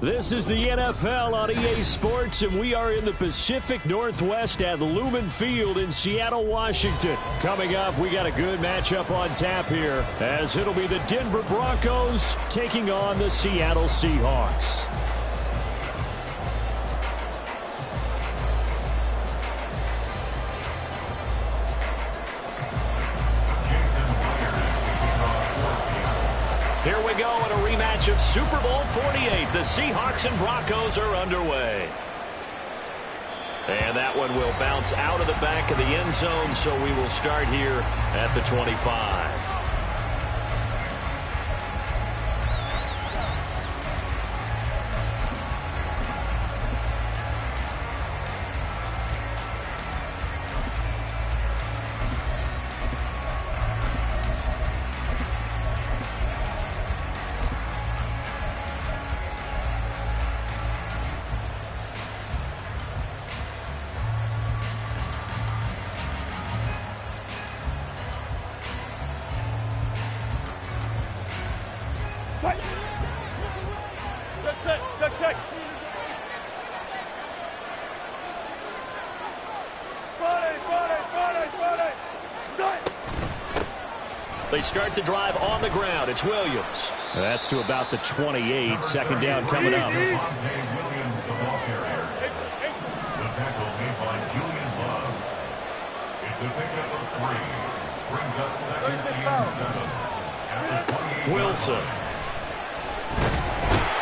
This is the NFL on EA Sports, and we are in the Pacific Northwest at Lumen Field in Seattle, Washington. Coming up, we got a good matchup on tap here, as it'll be the Denver Broncos taking on the Seattle Seahawks. Here we go in a rematch of Super Bowl 48. The Seahawks and Broncos are underway. And that one will bounce out of the back of the end zone, so we will start here at the 25. They start the drive on the ground. It's Williams. That's to about the 28. Second down coming up. The tackle made by Julian Love. It's a pickup of 3. Brings up second and 7. Wilson.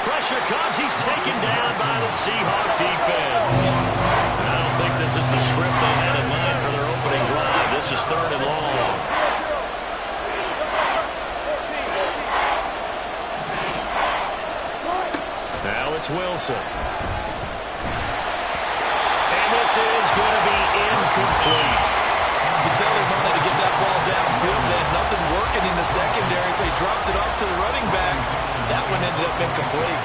Pressure comes. He's taken down by the Seahawk defense. I don't think this is the script they had in mind for their opening drive. This is 3rd and long. Now it's Wilson. And this is going to be incomplete. You can tell he wanted to get that ball downfield. They had nothing working in the secondary, so he dropped it off to the running back. That one ended up incomplete.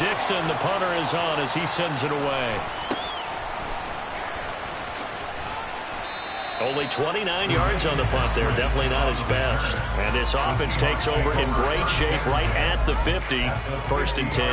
Dixon, the punter, is on as he sends it away. Only 29 yards on the punt there. Definitely not his best. And this offense takes over in great shape right at the 50. 1st and 10.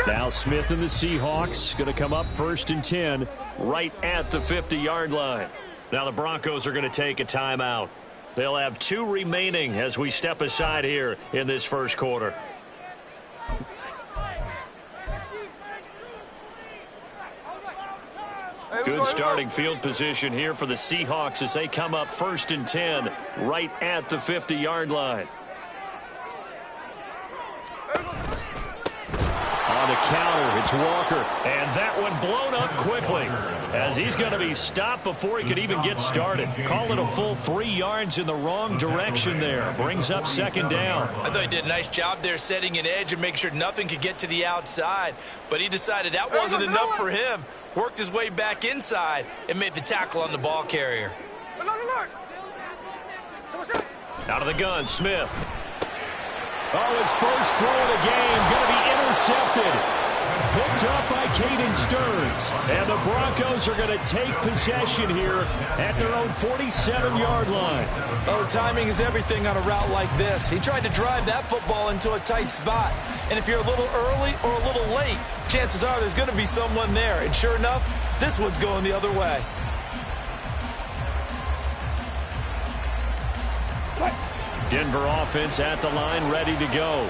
Now Smith and the Seahawks going to come up 1st and 10 right at the 50-yard line. Now the Broncos are going to take a timeout. They'll have 2 remaining as we step aside here in this first quarter. Good starting field position here for the Seahawks as they come up 1st and 10 right at the 50-yard line. On the counter, it's Walker. And that one blown up quickly as he's going to be stopped before he could even get started. Call it a full 3 yards in the wrong direction there. Brings up 2nd down. I thought he did a nice job there setting an edge and make sure nothing could get to the outside. But he decided that wasn't enough for him. Worked his way back inside and made the tackle on the ball carrier. Out of the gun, Smith. Oh, his first throw of the game going to be intercepted. Picked up by Caden Stearns. And the Broncos are going to take possession here at their own 47-yard line. Oh, timing is everything on a route like this. He tried to drive that football into a tight spot. And if you're a little early or a little late, chances are there's going to be someone there. And sure enough, this one's going the other way. Denver offense at the line, ready to go.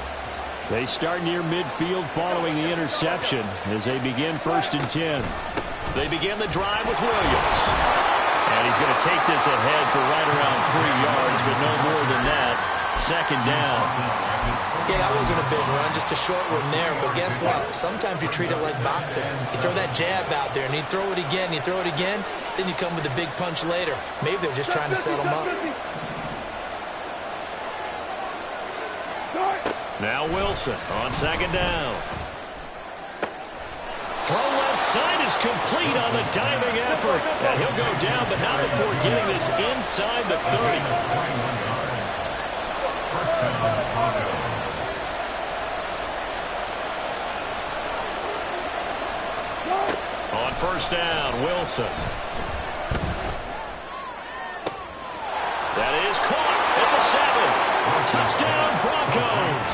They start near midfield following the interception as they begin 1st and 10. They begin the drive with Williams. And he's going to take this ahead for right around 3 yards, but no more than that. 2nd down. Yeah, that wasn't a big run, just a short one there. But guess what? Sometimes you treat it like boxing. You throw that jab out there, and you throw it again, you throw it again, then you come with a big punch later. Maybe they're just trying to set them up. Now Wilson on 2nd down. Throw left side is complete on the diving effort. And he'll go down, but not before getting this inside the 30. On first down, Wilson. That is caught at the 7. Touchdown, Broncos.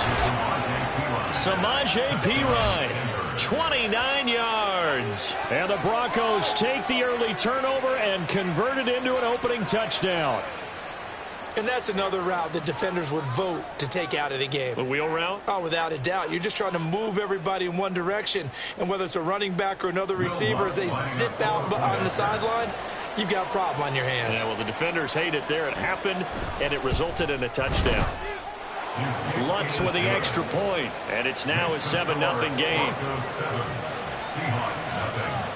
Samaje Perine, 29 yards. And the Broncos take the early turnover and convert it into an opening touchdown. And that's another route that defenders would vote to take out of the game. The wheel route? Oh, without a doubt. You're just trying to move everybody in one direction. And whether it's a running back or another receiver, as they sit out on the sideline, you've got a problem on your hands. Yeah, well, the defenders hate it there. It happened, and it resulted in a touchdown. Lutz with the extra point, and it's now a 7-0 game. Seahawks nothing.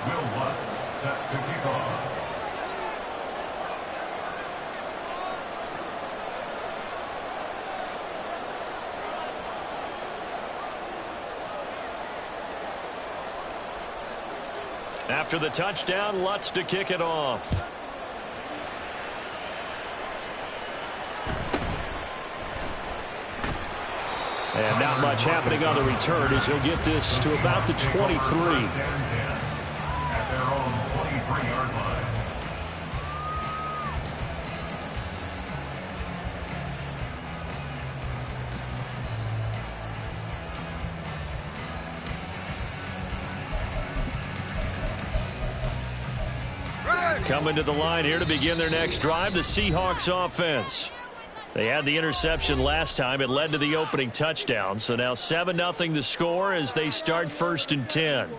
Will Lutz set to kick off. After the touchdown, Lutz to kick it off. And not much happening on the return as he'll get this to about the 23. At their own 23-yard line. Coming to the line here to begin their next drive, the Seahawks offense. They had the interception last time. It led to the opening touchdown. So now 7-0 the score as they start 1st and 10.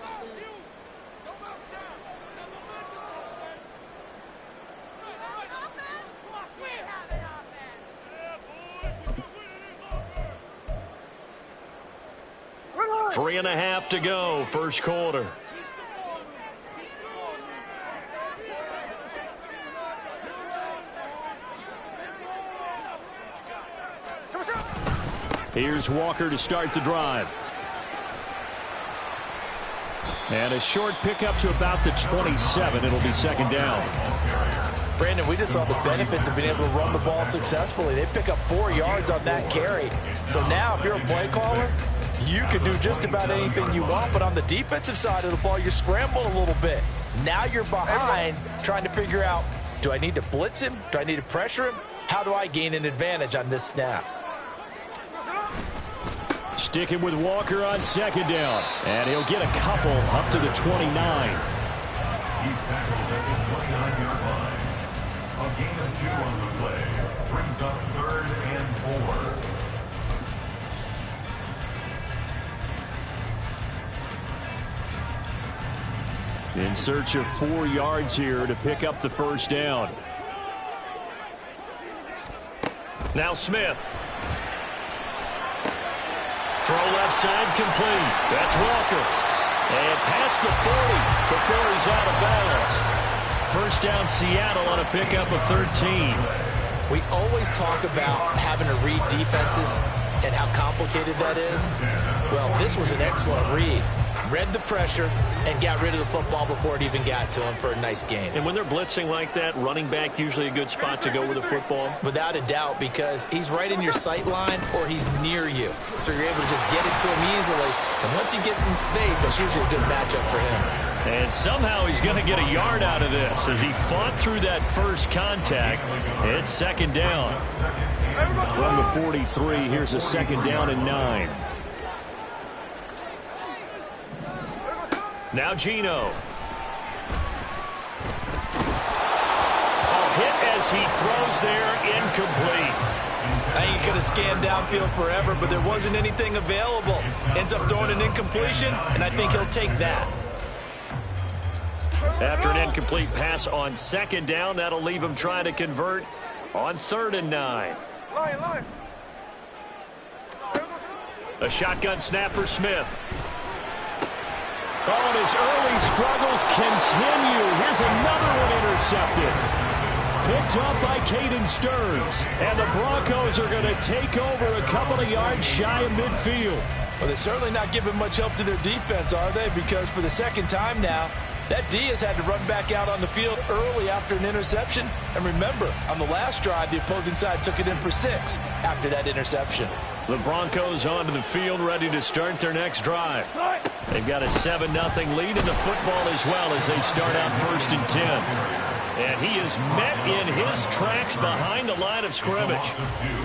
Three and a half to go, first quarter. Here's Walker to start the drive. And a short pickup to about the 27. It'll be second down. Brandon, we just saw the benefits of being able to run the ball successfully. They pick up 4 yards on that carry. So now if you're a play caller, you can do just about anything you want. But on the defensive side of the ball, you scramble a little bit. Now you're behind trying to figure out, do I need to blitz him? Do I need to pressure him? How do I gain an advantage on this snap? Sticking with Walker on second down. And he'll get a couple up to the 29. He's tackled at the 29-yard line. A gain of 2 on the play. Brings up 3rd and 4. In search of 4 yards here to pick up the first down. Now Smith. Throw left side complete. That's Walker. And past the 40 before he's out of bounds. First down Seattle on a pickup of 13. We always talk about having to read defenses and how complicated that is. Well, this was an excellent read. Read the pressure and got rid of the football before it even got to him for a nice gain. And when they're blitzing like that, running back usually a good spot to go with the football? Without a doubt, because he's right in your sight line or he's near you. So you're able to just get it to him easily. And once he gets in space, that's usually a good matchup for him. And somehow he's going to get a yard out of this as he fought through that first contact. It's second down. From the 43, here's a second down and 9. Now Geno. A hit as he throws there, incomplete. I think he could have scanned downfield forever, but there wasn't anything available. Ends up throwing an incompletion, and I think he'll take that. After an incomplete pass on second down, that'll leave him trying to convert on 3rd and 9. A shotgun snap for Smith. Oh, and his early struggles continue. Here's another one intercepted. Picked up by Caden Stearns. And the Broncos are going to take over a couple of yards shy of midfield. Well, they're certainly not giving much help to their defense, are they? Because for the second time now, That D has had to run back out on the field early after an interception. And remember, on the last drive, the opposing side took it in for 6 after that interception. The Broncos onto the field, ready to start their next drive. They've got a 7-0 lead in the football as well as they start out 1st and 10. And he is met in his tracks behind the line of scrimmage.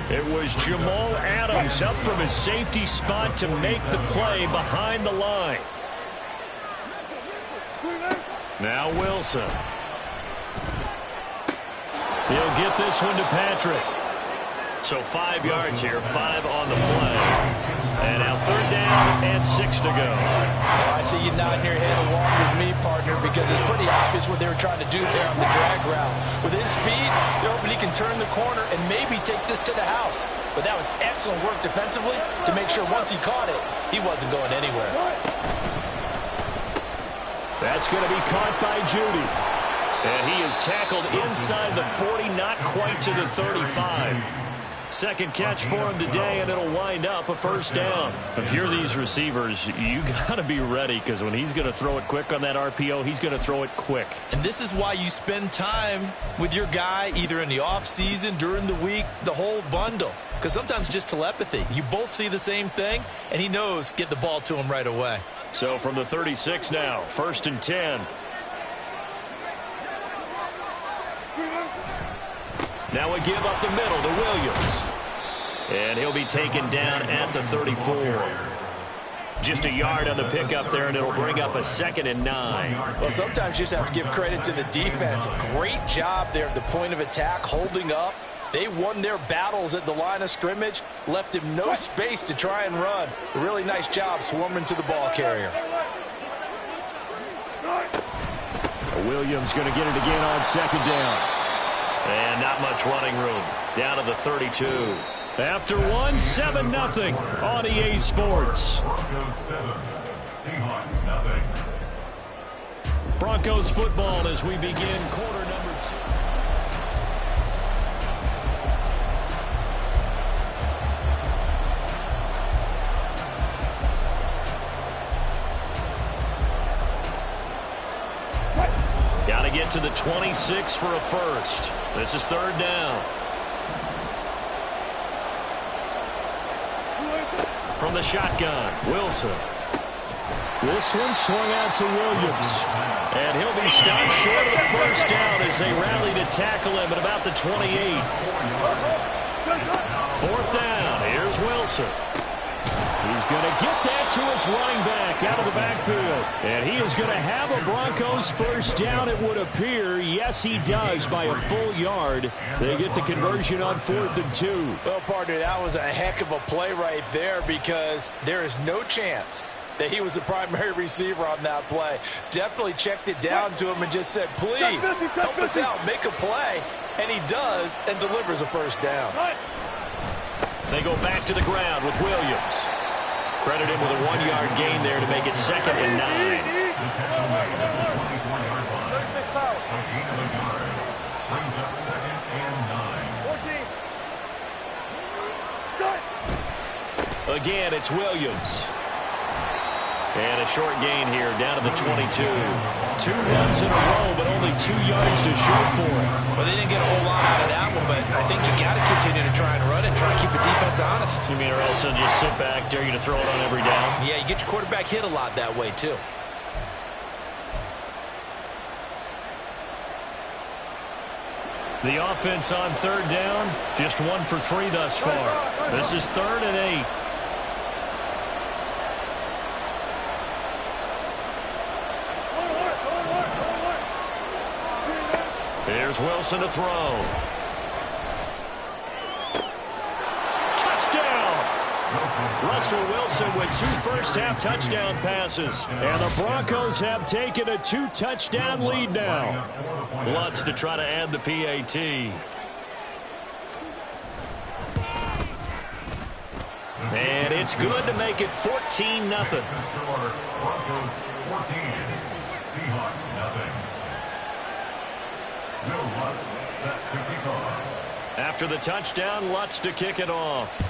It was Jamal Adams up from his safety spot to make the play behind the line. Now Wilson. He'll get this one to Patrick. So 5 yards here, 5 on the play. And now 3rd down and 6 to go. Well, I see you nodding your head along with me, partner, because it's pretty obvious what they were trying to do there on the drag route. With his speed, they're hoping he can turn the corner and maybe take this to the house. But that was excellent work defensively to make sure once he caught it, he wasn't going anywhere. That's going to be caught by Judy. And he is tackled inside the 40, not quite to the 35. Second catch for him today, and it'll wind up a 1st down. If you're these receivers, you got to be ready, because when he's going to throw it quick on that RPO, he's going to throw it quick. And this is why you spend time with your guy either in the offseason, during the week, the whole bundle. Because sometimes just telepathy. You both see the same thing, and he knows get the ball to him right away. So from the 36 now, 1st and 10. Now we give up the middle to Williams. And he'll be taken down at the 34. Just a yard on the pickup there, and it'll bring up a 2nd and 9. Well, sometimes you just have to give credit to the defense. Great job there at the point of attack, holding up. They won their battles at the line of scrimmage, left him no space to try and run. A really nice job swarming to the ball carrier. Williams going to get it again on 2nd down. And not much running room. Down to the 32. After one, 7-0 on EA Sports. Broncos 7, Seahawks nothing. Broncos football as we begin quarter number 2. Got to get to the 26 for a 1st. This is 3rd down. From the shotgun, Wilson. This one swung out to Williams. And he'll be stopped short of the 1st down as they rally to tackle him at about the 28. 4th down, here's Wilson. He's going to get that to his running back out of the backfield. And he is going to have a Broncos 1st down, it would appear. Yes, he does by a full yard. They get the conversion on 4th and 2. Well, partner, that was a heck of a play right there, because there is no chance that he was the primary receiver on that play. Definitely checked it down to him and just said, please, help us out, make a play. And he does, and delivers a 1st down. They go back to the ground with Williams. Credit him with a 1-yard gain there to make it 2nd and 9. Again, it's Williams. And a short gain here down to the 22. 2 runs in a row, but only 2 yards to show for it. Well, they didn't get a whole lot out of that one, but I think you got to continue to try and run and try and keep the defense honest. You mean, or else they'll just sit back, dare you to throw it on every down? Yeah, you get your quarterback hit a lot that way, too. The offense on 3rd down, just 1 for 3 thus far. This is 3rd and 8. Here's Wilson to throw. Touchdown! Russell Wilson with 2 first-half touchdown passes. And the Broncos have taken a 2-touchdown lead now. Lutz to try to add the PAT. And it's good to make it 14-0. Broncos 14, Seahawks nothing. After the touchdown, Lutz to kick it off.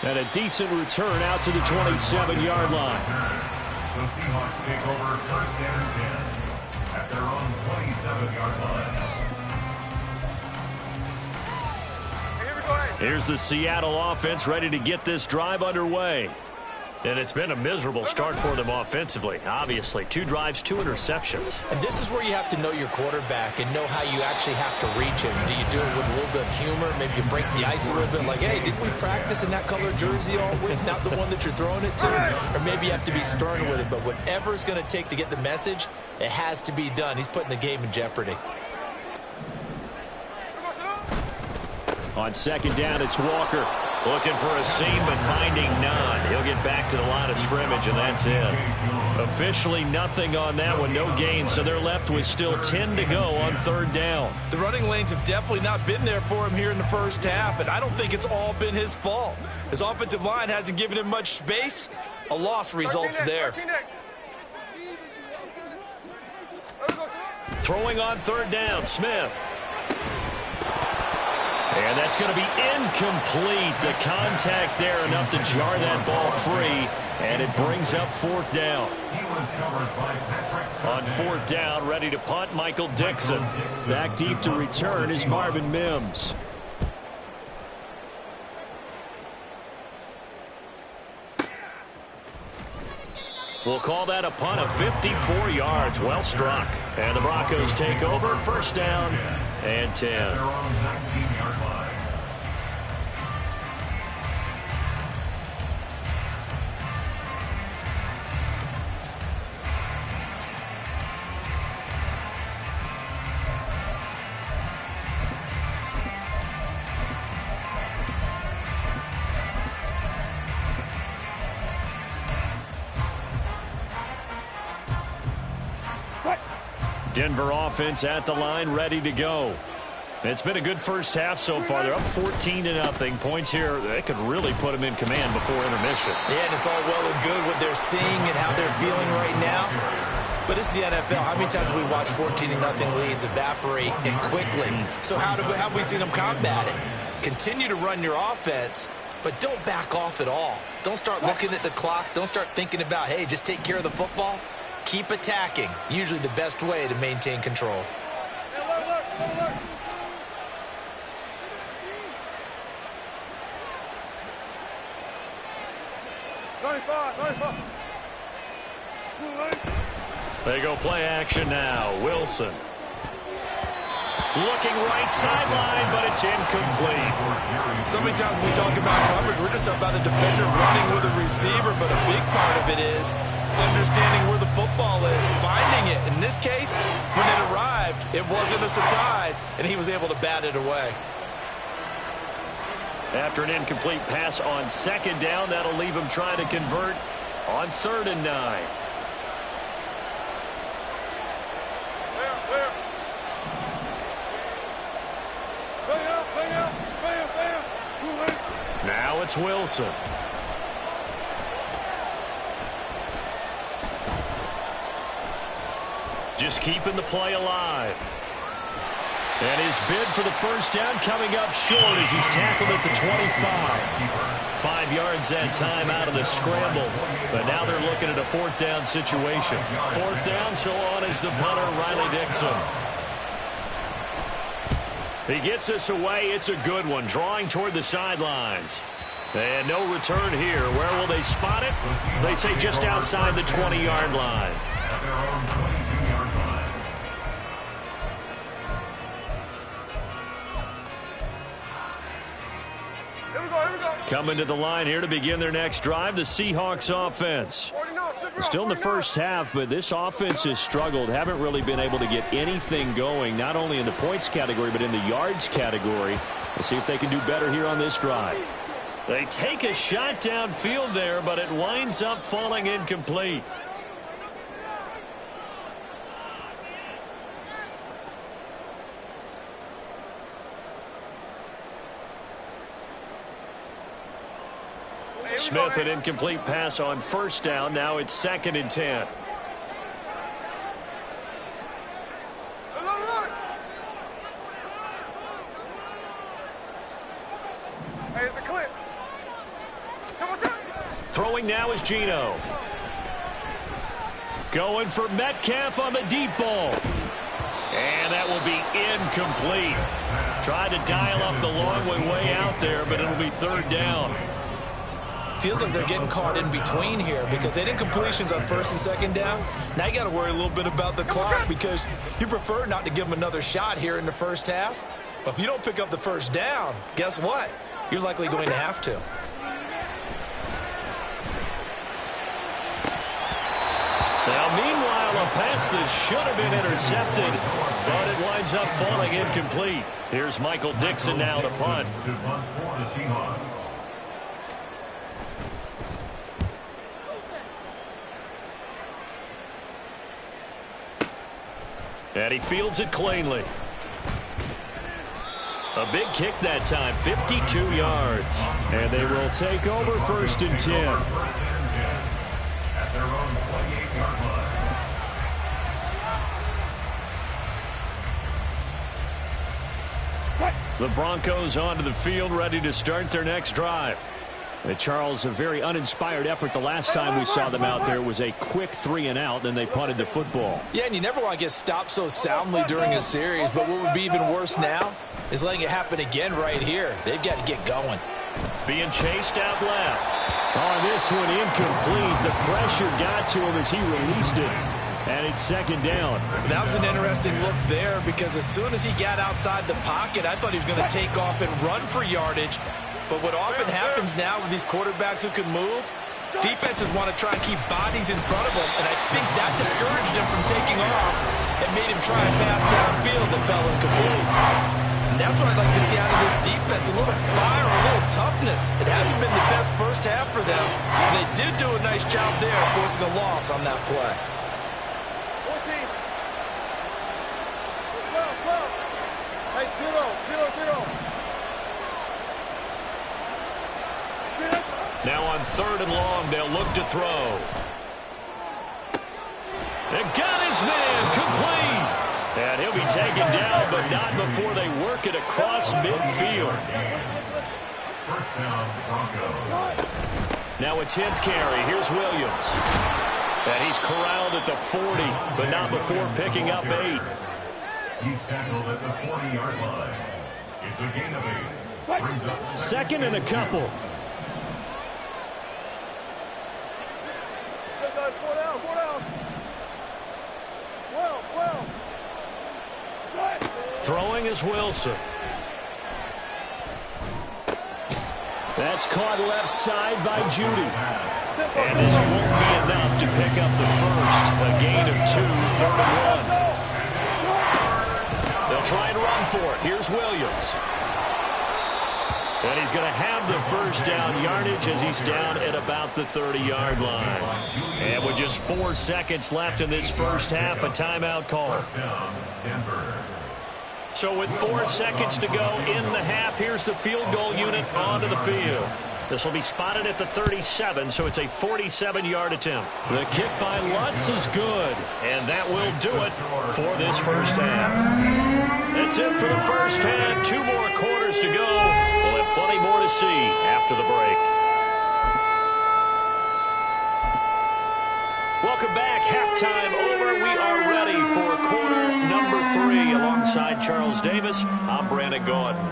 And a decent return out to the 27-yard line. The Seahawks take over first and 10 at their own 27-yard line. Here's the Seattle offense ready to get this drive underway. And it's been a miserable start for them offensively. Obviously, 2 drives, 2 interceptions. And this is where you have to know your quarterback and know how you actually have to reach him. Do you do it with a little bit of humor? Maybe you break the ice a little bit like, hey, didn't we practice in that color jersey all week? Not the one that you're throwing it to? Or maybe you have to be stern with it. But whatever it's going to take to get the message, it has to be done. He's putting the game in jeopardy. On second down, it's Walker. Looking for a seam, but finding none. He'll get back to the line of scrimmage, and that's it. Officially nothing on that one, no gain, so they're left with still 10 to go on third down. The running lanes have definitely not been there for him here in the first half, and I don't think it's all been his fault. His offensive line hasn't given him much space. A loss results there. Throwing on third down, Smith. And that's going to be incomplete. The contact there enough to jar that ball free, and it brings up fourth down. On fourth down, ready to punt, Michael Dixon. Back deep to return is Marvin Mims. We'll call that a punt of 54 yards. Well struck. And the Broncos take over. First down and 10. They're on 19-yard line. Denver offense at the line, ready to go. It's been a good first half so far. They're up 14-0. Points here, they could really put them in command before intermission. Yeah, and it's all well and good what they're seeing and how they're feeling right now. But it's the NFL. How many times have we watched 14-0 leads evaporate and quickly? So how have we seen them combat it? Continue to run your offense, but don't back off at all. Don't start looking at the clock. Don't start thinking about, hey, just take care of the football. Keep attacking. Usually the best way to maintain control. They go play action now. Wilson. Looking right sideline, but it's incomplete. So many times when we talk about coverage, we're just about a defender running with a receiver, but a big part of it is understanding where the football is, finding it. In this case, when it arrived, it wasn't a surprise, and he was able to bat it away. After an incomplete pass on second down, that'll leave him trying to convert on 3rd and 9. Now it's Wilson. Just keeping the play alive. And his bid for the first down coming up short as he's tackled at the 25. 5 yards that time out of the scramble. But now they're looking at a 4th down situation. 4th down, so on is the punter, Riley Dixon. He gets us away. It's a good one. Drawing toward the sidelines. And no return here. Where will they spot it? They say just outside the 20-yard line. At their own 22-yard line. Coming to the line here to begin their next drive, the Seahawks offense. Still in the first half, but this offense has struggled. Haven't really been able to get anything going, not only in the points category, but in the yards category. Let's see if they can do better here on this drive. They take a shot downfield there, but it winds up falling incomplete. Smith, an incomplete pass on first down. Now it's 2nd and 10. Throwing now is Geno. Going for Metcalf on the deep ball. And that will be incomplete. Tried to dial up the long way out there, but it'll be third down. Feels like they're getting caught in between here because they did incompletions on first and second down. Now you got to worry a little bit about the clock because you prefer not to give them another shot here in the first half. But if you don't pick up the first down, guess what? You're likely going to have to. Now, meanwhile, a pass that should have been intercepted, but it winds up falling incomplete. Here's Michael Dixon now to punt. To punt for the Seahawks. And he fields it cleanly. A big kick that time, 52 yards. And they will take over first and 10. At their own 28-yard line. The Broncos onto the field, ready to start their next drive. And Charles, a very uninspired effort the last time we saw them out there was a quick 3-and-out, then they punted the football. Yeah, and you never want to get stopped so soundly during a series, but what would be even worse now is letting it happen again right here. They've got to get going. Being chased out left. Oh, this one incomplete. The pressure got to him as he released it. And it's second down. That was an interesting look there because as soon as he got outside the pocket, I thought he was going to take off and run for yardage. But what often happens now with these quarterbacks who can move, defenses want to try and keep bodies in front of them, and I think that discouraged him from taking off and made him try and pass downfield that fell incomplete. And that's what I'd like to see out of this defense, a little fire, a little toughness. It hasn't been the best first half for them, but they did do a nice job there forcing a loss on that play. Now on third and long, they'll look to throw. And got his man complete. And he'll be taken down, but not before they work it across midfield. First down, Broncos. Now a 10th carry. Here's Williams. And he's corralled at the 40, but not before picking up 8. He's tackled at the 40-yard line. It's a gain of 8. Brings up Second and a couple. Throwing is Wilson. That's caught left side by Judy. And this won't be enough to pick up the first. A gain of 2, third and 1. They'll try and run for it. Here's Williams. And he's going to have the first down yardage as he's down at about the 30-yard line. And with just 4 seconds left in this first half, a timeout call. first down, Denver. So with 4 seconds to go in the half, here's the field goal unit onto the field. This will be spotted at the 37, so it's a 47-yard attempt. The kick by Lutz is good, and that will do it for this first half. That's it for the first half. 2 more quarters to go. We'll have plenty more to see after the break. Welcome back. Halftime over. We are ready for quarter number 3. Alongside Charles Davis, I'm Brandon Gaudin.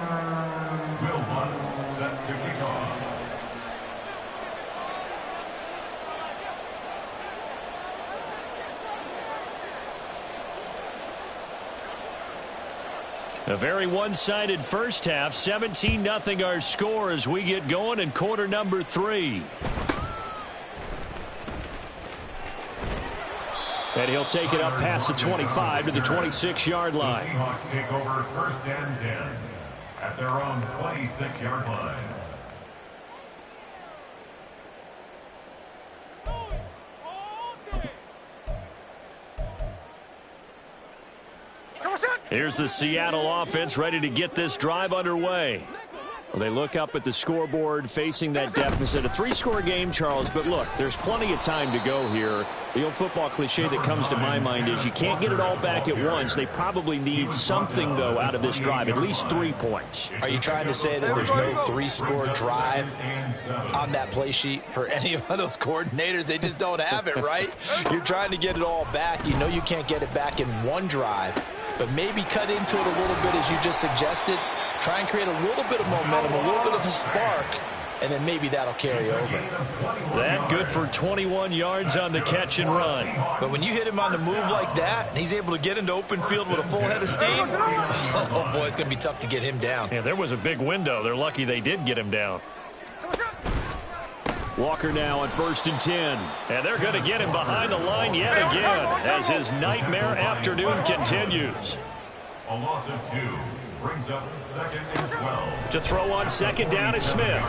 Will Lutz set to kick off. A very one-sided first half. 17-0 our score as we get going in quarter number 3. And he'll take it up past the 25 to the 26-yard line. The Seahawks take over first and 10 at their own 26-yard line. Here's the Seattle offense ready to get this drive underway. Well, they look up at the scoreboard facing that deficit. A 3-score game, Charles, but look, there's plenty of time to go here. The old football cliche that comes to my mind is you can't get it all back at once. They probably need something, though, out of this drive, at least 3 points. Are you trying to say that there's no 3-score drive on that play sheet for any of those coordinators? They just don't have it, right? You're trying to get it all back. You know you can't get it back in one drive, but maybe cut into it a little bit as you just suggested. Try and create a little bit of momentum, a little bit of a spark, and then maybe that'll carry over. That good for 21 yards on the catch and run. But when you hit him on the move like that, and he's able to get into open field with a full head of steam, oh, boy, it's going to be tough to get him down. Yeah, there was a big window. They're lucky they did get him down. Walker now on 1st and 10. And they're going to get him behind the line yet again as his nightmare afternoon continues. A loss of 2. Brings up 2nd and 12. To throw on 2nd down is Smith.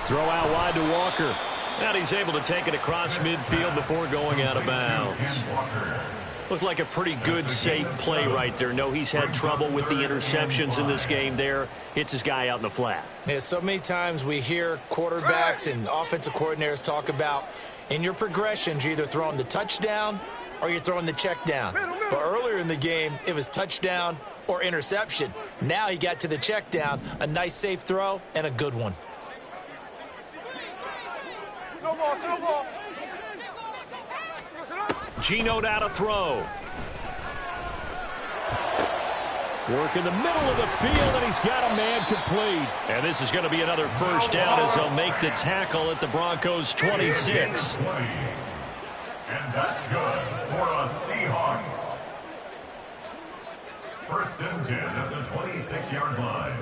Throw out wide to Walker. And he's able to take it across midfield before going out of bounds. Looked like a pretty good, safe play right there. No, he's had trouble with the interceptions in this game there. Hits his guy out in the flat. Yeah, so many times we hear quarterbacks and offensive coordinators talk about in your progressions, you're either throwing the touchdown or you're throwing the check down. But earlier in the game, it was touchdown or interception. Now he got to the check down, a nice safe throw, and a good one. Geno out of throw. Work in the middle of the field, and he's got a man complete. And this is going to be another first down as they'll make the tackle at the Broncos' 26. And that's good for the Seahawks. 1st and 10 at the 26-yard line.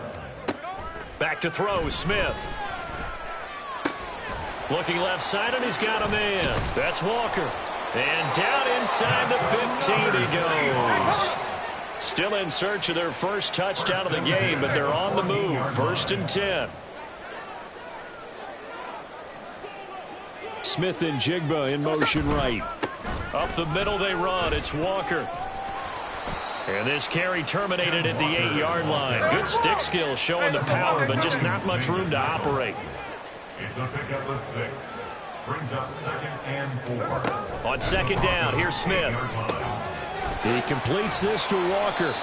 Back to throw, Smith. Looking left side, and he's got a man. That's Walker. And down inside the 15 he goes. Still in search of their first touchdown of the game, but they're on the move. 1st and 10. Smith and Jigba in motion right. Up the middle they run. It's Walker. And this carry terminated at the 8-yard line. Good stick skill showing the power, but just not much room to operate. It's a pickup of 6. Brings up 2nd and 4. On 2nd down, here's Smith. He completes this to Walker.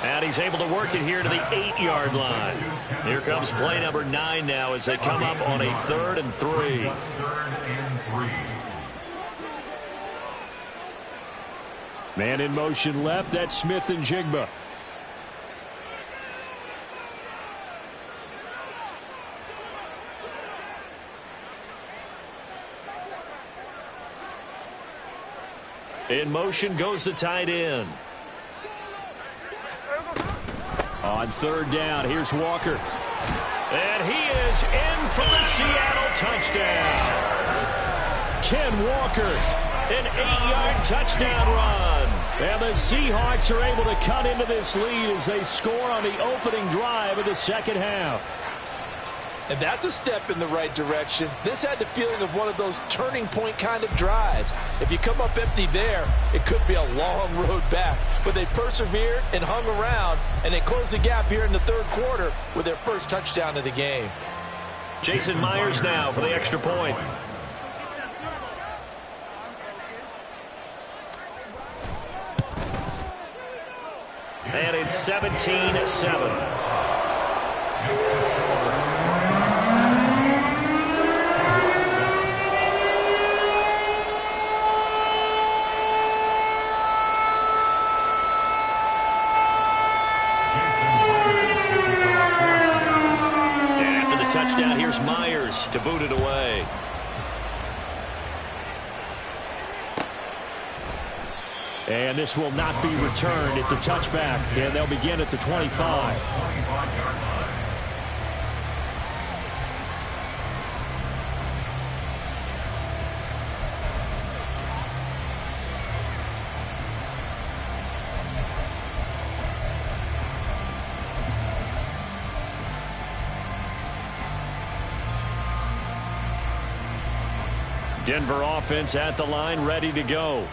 And he's able to work it here to the 8-yard line. Here comes play number 9 now as they come up on a 3rd and 3. 3rd and 3. Man in motion left, that's Smith and Jigba. In motion goes the tight end. On 3rd down, here's Walker. And he is in for the Seattle touchdown. Ken Walker, an 8-yard touchdown run. And the Seahawks are able to cut into this lead as they score on the opening drive of the 2nd half. And that's a step in the right direction. This had the feeling of one of those turning point kind of drives. If you come up empty there, it could be a long road back. But they persevered and hung around, and they closed the gap here in the 3rd quarter with their first touchdown of the game. Jason Myers now for the extra point. And it's 17-7. Touchdown, here's Myers to boot it away. And this will not be returned. It's a touchback, and they'll begin at the 25. Denver offense at the line, ready to go.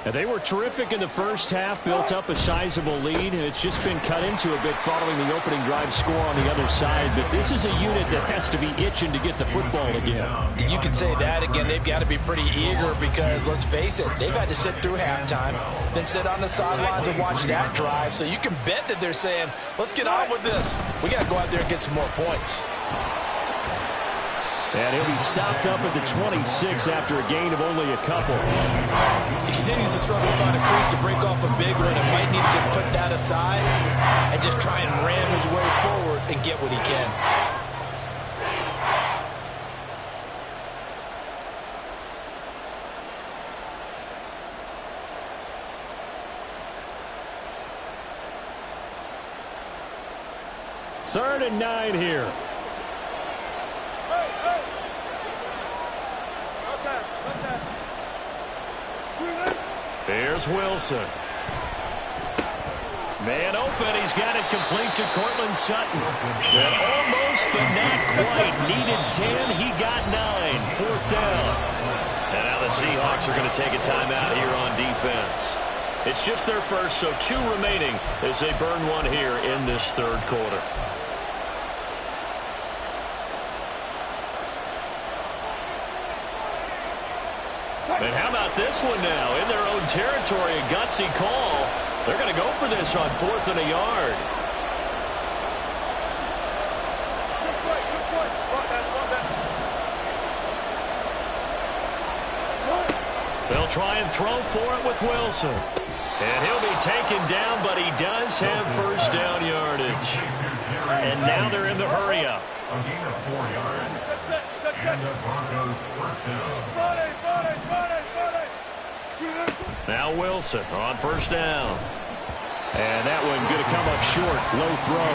And they were terrific in the first half, built up a sizable lead, and it's just been cut into a bit following the opening drive score on the other side. But this is a unit that has to be itching to get the football again. You can say that again. They've got to be pretty eager because, let's face it, they've had to sit through halftime, then sit on the sidelines and watch that drive. So you can bet that they're saying, let's get on with this. We got to go out there and get some more points. And he'll be stopped up at the 26 after a gain of only a couple. He continues to struggle to find a crease to break off a big one and might need to just put that aside and just try and ram his way forward and get what he can. Third and 9 here. Here's Wilson. Man open. He's got it complete to Cortland Sutton. And almost, but not quite. Needed 10. He got 9. Fourth down. And now the Seahawks are going to take a timeout here on defense. It's just their first, so 2 remaining as they burn one here in this third quarter. And how about this one now? In their own territory, a gutsy call. They're going to go for this on 4th and a yard. They'll try and throw for it with Wilson. And he'll be taken down, but he does have first down yardage. And now they're in the hurry-up. A gain of 4 yards. And the Broncos first down. Now Wilson on first down. And that one going to come up short. Low throw.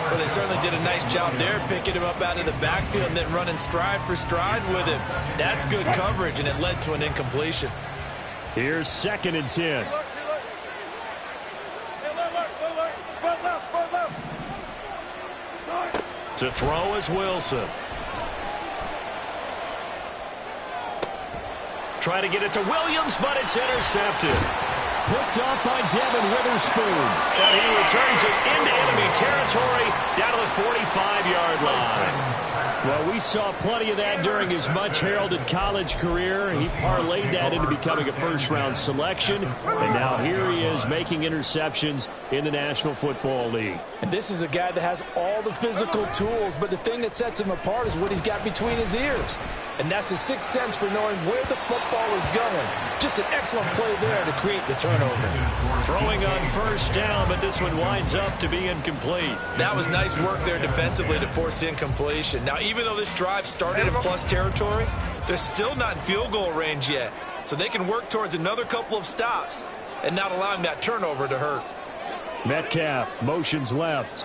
Well, they certainly did a nice job there, picking him up out of the backfield and then running stride for stride with him. That's good coverage, and it led to an incompletion. Here's 2nd and 10. To throw is Wilson. Try to get it to Williams, but it's intercepted. Picked up by Devin Witherspoon. And he returns it into enemy territory down to the 45-yard line. Well, we saw plenty of that during his much-heralded college career. He parlayed that into becoming a first-round selection. And now here he is making interceptions in the National Football League. And this is a guy that has all the physical tools, but the thing that sets him apart is what he's got between his ears. And that's the sixth sense for knowing where the football is going. Just an excellent play there to create the turnover. Throwing on first down, but this one winds up to be incomplete. That was nice work there defensively to force incompletion. Now, even though this drive started in plus territory, they're still not in field goal range yet. So they can work towards another couple of stops and not allowing that turnover to hurt. Metcalf motions left.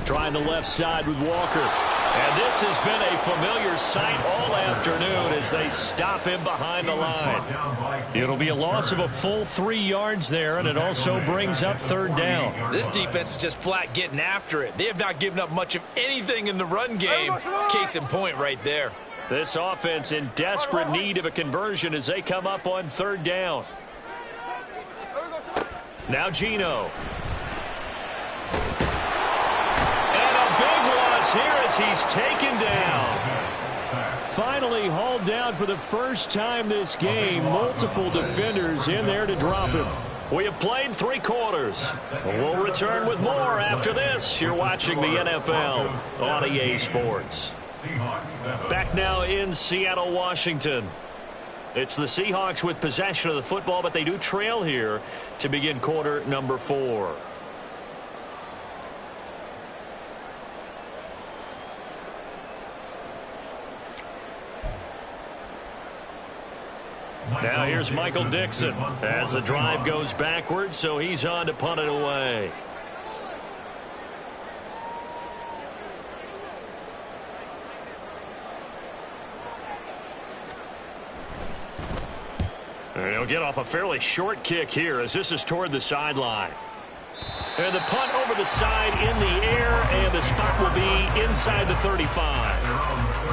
Trying the left side with Walker. And this has been a familiar sight all afternoon as they stop him behind the line. It'll be a loss of a full 3 yards there, and it also brings up third down. This defense is just flat getting after it. They have not given up much of anything in the run game. Case in point right there. This offense in desperate need of a conversion as they come up on third down. Now Geno. Here as he's taken down. Finally hauled down for the first time this game. Multiple defenders in there to drop him. We have played 3 quarters. We'll return with more after this. You're watching the NFL on EA Sports. Back now in Seattle, Washington. It's the Seahawks with possession of the football, but they do trail here to begin quarter number 4. Now here's Michael Dixon as the drive goes backwards, so he's on to punt it away. And he'll get off a fairly short kick here as this is toward the sideline. And the punt over the side in the air, and the spot will be inside the 35.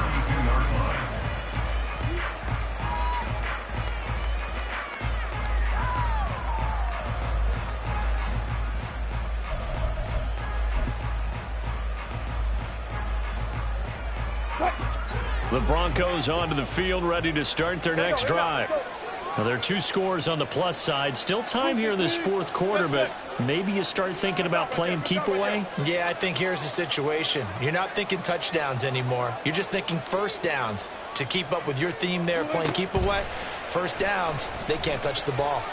The Broncos onto the field, ready to start their next drive. Now, there are 2 scores on the plus side. Still time here in this fourth quarter, but maybe you start thinking about playing keep away? Yeah, I think here's the situation. You're not thinking touchdowns anymore. You're just thinking first downs. To keep up with your theme there, playing keep away, first downs, they can't touch the ball.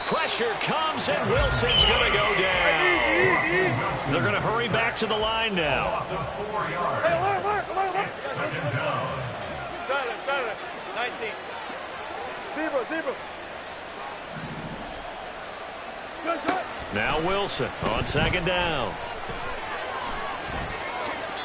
Pressure comes, and Wilson's going to go down. They're going to hurry back to the line now. 4 yards. It's second down. 19. Deeper. Now Wilson on second down.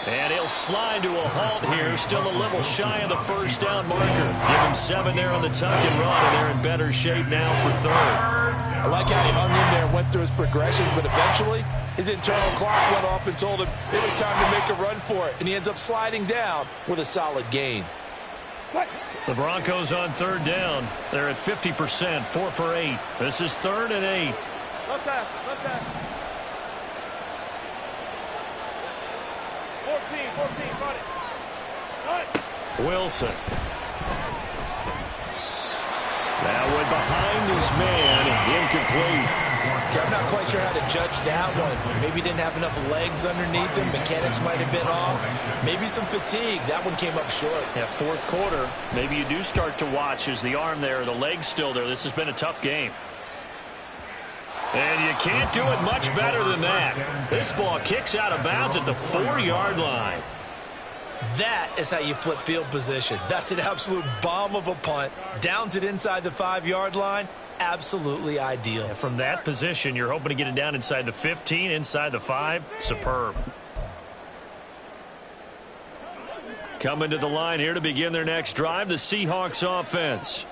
And he'll slide to a halt here, still a little shy of the first down marker. Give him 7 there on the tuck and run, and they're in better shape now for third. I like how he hung in there and went through his progressions, but eventually his internal clock went off and told him it was time to make a run for it, and he ends up sliding down with a solid gain. The Broncos on third down. They're at 50%, 4 for 8. This is 3rd and 8. Left pass. 14, run it. Wilson. That went behind his man, incomplete. I'm not quite sure how to judge that one. Maybe he didn't have enough legs underneath him. Mechanics might have been off. Maybe some fatigue. That one came up short. Yeah, fourth quarter, maybe you do start to watch as the arm there, the leg's still there. This has been a tough game. And you can't do it much better than that. This ball kicks out of bounds at the 4-yard line. That is how you flip field position. That's an absolute bomb of a punt. Downs it inside the 5-yard line. Absolutely ideal. Yeah, from that position, you're hoping to get it down inside the 15, inside the 5. Superb. Coming to the line here to begin their next drive, the Seahawks offense.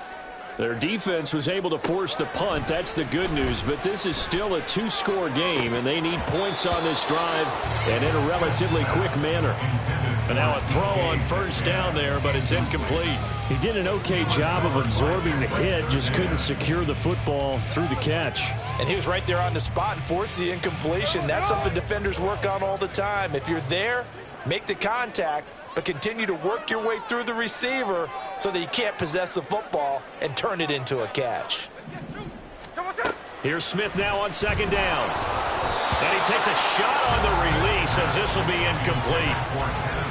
Their defense was able to force the punt. That's the good news, but this is still a 2-score game, and they need points on this drive and in a relatively quick manner. And now a throw on first down there, but it's incomplete. He did an okay job of absorbing the hit, just couldn't secure the football through the catch. And he was right there on the spot and forced the incompletion. That's something defenders work on all the time. If you're there, make the contact, but continue to work your way through the receiver so that you can't possess the football and turn it into a catch. Here's Smith now on second down. And he takes a shot on the release as this will be incomplete.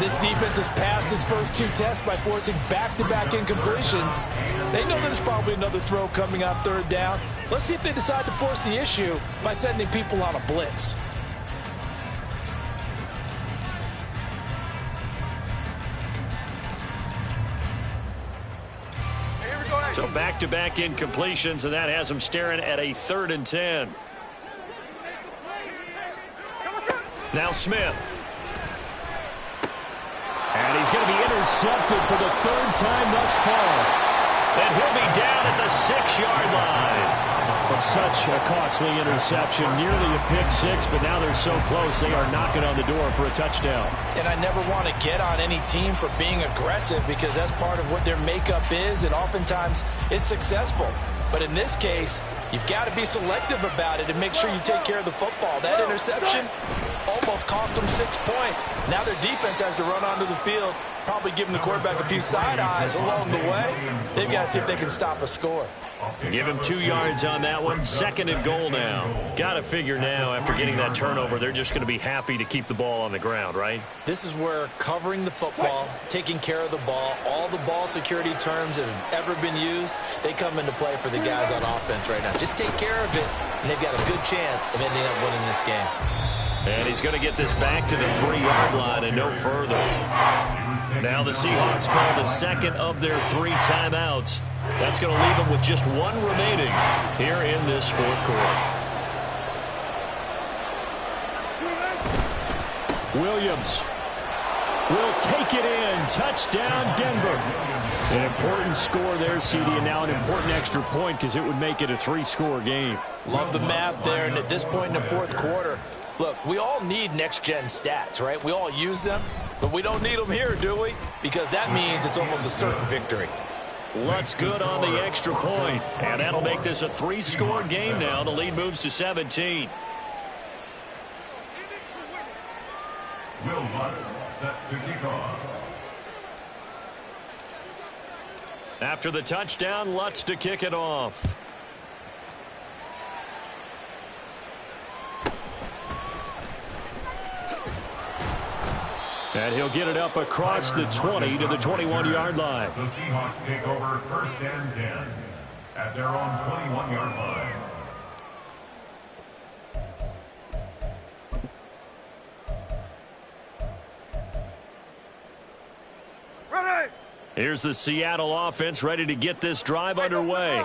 This defense has passed its first 2 tests by forcing back-to-back incompletions. They know there's probably another throw coming on third down. Let's see if they decide to force the issue by sending people on a blitz. So back-to-back incompletions, and that has them staring at a 3rd and 10. Now Smith. And he's going to be intercepted for the 3rd time thus far. And he'll be down at the 6-yard line. Well, such a costly interception, nearly a pick 6, but now they're so close they are knocking on the door for a touchdown. And I never want to get on any team for being aggressive because that's part of what their makeup is, and oftentimes it's successful. But in this case, you've got to be selective about it and make sure you take care of the football. That interception almost cost them 6 points. Now their defense has to run onto the field, probably giving the quarterback a few side eyes along the way. They've got to see if they can stop a score. Give him 2 yards on that one. 2nd and goal now. Got to figure now after getting that turnover, they're just going to be happy to keep the ball on the ground, right? This is where covering the football, taking care of the ball, all the ball security terms that have ever been used, they come into play for the guys on offense right now. Just take care of it, and they've got a good chance of ending up winning this game. And he's going to get this back to the 3-yard line and no further. Now the Seahawks call the 2nd of their 3 timeouts. That's going to leave them with just 1 remaining here in this 4th quarter. Williams will take it in. Touchdown, Denver. An important score there, CD, and now an important extra point because it would make it a 3-score game. Love the math there, and at this point in the 4th quarter, look, we all need next-gen stats, right? We all use them, but we don't need them here, do we? Because that means it's almost a certain victory. Lutz good on the extra point, and that'll make this a 3-score game now. The lead moves to 17. Will Lutz set to kick off. After the touchdown, Lutz to kick it off. And he'll get it up across the 20 to the 21-yard line. The Seahawks take over 1st and 10 at their own 21-yard line. Ready. Here's the Seattle offense ready to get this drive underway.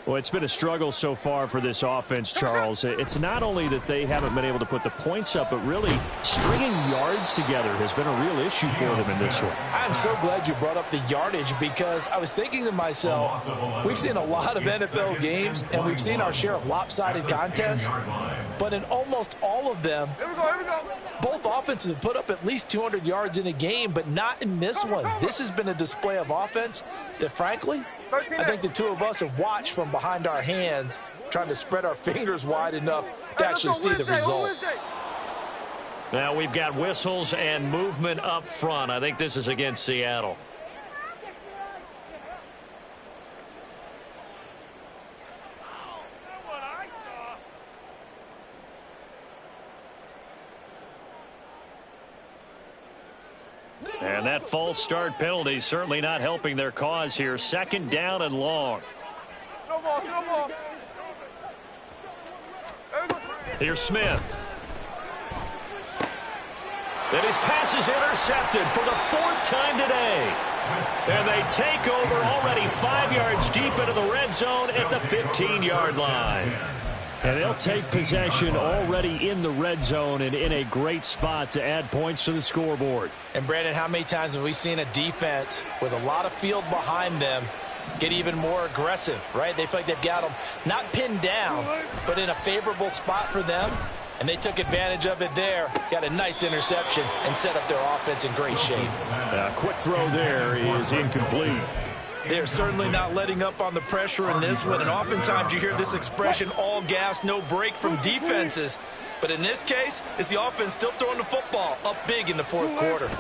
Well, it's been a struggle so far for this offense, Charles. It's not only that they haven't been able to put the points up, but really stringing yards together has been a real issue for them in this one. I'm so glad you brought up the yardage because I was thinking to myself, we've seen a lot of NFL games and we've seen our share of lopsided contests, but in almost all of them, both offenses have put up at least 200 yards in a game, but not in this one. This has been a display of offense that, frankly, I think the two of us have watched from behind our hands, trying to spread our fingers wide enough to actually see the result. Now we've got whistles and movement up front. I think this is against Seattle. And that false start penalty certainly not helping their cause here. 2nd down and long. Here's Smith. And his pass is intercepted for the 4th time today. And they take over already 5 yards deep into the red zone at the 15-yard line. And they'll take possession already in the red zone and in a great spot to add points to the scoreboard. And, Brandon, how many times have we seen a defense with a lot of field behind them get even more aggressive, right? They feel like they've got them not pinned down, but in a favorable spot for them. And they took advantage of it there, got a nice interception, and set up their offense in great shape. Quick throw there is incomplete. They're certainly not letting up on the pressure in this one, and oftentimes you hear this expression, all gas, no break from defenses. But in this case, it's the offense still throwing the football up big in the 4th quarter.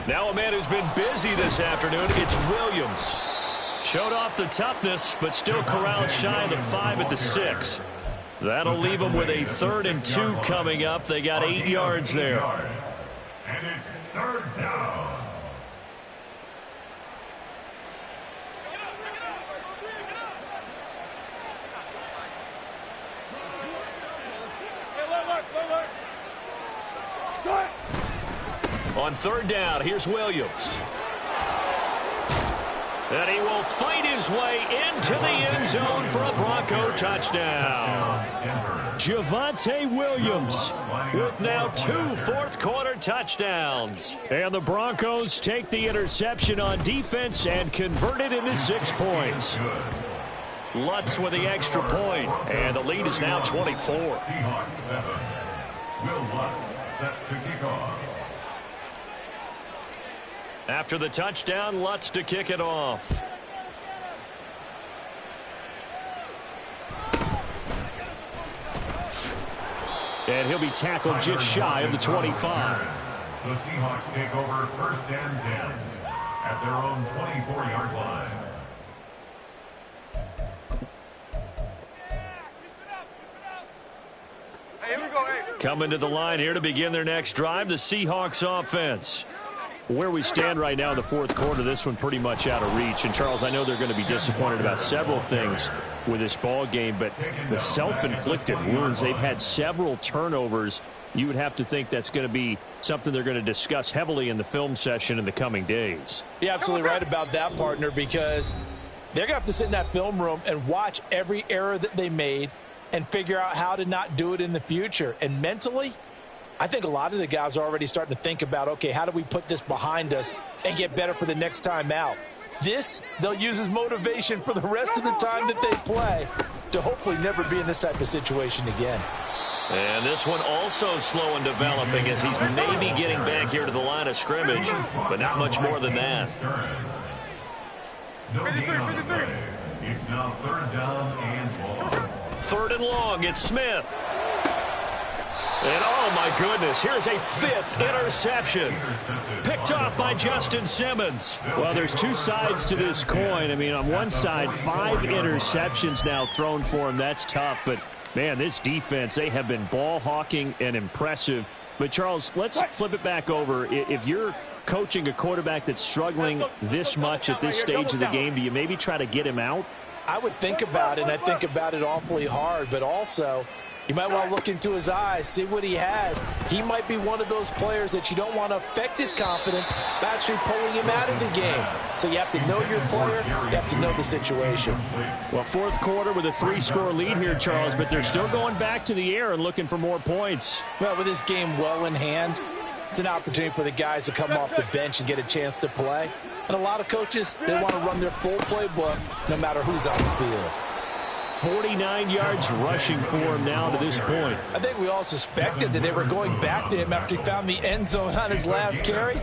Now a man who's been busy this afternoon, it's Williams. Showed off the toughness, but still corralled shy of the 5 at the 6. That'll leave them with a 3rd and 2 coming up. They got 8 yards there. And it's 3rd down. On 3rd down, here's Williams. And he will fight his way into the end zone for a Bronco touchdown. Javonte Williams with now 2 4th-quarter touchdowns. And the Broncos take the interception on defense and convert it into 6 points. Lutz with the extra point, and the lead is now 24. Seahawks 7. Will Lutz set to kick off. After the touchdown, Lutz to kick it off. And he'll be tackled just shy of the 25. The Seahawks take over 1st and 10 at their own 24-yard line. Coming to the line here to begin their next drive, the Seahawks offense. Where we stand right now in the 4th quarter, this one pretty much out of reach. And, Charles, I know they're going to be disappointed about several things with this ball game, but the self-inflicted wounds, they've had several turnovers. You would have to think that's going to be something they're going to discuss heavily in the film session in the coming days. You're absolutely right about that, partner, because they're going to have to sit in that film room and watch every error that they made and figure out how to not do it in the future. And mentally, I think a lot of the guys are already starting to think about, okay, how do we put this behind us and get better for the next time out? This, they'll use as motivation for the rest of the time that they play to hopefully never be in this type of situation again. And this one also slow in developing as he's maybe getting back here to the line of scrimmage, but not much more than that. No gain on the play. It's now 3rd down and long. 3rd and long, it's Smith. And oh my my goodness. Here's a fifth interception. Picked off by Justin Simmons. Well, there's two sides to this coin. I mean, on one side, 5 interceptions now thrown for him. That's tough. But, man, this defense, they have been ball hawking and impressive. But, Charles, let's flip it back over. If you're coaching a quarterback that's struggling this much at this stage of the game, do you maybe try to get him out? I would think about it, and I think about it awfully hard. But also, you might want to look into his eyes, see what he has. He might be one of those players that you don't want to affect his confidence by actually pulling him out of the game. So you have to know your player. You have to know the situation. Well, fourth quarter with a 3-score lead here, Charles, but they're still going back to the air and looking for more points. Well, with this game well in hand, it's an opportunity for the guys to come off the bench and get a chance to play. And a lot of coaches, they want to run their full playbook no matter who's on the field. 49 yards rushing for him now to this point. I think we all suspected that they were going back to him after he found the end zone on his last carry,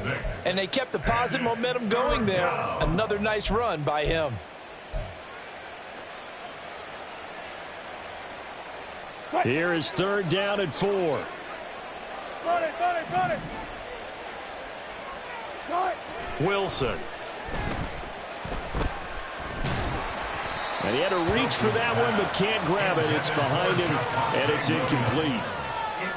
and they kept the positive momentum going there. Another nice run by him. Here is 3rd down and 4. Run it, run it, run it. Start. Wilson. And he had to reach for that one, but can't grab it. It's behind him, and it's incomplete.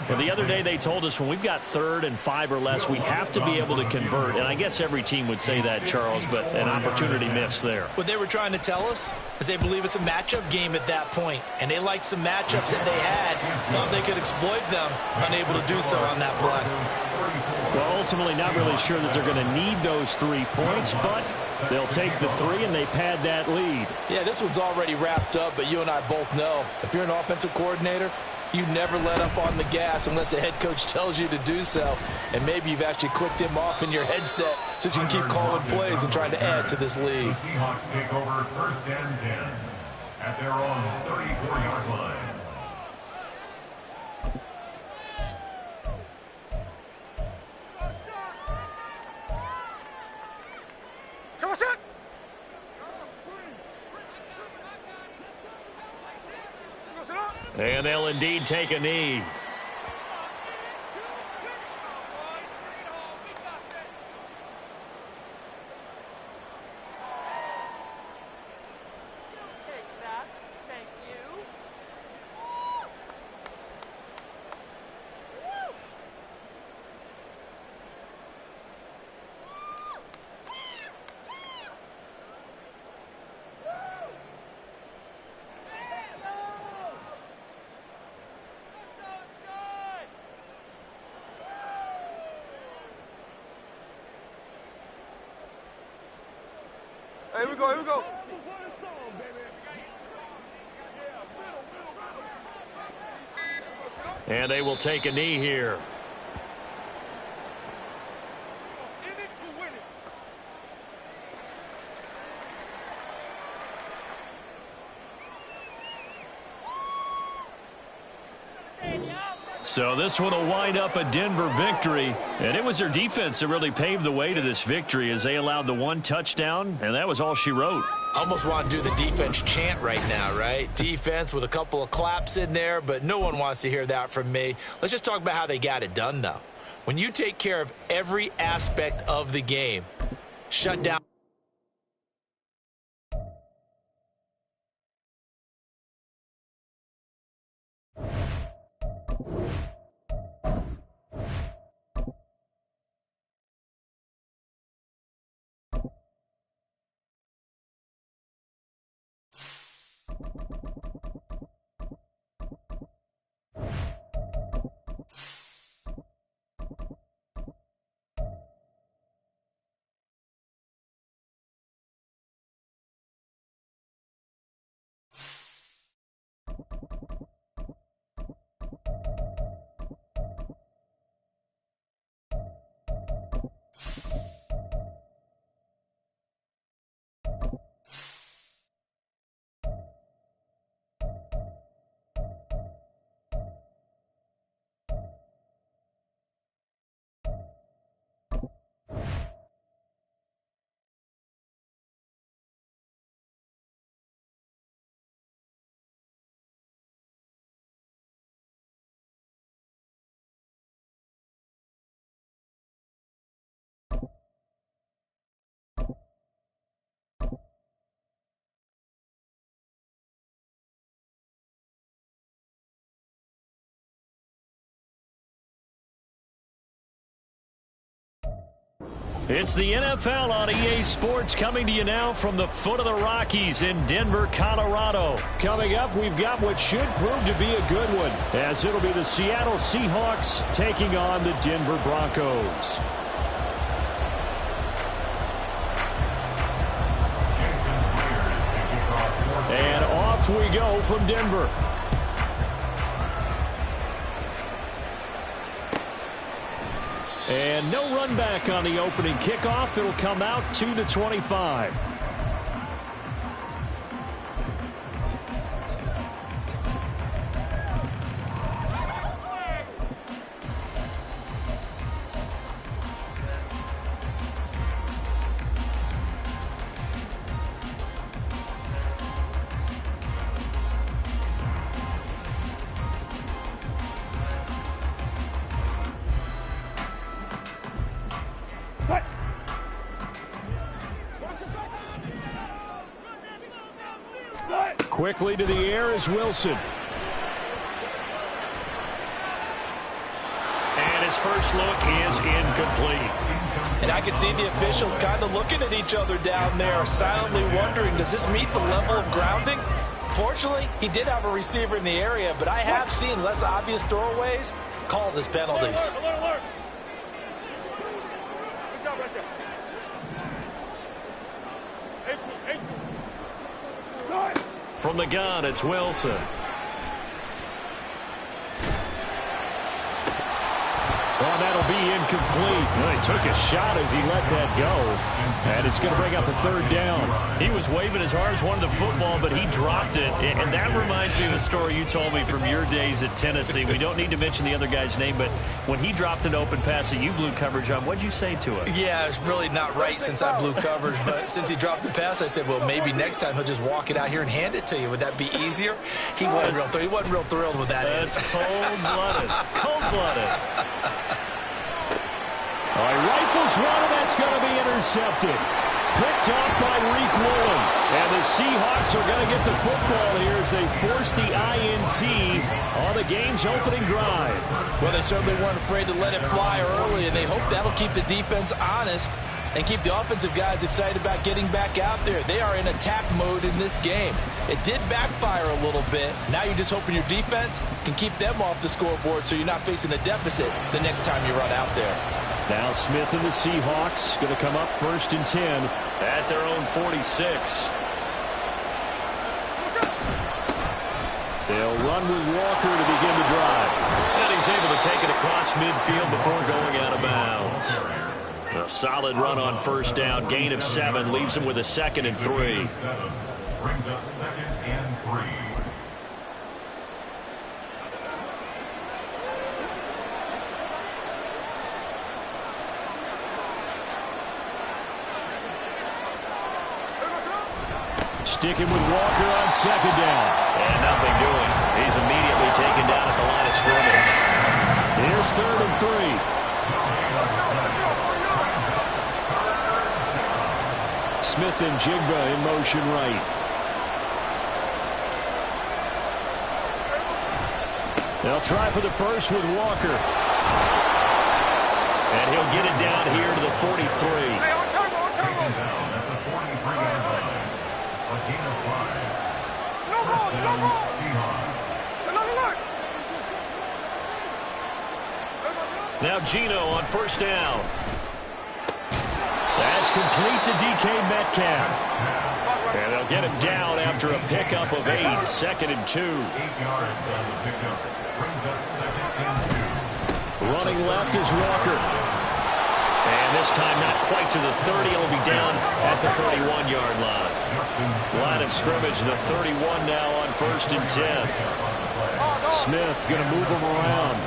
Well, the other day they told us when we've got 3rd and 5 or less, we have to be able to convert. And I guess every team would say that, Charles, but an opportunity missed there. What they were trying to tell us is they believe it's a matchup game at that point, and they liked some matchups that they had, thought they could exploit them, unable to do so on that play. Well, ultimately not really sure that they're going to need those 3 points, but they'll take the 3 and they pad that lead. Yeah, this one's already wrapped up, but you and I both know if you're an offensive coordinator, you never let up on the gas unless the head coach tells you to do so. And maybe you've actually clicked him off in your headset so you can keep calling plays and trying to add to this lead. The Seahawks take over 1st and 10 at their own 34-yard line. And they'll indeed take a knee. Take that. Thank you. Here we go, here we go. And they will take a knee here. So this one will wind up a Denver victory. And it was their defense that really paved the way to this victory as they allowed the 1 touchdown, and that was all she wrote. Almost want to do the defense chant right now, right? Defense with a couple of claps in there, but no one wants to hear that from me. Let's just talk about how they got it done, though. When you take care of every aspect of the game, shut down. It's the NFL on EA Sports coming to you now from the foot of the Rockies in Denver, Colorado. Coming up, we've got what should prove to be a good one, as it'll be the Seattle Seahawks taking on the Denver Broncos. And off we go from Denver. And no run back on the opening kickoff. It'll come out to the 25. Quickly to the air is Wilson. And his first look is incomplete. And I can see the officials kind of looking at each other down there, silently wondering, does this meet the level of grounding? Fortunately, he did have a receiver in the area, but I have seen less obvious throwaways called as penalties. Alert. Good job right there. From the gun, it's Wilson. Oh, that'll be incomplete. Well, he took a shot as he let that go. And it's going to bring up a third down. He was waving his arms, wanted the football, but he dropped it. And that reminds me of a story you told me from your days at Tennessee. We don't need to mention the other guy's name, but when he dropped an open pass that you blew coverage on, what'd you say to him? Yeah, it's really not right since I blew coverage, but since he dropped the pass, I said, well, maybe next time he'll just walk it out here and hand it to you. Would that be easier? He wasn't real thrilled with that. That's cold-blooded. Cold-blooded. All right, rifles one, and that's going to be intercepted. Picked off by Reek Woolen. And the Seahawks are going to get the football here as they force the INT on the game's opening drive. Well, they certainly weren't afraid to let it fly early, and they hope that'll keep the defense honest and keep the offensive guys excited about getting back out there. They are in attack mode in this game. It did backfire a little bit. Now you're just hoping your defense can keep them off the scoreboard so you're not facing a deficit the next time you run out there. Now Smith and the Seahawks going to come up 1st and 10 at their own 46. They'll run with Walker to begin the drive. And he's able to take it across midfield before going out of bounds. A solid run on 1st down. Gain of 7 leaves him with a 2nd and 3. Brings up 2nd and 3. Sticking with Walker on 2nd down. And nothing doing. He's immediately taken down at the line of scrimmage. Here's 3rd and 3. Smith and Jigba in motion right. They'll try for the first with Walker. And he'll get it down here to the 43. Hey, on turbo. Taken down at the 43-yard line. A gain of 5. No ball. Seahawks. Alert. Now Gino on 1st down. That's complete to DK Metcalf. And they'll get him down after a pickup of 8. 2nd and 2. 8 yards on the pickup. Brings up 2nd and 2. Running left is Walker. And this time not quite to the 30. It'll be down at the 31-yard line. Line of scrimmage, the 31 now on 1st and 10. Smith going to move him around.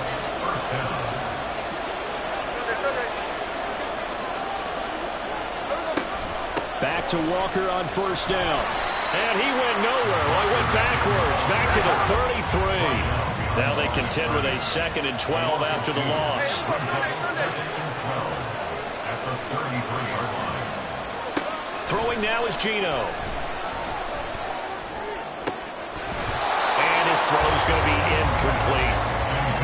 Back to Walker on 1st down. And he went nowhere. Well, he went backwards, back to the 33. Now they contend with a 2nd and 12 after the loss. At the 33-yard line. Throwing now is Gino. And his throw is going to be incomplete.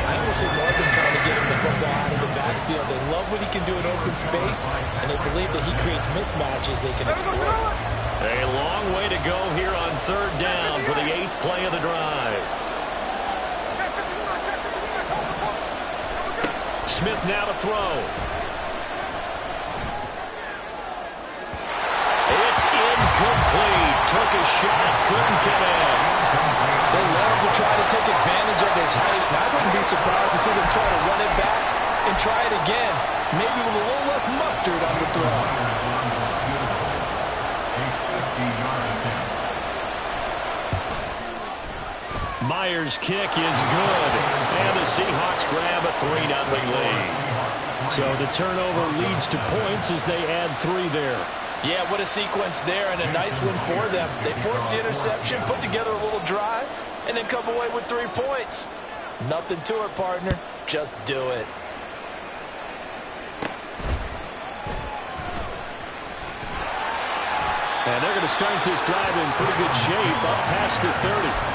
I almost see Morgan trying to get him the football out of the backfield. field. They love what he can do in open space, and they believe that he creates mismatches they can exploit. A long way to go here on third down for the 8th play of the drive. Smith now to throw. It's incomplete. Took a shot, couldn't get in. They love to try to take advantage of his height, and I wouldn't be surprised to see them try to run it back and try it again, maybe with a little less mustard on the throw. Myers' kick is good, and the Seahawks grab a 3-0 lead. So the turnover leads to points as they add 3 there. Yeah, what a sequence there, and a nice one for them. They forced the interception, put together a little drive, and then come away with 3 points. Nothing to it, partner. Just do it. And they're going to start this drive in pretty good shape, up past the 30.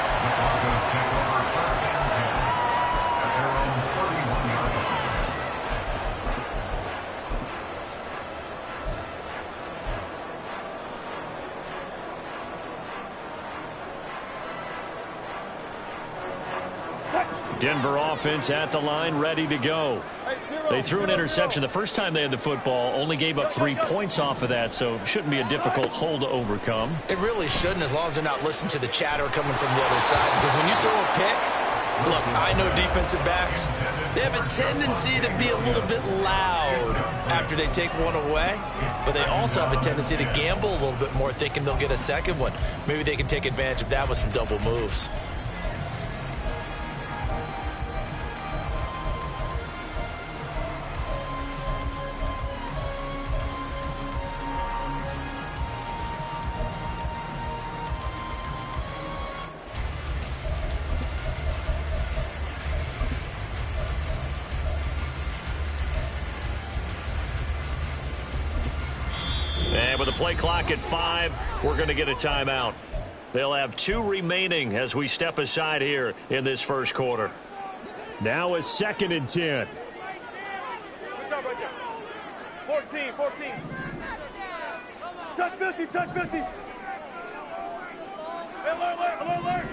Denver offense at the line, ready to go. They threw an interception the first time they had the football, only gave up 3 points off of that, so shouldn't be a difficult hole to overcome. It really shouldn't, as long as they're not listening to the chatter coming from the other side, because when you throw a pick, look, I know defensive backs, they have a tendency to be a little bit loud after they take one away, but they also have a tendency to gamble a little bit more, thinking they'll get a second one. Maybe they can take advantage of that with some double moves. And with the play clock at 5, we're going to get a timeout. They'll have 2 remaining as we step aside here in this first quarter. Now is 2nd and 10. Good job right there. 14, 14. Touch 50, touch 50. Hey, alert.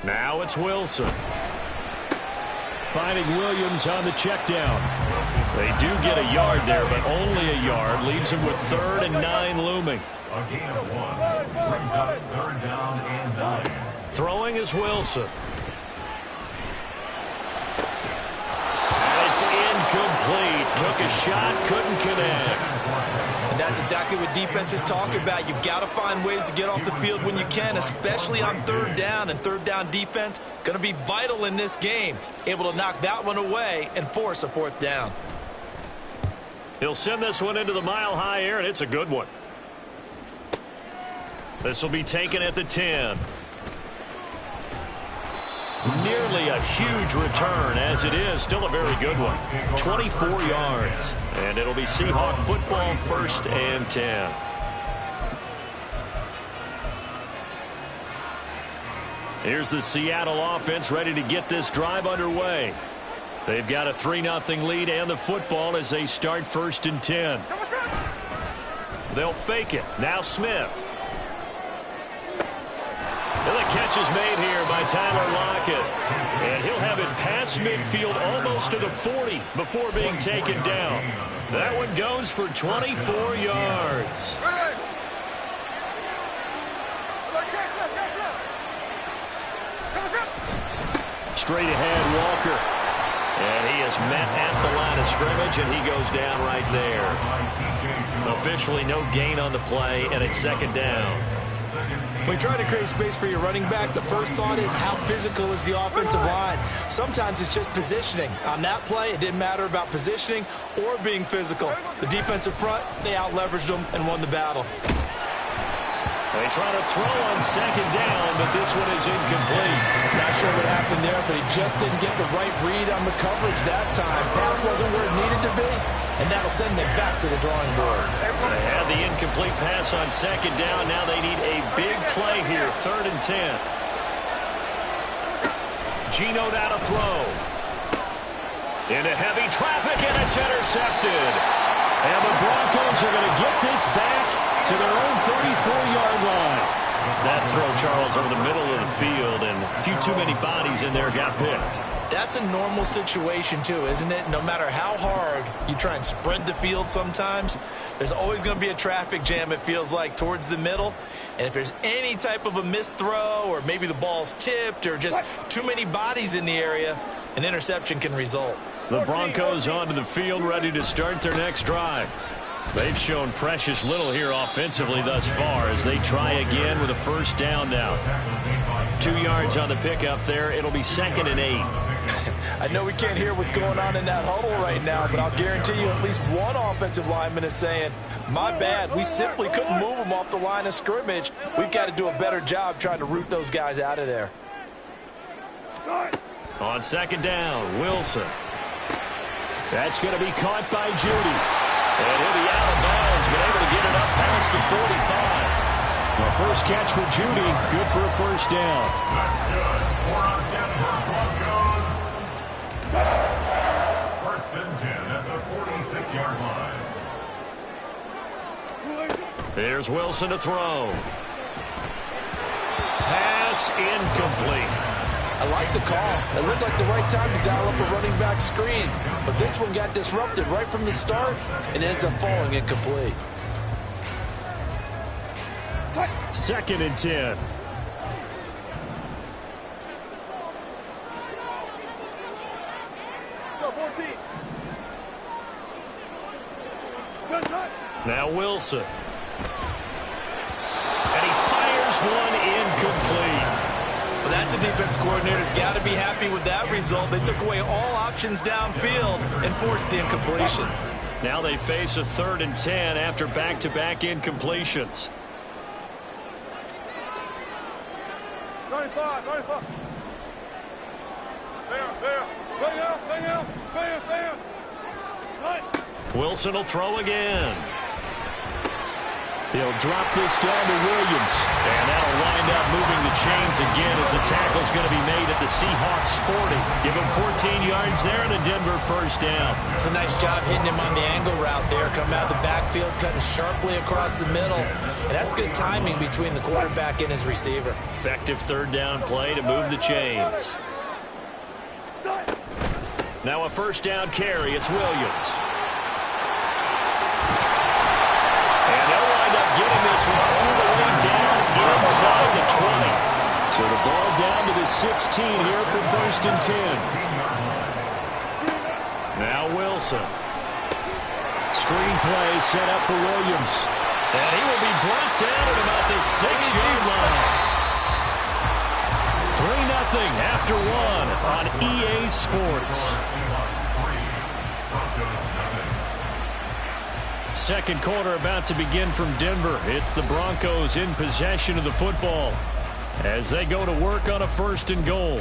Now it's Wilson. Finding Williams on the check down. They do get a yard there, but only a yard. Leaves him with 3rd and 9 looming. A gain of 1 brings up 3rd down and 9. Throwing is Wilson. And it's incomplete. Took a shot, couldn't connect. And that's exactly what defenses talk about. You've got to find ways to get off the field when you can, especially on 3rd down. And 3rd down defense going to be vital in this game. Able to knock that one away and force a 4th down. He'll send this one into the mile-high air, and it's a good one. This will be taken at the 10. Nearly a huge return, as it is. Still a very good one. 24 yards. And it'll be Seahawk football, 1st and 10. Here's the Seattle offense ready to get this drive underway. They've got a 3-0 lead and the football as they start 1st and 10. They'll fake it. Now Smith. And the catch is made here by Tyler Lockett. And he'll have it past midfield almost to the 40 before being taken down. That one goes for 24 yards. Straight ahead, Walker. And he is met at the line of scrimmage, and he goes down right there. Officially no gain on the play, and it's 2nd down. When you try to create space for your running back, the first thought is how physical is the offensive line. Sometimes it's just positioning. On that play, it didn't matter about positioning or being physical. The defensive front, they out-leveraged them and won the battle. They try to throw on 2nd down, but this one is incomplete. Not sure what happened there, but he just didn't get the right read on the coverage that time. Pass wasn't where it needed to be, and that'll send them back to the drawing board. They had the incomplete pass on 2nd down. Now they need a big play here, 3rd and 10. Geno now to throw. Into heavy traffic, and it's intercepted. And the Broncos are going to get this back to their own 34-yard line. That throw, Charles, over the middle of the field, and a few too many bodies in there got picked. That's a normal situation, too, isn't it? No matter how hard you try and spread the field sometimes, there's always going to be a traffic jam, it feels like, towards the middle. And if there's any type of a missed throw, or maybe the ball's tipped, or just too many bodies in the area, an interception can result. The Broncos onto the field, ready to start their next drive. They've shown precious little here offensively thus far as they try again with a first down now. 2 yards on the pickup there. It'll be 2nd and 8. I know we can't hear what's going on in that huddle right now, but I'll guarantee you at least one offensive lineman is saying, my bad, we simply couldn't move them off the line of scrimmage. We've got to do a better job trying to root those guys out of there. On 2nd down, Wilson. That's going to be caught by Judy. And he'll be out of bounds, but able to get it up past the 45. The first catch for Judy, good for a first down. That's good for our Denver Broncos. 1st and 10 at the 46-yard line. There's Wilson to throw. Pass incomplete. I like the call. It looked like the right time to dial up a running back screen, but this one got disrupted right from the start and ends up falling incomplete. 2nd and 10. Now Wilson. And he fires one incomplete. Well, that's a defense coordinator's got to be happy with that result. They took away all options downfield and forced the incompletion. Now they face a 3rd and 10 after back-to-back incompletions. 95. Wilson will throw again. He'll drop this down to Williams. And that'll wind up moving the chains again as the tackle's going to be made at the Seahawks 40. Give him 14 yards there and a Denver first down. It's a nice job hitting him on the angle route there. Coming out of the backfield, cutting sharply across the middle. And that's good timing between the quarterback and his receiver. Effective 3rd down play to move the chains. Now a first down carry. It's Williams. And they'll wind up getting this one all the way down inside the 20. So the ball down to the 16 here for 1st and 10. Now Wilson. Screen play set up for Williams. And he will be brought down at about the 6-yard line. 3-0 after 1 on EA Sports. Second quarter about to begin from Denver. It's the Broncos in possession of the football as they go to work on a 1st and goal.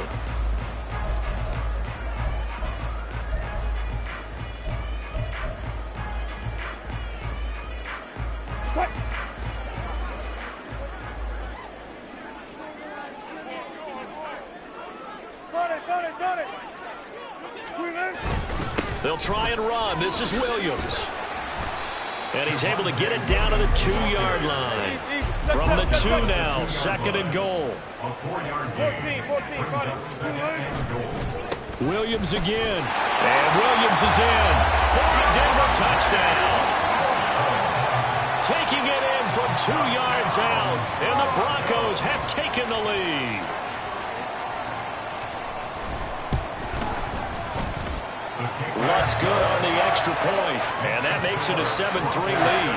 They'll try and run. This is Williams. And he's able to get it down to the 2-yard line. From the 2 now, 2nd and goal. 14, Williams again. And Williams is in for a Denver touchdown. Taking it in from 2 yards out. And the Broncos have taken the lead. What's good on the extra point, and that makes it a 7-3 lead.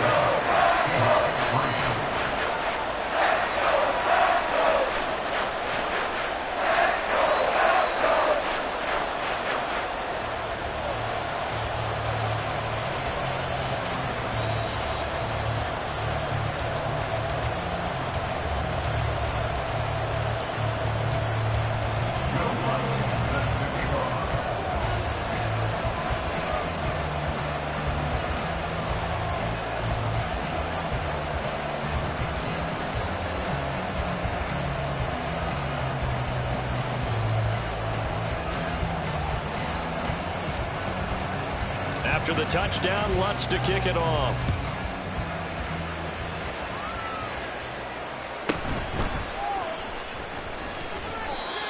After the touchdown, Lutz to kick it off.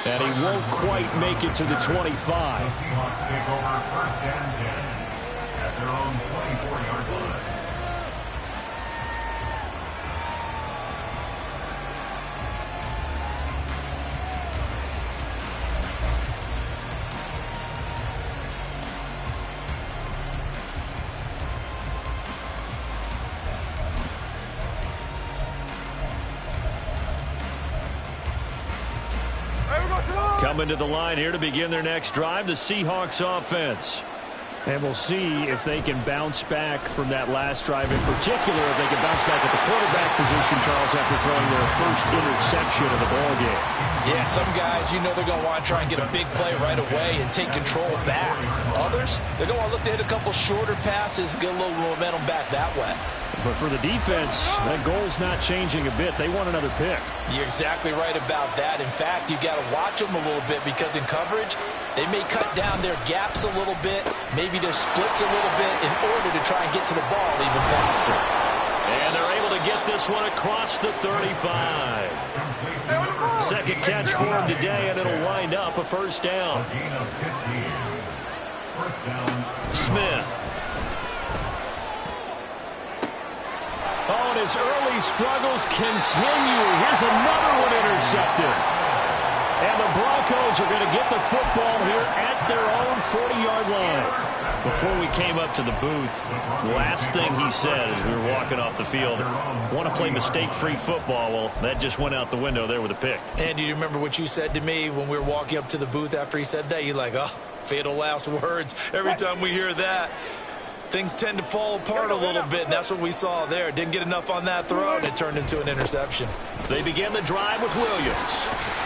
And he won't quite make it to the 25. The Seahawks take over first and 10 at their own 24-yard line. Coming to the line here to begin their next drive, the Seahawks offense. And we'll see if they can bounce back from that last drive, in particular if they can bounce back at the quarterback position, Charles, after throwing their first interception of the ballgame. Yeah, some guys, you know they're going to want to try and get a big play right away and take control back. Others, they're going to want to look to hit a couple shorter passes, get a little momentum back that way. But for the defense, that goal's not changing a bit. They want another pick. You're exactly right about that. In fact, you've got to watch them a little bit because in coverage, they may cut down their gaps a little bit, maybe their splits a little bit in order to try and get to the ball even faster. And they're able to get this one across the 35. Second catch for him today, and it'll wind up a first down. Smith. Oh, and his early struggles continue. Here's another one intercepted. And the Broncos are going to get the football here at their own 40-yard line. Before we came up to the booth, last thing he said as we were walking off the field, want to play mistake-free football. Well, that just went out the window there with a pick. And do you remember what you said to me when we were walking up to the booth after he said that? You're like, oh, fatal last words. Every time we hear that, things tend to fall apart a little bit, and that's what we saw there. Didn't get enough on that throw, and it turned into an interception. They begin the drive with Williams.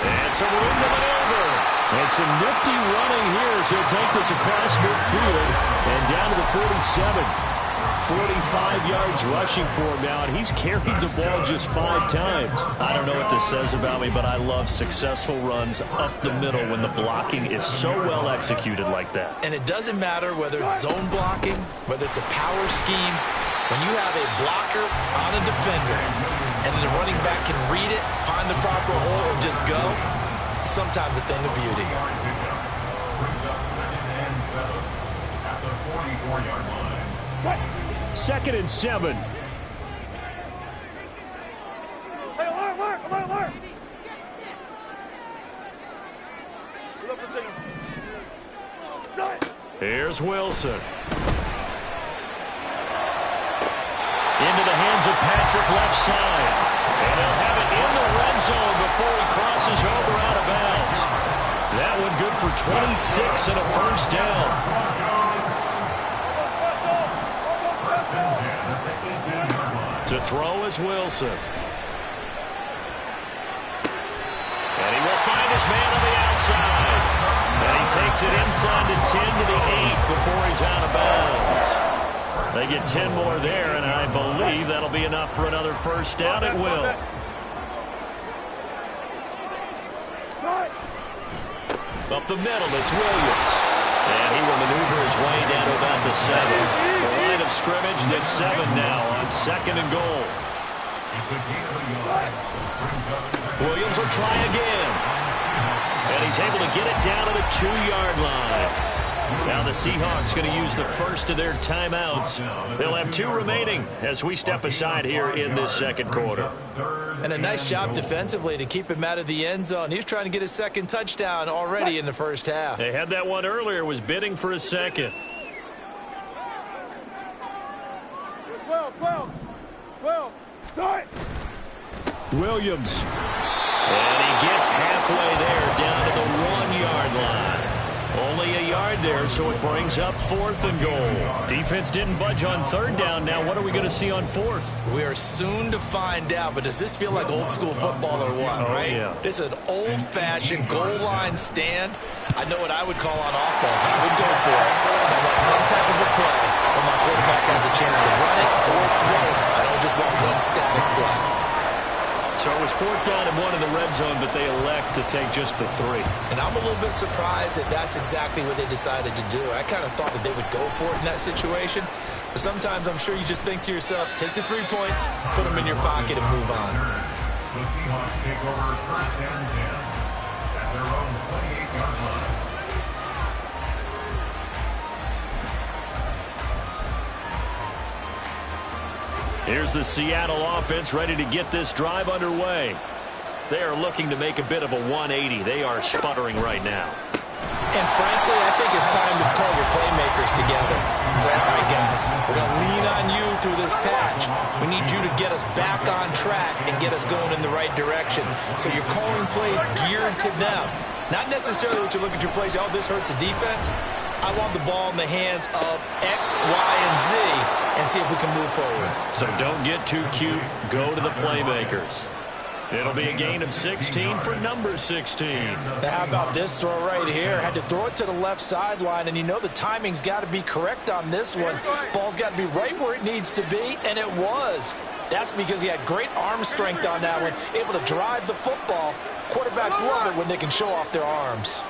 And some room to maneuver. And some nifty running here as he'll take this across midfield and down to the 47. 45 yards rushing for him now, and he's carried the ball just 5 times. I don't know what this says about me, but I love successful runs up the middle when the blocking is so well executed like that. And it doesn't matter whether it's zone blocking, whether it's a power scheme. When you have a blocker on a defender and the running back can read it, find the proper hole, and just go, sometimes a thing of beauty. Second and 7. Hey, alert! Here's Wilson. Into the hands of Patrick left side. And he'll have it in the red zone before he crosses over out of bounds. That one good for 26 and a first down. To throw is Wilson. And he will find his man on the outside. And he takes it inside the 10 to the 8 before he's out of bounds. They get 10 more there, and I believe that'll be enough for another first down. It will. Up the middle, it's Williams. And he will maneuver his way down to about the 7. The line of scrimmage, the 7 now on second and goal. Williams will try again. And he's able to get it down to the 2-yard line. Now the Seahawks going to use the first of their timeouts. They'll have 2 remaining as we step aside here in this second quarter. And a nice job defensively to keep him out of the end zone. He was trying to get his second touchdown already in the first half. They had that one earlier, was bidding for a second. 12, start! Williams. And he gets halfway there down to the 1-yard line. Only a yard there, so it brings up 4th and goal. Defense didn't budge on 3rd down. Now what are we going to see on 4th? We are soon to find out, but does this feel like old school football or what, right? Yeah. This is an old-fashioned goal line stand. I know what I would call on offense. I would go for it. I want some type of a play where my quarterback has a chance to run it or throw it. I don't just want one static play. So it was 4th down and 1 in the red zone, but they elect to take just the 3. And I'm a little bit surprised that that's exactly what they decided to do. I kind of thought that they would go for it in that situation. But sometimes I'm sure you just think to yourself, take the 3 points, put them in your pocket, and move on. The Seahawks take over 1st and 10 at their own 28-yard line. Here's the Seattle offense ready to get this drive underway. They are looking to make a bit of a 180. They are sputtering right now. And frankly, I think it's time to call your playmakers together and say, all right, guys, we're going to lean on you through this patch. We need you to get us back on track and get us going in the right direction. So you're calling plays geared to them. Not necessarily what you look at your plays, oh, this hurts the defense. I want the ball in the hands of X, Y, and Z and see if we can move forward. So don't get too cute. Go to the playmakers. It'll be a gain of 16 for number 16. Now, how about this throw right here? Had to throw it to the left sideline, and you know the timing's got to be correct on this one. Ball's got to be right where it needs to be, and it was. That's because he had great arm strength on that one, able to drive the football. Quarterbacks love it when they can show off their arms.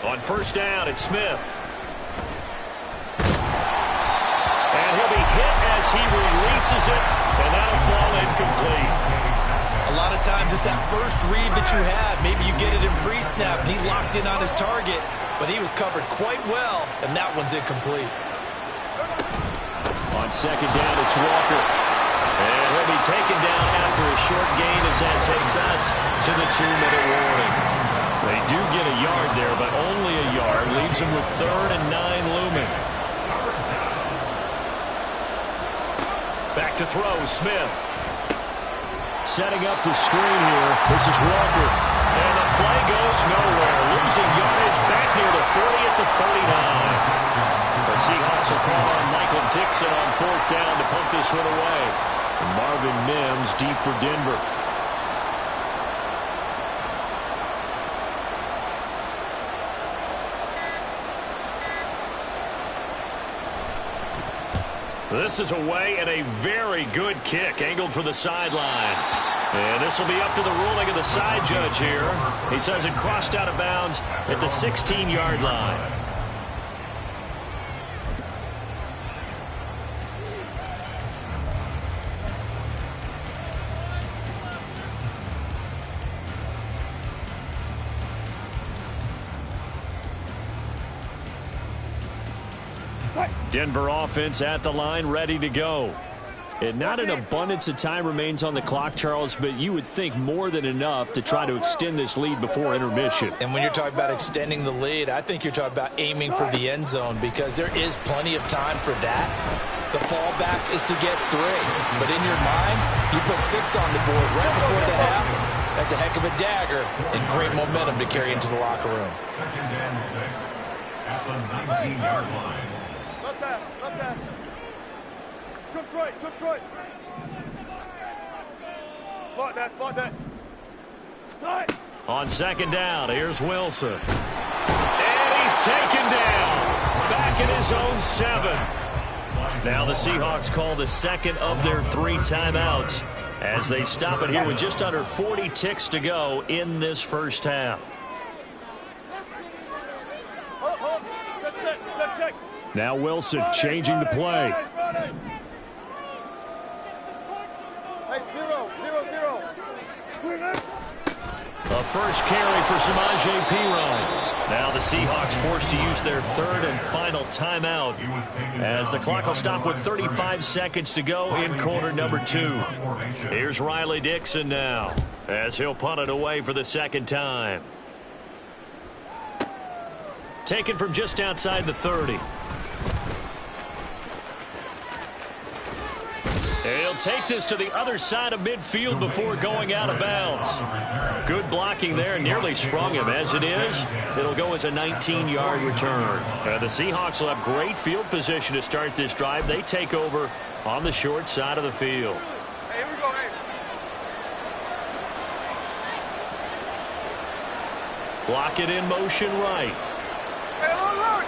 On 1st down, it's Smith. And he'll be hit as he releases it, and that'll fall incomplete. A lot of times it's that first read that you have. Maybe you get it in pre-snap, and he locked in on his target, but he was covered quite well, and that one's incomplete. On 2nd down, it's Walker. And he'll be taken down after a short gain as that takes us to the 2-minute warning. They do get a yard there, but only a yard. Leaves them with 3rd and 9 looming. Back to throw, Smith. Setting up the screen here. This is Walker. And the play goes nowhere. Losing yardage back near the 40 at the 39. The Seahawks will call on Michael Dixon on 4th down to put this one away. And Marvin Mims deep for Denver. This is away and a very good kick angled for the sidelines. And this will be up to the ruling of the side judge here. He says it crossed out of bounds at the 16-yard line. Denver offense at the line, ready to go. And not an abundance of time remains on the clock, Charles, but you would think more than enough to try to extend this lead before intermission. And when you're talking about extending the lead, I think you're talking about aiming for the end zone because there is plenty of time for that. The fallback is to get 3. But in your mind, you put 6 on the board right before the half. That's a heck of a dagger and great momentum to carry into the locker room. 2nd and 6 at the 19-yard line. Not that. Took right. Spot that. Start. On 2nd down, here's Wilson. And he's taken down. Back in his own 7. Now the Seahawks call the 2nd of their 3 timeouts as they stop it here with just under 40 ticks to go in this first half. Now Wilson changing the play. Hey, 0. A first carry for Samaje Perine. Now the Seahawks forced to use their 3rd and final timeout as the clock will stop with 35 seconds to go in quarter number 2. Here's Riley Dixon now as he'll punt it away for the 2nd time. Taken from just outside the 30. He'll take this to the other side of midfield before going out of bounds. Good blocking there, nearly sprung him. As it is, it'll go as a 19-yard return. The Seahawks will have great field position to start this drive. They take over on the short side of the field. Hey, here we go, Block it in motion right. Hey, alert!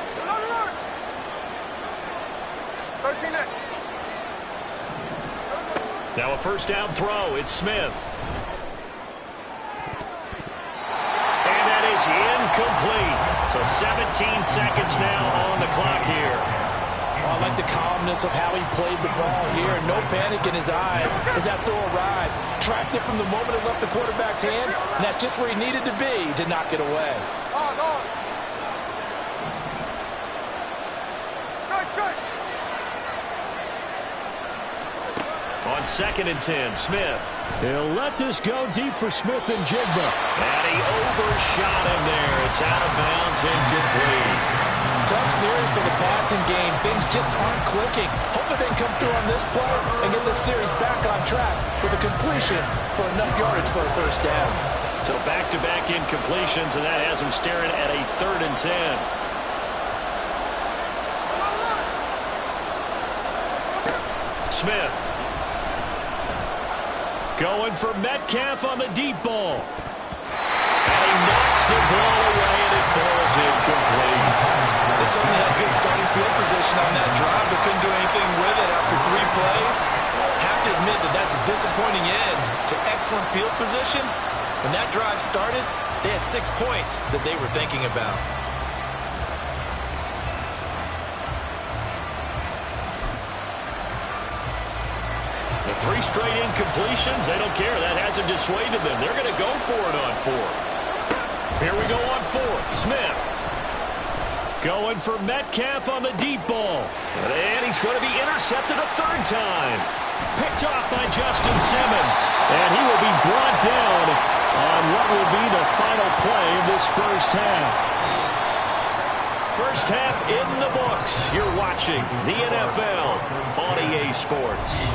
13 next. Now a first down throw. It's Smith. And that is incomplete. So 17 seconds now on the clock here. I like the calmness of how he played the ball here. No panic in his eyes as that throw arrived. Tracked it from the moment it left the quarterback's hand, and that's just where he needed to be to knock it away. On 2nd and 10, Smith. He'll let this go deep for Smith and Jigba. And he overshot him there. It's out of bounds, incomplete. Tough series for the passing game. Things just aren't clicking. Hope they can come through on this play and get this series back on track for the completion for enough yardage for a first down. So back-to-back incompletions, and that has him staring at a 3rd and 10. Smith. Going for Metcalf on the deep ball. And he knocks the ball away, and it falls incomplete. They certainly had good starting field position on that drive, but couldn't do anything with it after 3 plays. Have to admit that that's a disappointing end to excellent field position. When that drive started, they had 6 points that they were thinking about. The 3 straight incompletions, they don't care. That hasn't dissuaded them. They're going to go for it on 4th. Here we go on 4th. Smith. Going for Metcalf on the deep ball. And he's going to be intercepted a 3rd time. Picked off by Justin Simmons. And he will be brought down on what will be the final play of this first half. First half in the books. You're watching the NFL on EA Sports.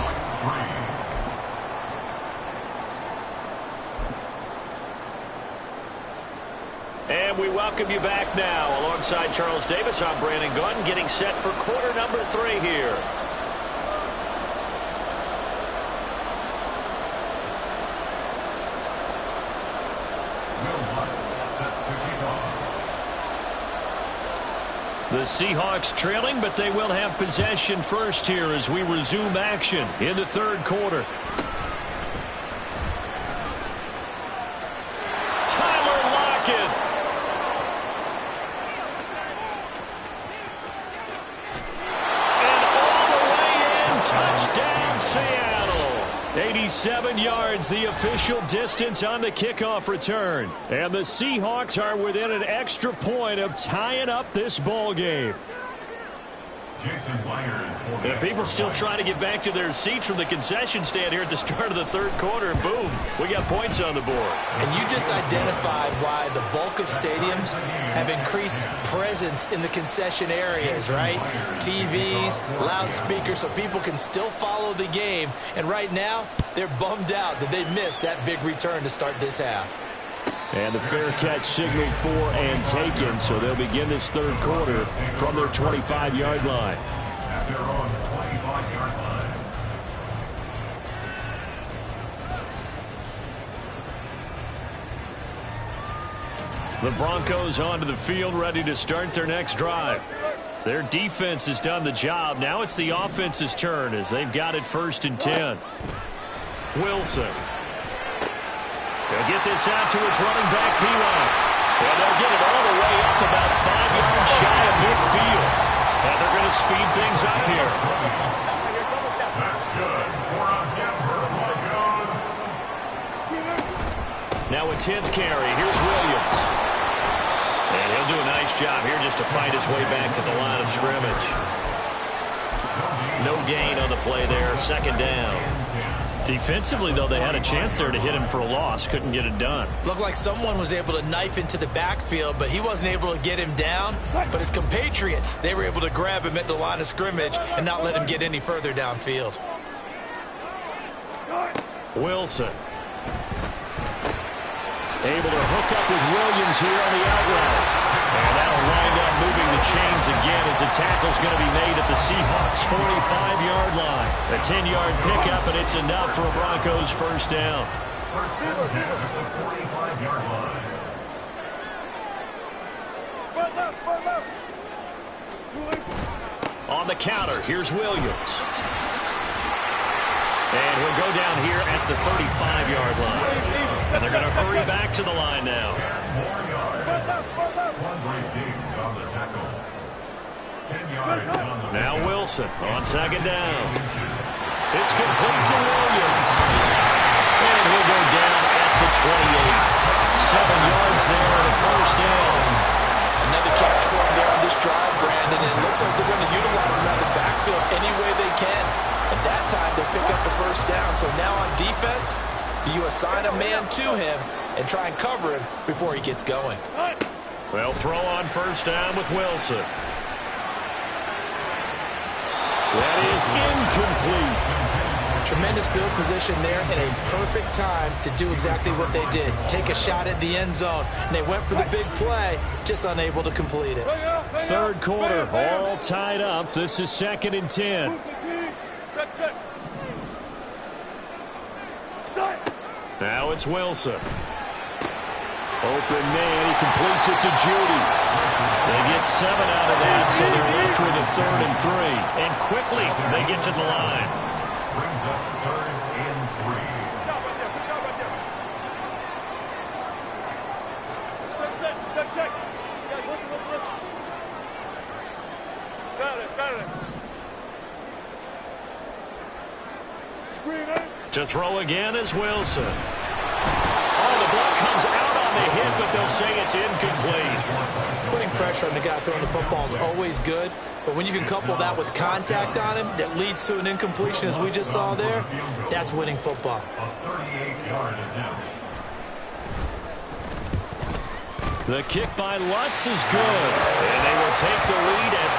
And we welcome you back now. Alongside Charles Davis, I'm Brandon Gunn, getting set for quarter number 3 here. The Seahawks trailing, but they will have possession first here as we resume action in the 3rd quarter. Tyler Lockett. And all the way in, touchdown Seattle. 87 yards, the official distance on the kickoff return. And the Seahawks are within an extra point of tying up this ball game. And people still trying to get back to their seats from the concession stand here at the start of the 3rd quarter. And boom, we got points on the board. And you just identified why the bulk of stadiums have increased presence in the concession areas, right? TVs, loudspeakers, so people can still follow the game. And right now, they're bummed out that they missed that big return to start this half. And the fair catch signaled for and taken, so they'll begin this 3rd quarter from their 25-yard line. At their own 25-yard line. The Broncos onto the field, ready to start their next drive. Their defense has done the job. Now it's the offense's turn as they've got it 1st and 10. Wilson. They'll get this out to his running back, P-Line. And they'll get it all the way up about 5 yards shy of midfield. And they're going to speed things up here. That's good for a Denver Broncos. Now a 10th carry. Here's Williams. And he'll do a nice job here just to fight his way back to the line of scrimmage. No gain on the play there. 2nd down. Defensively, though, they had a chance there to hit him for a loss. Couldn't get it done. Looked like someone was able to knife into the backfield, but he wasn't able to get him down. But his compatriots, they were able to grab him at the line of scrimmage and not let him get any further downfield. Wilson. Able to hook up with Williams here on the out route. And that'll wind up moving the chains again as the tackle's going to be made at the Seahawks' 45-yard line. A 10-yard pickup, and it's enough for a Broncos first down. First and 10 at the 45-yard line. On the counter, here's Williams. And he'll go down here at the 35-yard line. And they're going to hurry back to the line now. Now Wilson on second down. It's complete to Williams. And he'll go down at the 28. 7 yards there and a first down. Another catch for him there on this drive, Brandon. And it looks like they're going to utilize him out of the backfield any way they can. At that time, they pick up the first down. So now on defense, do you assign a man to him and try and cover him before he gets going? Well, throw on first down with Wilson. That is incomplete. Tremendous field position there and a perfect time to do exactly what they did. Take a shot at the end zone. And they went for the big play, just unable to complete it. Third quarter, all tied up. This is 2nd and 10. Now it's Wilson. Open man, he completes it to Judy. They get 7 out of that, so they're left with a 3rd and 3. And quickly, they get to the line. Brings up 3rd and 3. To throw again is Wilson. Oh, the ball comes out on the hit, but they'll say it's incomplete. Putting pressure on the guy throwing the football is always good, but when you can couple that with contact on him that leads to an incompletion, as we just saw there, that's winning football. A 38-yard attempt. The kick by Lutz is good, and they will take the lead at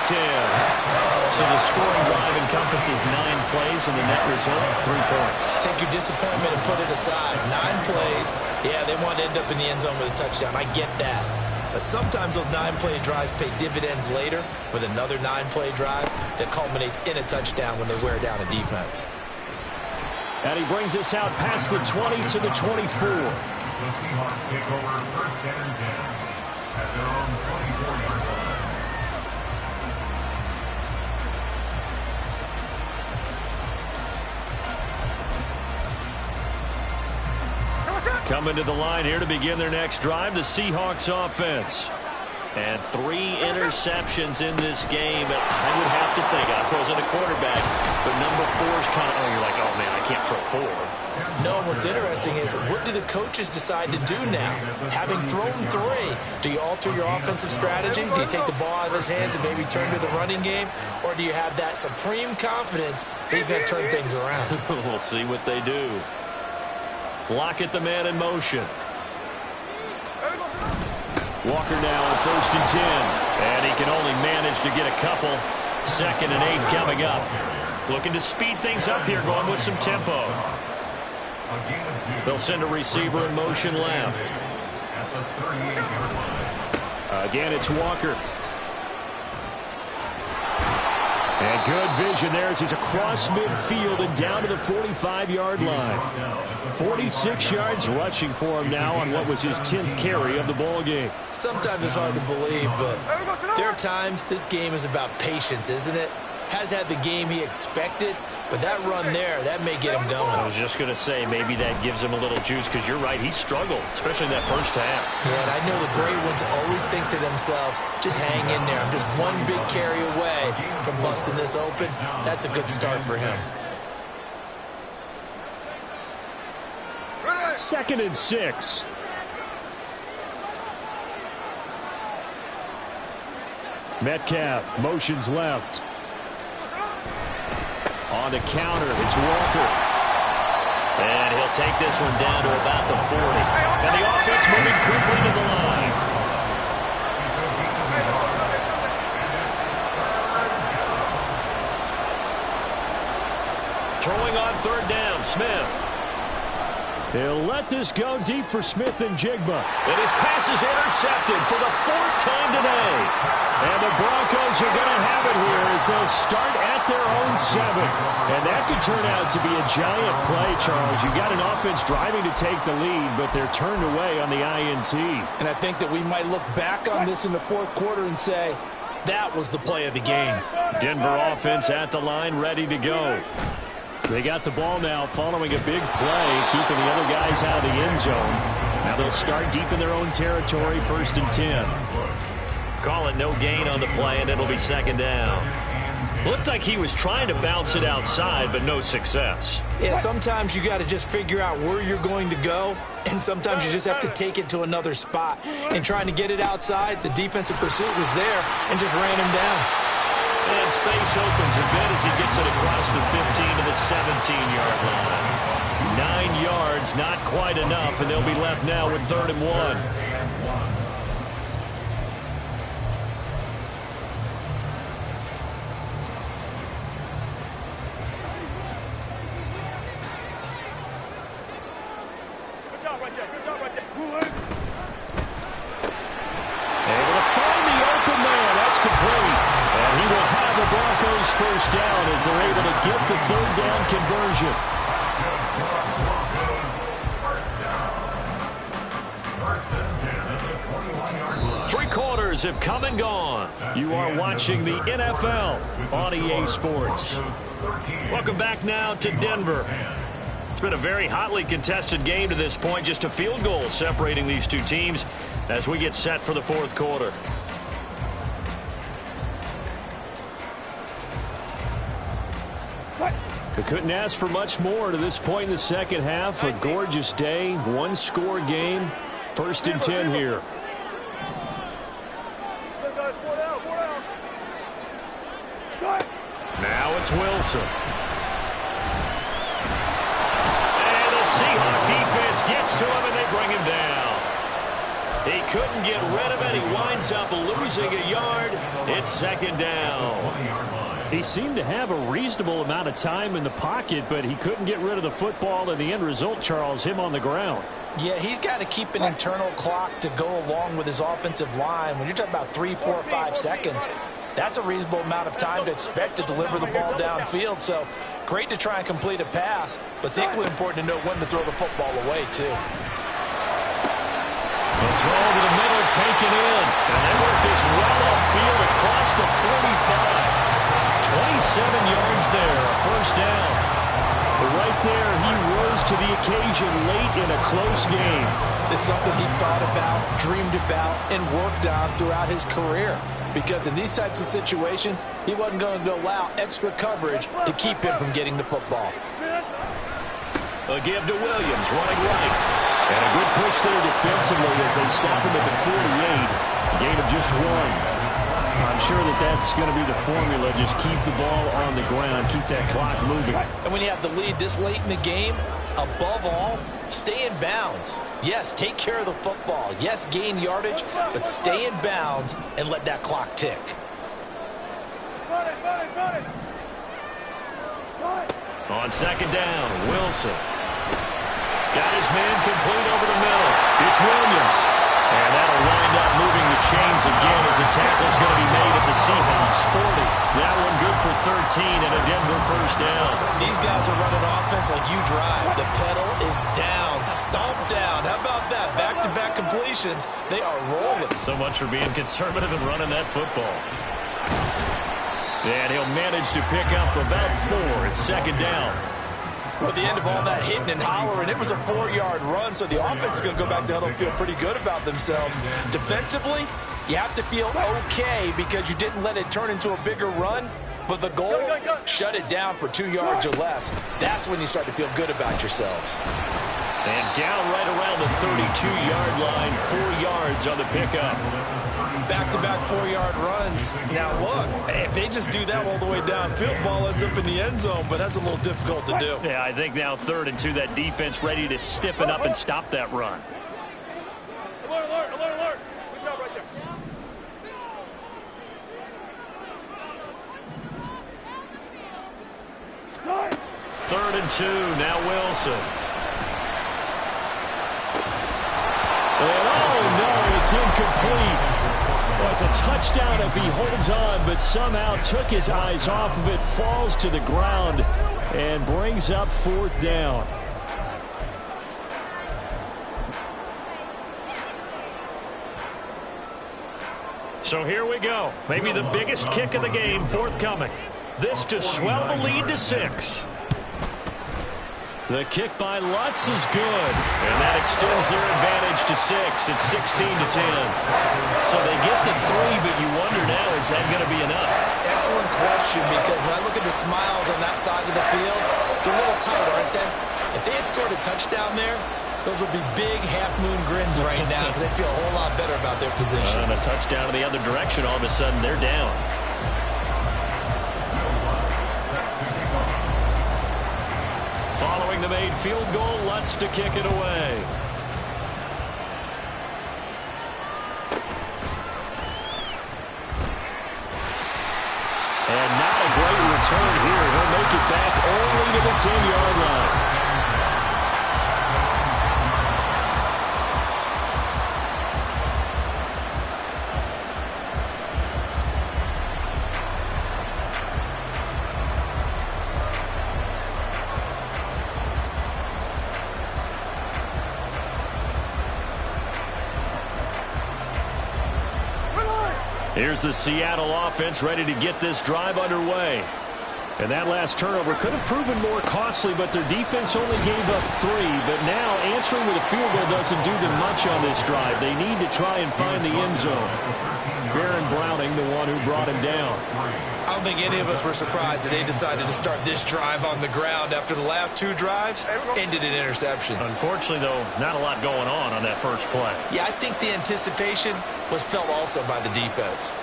13-10. So the scoring drive encompasses 9 plays, and the net result, 3 points. Take your disappointment and put it aside. 9 plays. Yeah, they want to end up in the end zone with a touchdown. I get that. But sometimes those 9-play drives pay dividends later with another 9-play drive that culminates in a touchdown when they wear down a defense. And he brings us out past the 20 to the 24. The Seahawks take over 1st and 10 at their own 24-yard line. Coming to the line here to begin their next drive, the Seahawks offense. And 3 interceptions in this game. I would have to think, I wasn't a quarterback, but number 4 is kind of, oh, you're like, oh, man, I can't throw 4. No, what's interesting is what do the coaches decide to do now? Having thrown 3, do you alter your offensive strategy? Do you take the ball out of his hands and maybe turn to the running game? Or do you have that supreme confidence that he's going to turn things around? We'll see what they do. Lockett the man in motion. Walker now on 1st and 10. And he can only manage to get a couple. 2nd and 8 coming up. Looking to speed things up here, going with some tempo. They'll send a receiver in motion left. Again, it's Walker. And good vision there as he's across midfield and down to the 45-yard line. 46 yards rushing for him now on what was his 10th carry of the ball game. Sometimes it's hard to believe, but there are times this game is about patience, isn't it? Has had the game he expected, but that run there, that may get him going. I was just going to say, maybe that gives him a little juice, because you're right, he struggled, especially in that first half. Yeah, and I know the great ones always think to themselves, just hang in there. I'm just one big carry away from busting this open. That's a good start for him. 2nd and 6. Metcalf motions left. On the counter, it's Walker. And he'll take this one down to about the 40. And the offense moving quickly to the line. Throwing on 3rd down, Smith. He'll let this go deep for Smith and Jigba. And his pass is intercepted for the 4th time today. And the Broncos are going to have it here as they'll start at their own 7. And that could turn out to be a giant play, Charles. You got an offense driving to take the lead, but they're turned away on the INT. And I think that we might look back on this in the 4th quarter and say, That was the play of the game. Denver offense at the line, ready to go. They got the ball now following a big play, keeping the other guys out of the end zone. Now they'll start deep in their own territory, 1st and 10. Call it no gain on the play, and it'll be 2nd down. Looked like he was trying to bounce it outside, but no success. Yeah, sometimes you got to just figure out where you're going to go, and sometimes you just have to take it to another spot. And trying to get it outside, the defensive pursuit was there and just ran him down. And space opens a bit as he gets it across the 15 to the 17-yard line. 9 yards, not quite enough, and they'll be left now with 3rd and 1. First down as they're able to get the 3rd down conversion. Three quarters have come and gone. You are watching the NFL on EA Sports. Welcome back now to Denver. It's been a very hotly contested game to this point. Just a field goal separating these two teams as we get set for the 4th quarter. They couldn't ask for much more to this point in the second half. A gorgeous day, 1-score game. 1st and 10 here. Now it's Wilson. And the Seahawk defense gets to him and they bring him down. He couldn't get rid of it. He winds up losing a yard. It's 2nd down. He seemed to have a reasonable amount of time in the pocket, but he couldn't get rid of the football, and the end result, Charles, him on the ground. Yeah, he's got to keep an internal clock to go along with his offensive line. When you're talking about 3, 4, 5 seconds, that's a reasonable amount of time to expect to deliver the ball downfield. So great to try and complete a pass, but it's equally important to know when to throw the football away, too. The throw to the middle, taken in. And they work this well upfield across the 45. 27 yards there, a 1st down. But right there, he rose to the occasion late in a close game. It's something he thought about, dreamed about, and worked on throughout his career. Because in these types of situations, he wasn't going to allow extra coverage to keep him from getting the football. A give to Williams, running right. And a good push there defensively as they stop him at the 48. Gain of just 1. I'm sure that's going to be the formula. Just keep the ball on the ground. Keep that clock moving. And when you have the lead this late in the game, above all, stay in bounds. Yes, take care of the football. Yes, gain yardage, but stay in bounds and let that clock tick. On 2nd down, Wilson. Got his man complete over the middle. It's Williams. And that'll wind up moving the chains again as a tackle's going to be made at the Seahawks 40. That one good for 13 and a Denver 1st down. These guys are running offense like you drive. The pedal is down, stomp down. How about that? Back-to-back completions. They are rolling. So much for being conservative and running that football. And he'll manage to pick up about 4 at 2nd down. At the end of all that hitting and hollering, it was a 4-yard run, so the offense is going to go back to huddle and feel pretty good about themselves. Defensively, you have to feel okay because you didn't let it turn into a bigger run, but the goal, shut it down for 2 yards or less. That's when you start to feel good about yourselves. And down right around the 32-yard line, 4 yards on the pickup. Back-to-back 4-yard runs. Now, look, if they just do that all the way downfield, ball ends up in the end zone, but that's a little difficult to do. Yeah, I think now 3rd and 2, that defense ready to stiffen up and stop that run. Alert, alert, alert, alert. Good job right there. 3rd and 2, now Wilson. And oh no, it's incomplete. Well, it's a touchdown if he holds on, but somehow took his eyes off of it, falls to the ground, and brings up 4th down. So here we go. Maybe the biggest kick of the game forthcoming. This to swell the lead to 6. The kick by Lutz is good, and that extends their advantage to 6. It's 16-10. So they get the 3, but you wonder now, is that going to be enough? Excellent question, because when I look at the smiles on that side of the field, they're a little tight, aren't they? If they had scored a touchdown there, those would be big half-moon grins right now because they feel a whole lot better about their position. And a touchdown in the other direction, all of a sudden they're down. Following the made field goal, Lutz to kick it away. And not a great return here. He'll make it back only to the 10-yard line. Here's the Seattle offense ready to get this drive underway. And that last turnover could have proven more costly, but their defense only gave up 3. But now answering with a field goal doesn't do them much on this drive. They need to try and find the end zone. Baron Browning, the one who brought him down. I don't think any of us were surprised that they decided to start this drive on the ground after the last 2 drives ended in interceptions. Unfortunately, though, not a lot going on that first play. Yeah, I think the anticipation was felt also by the defense.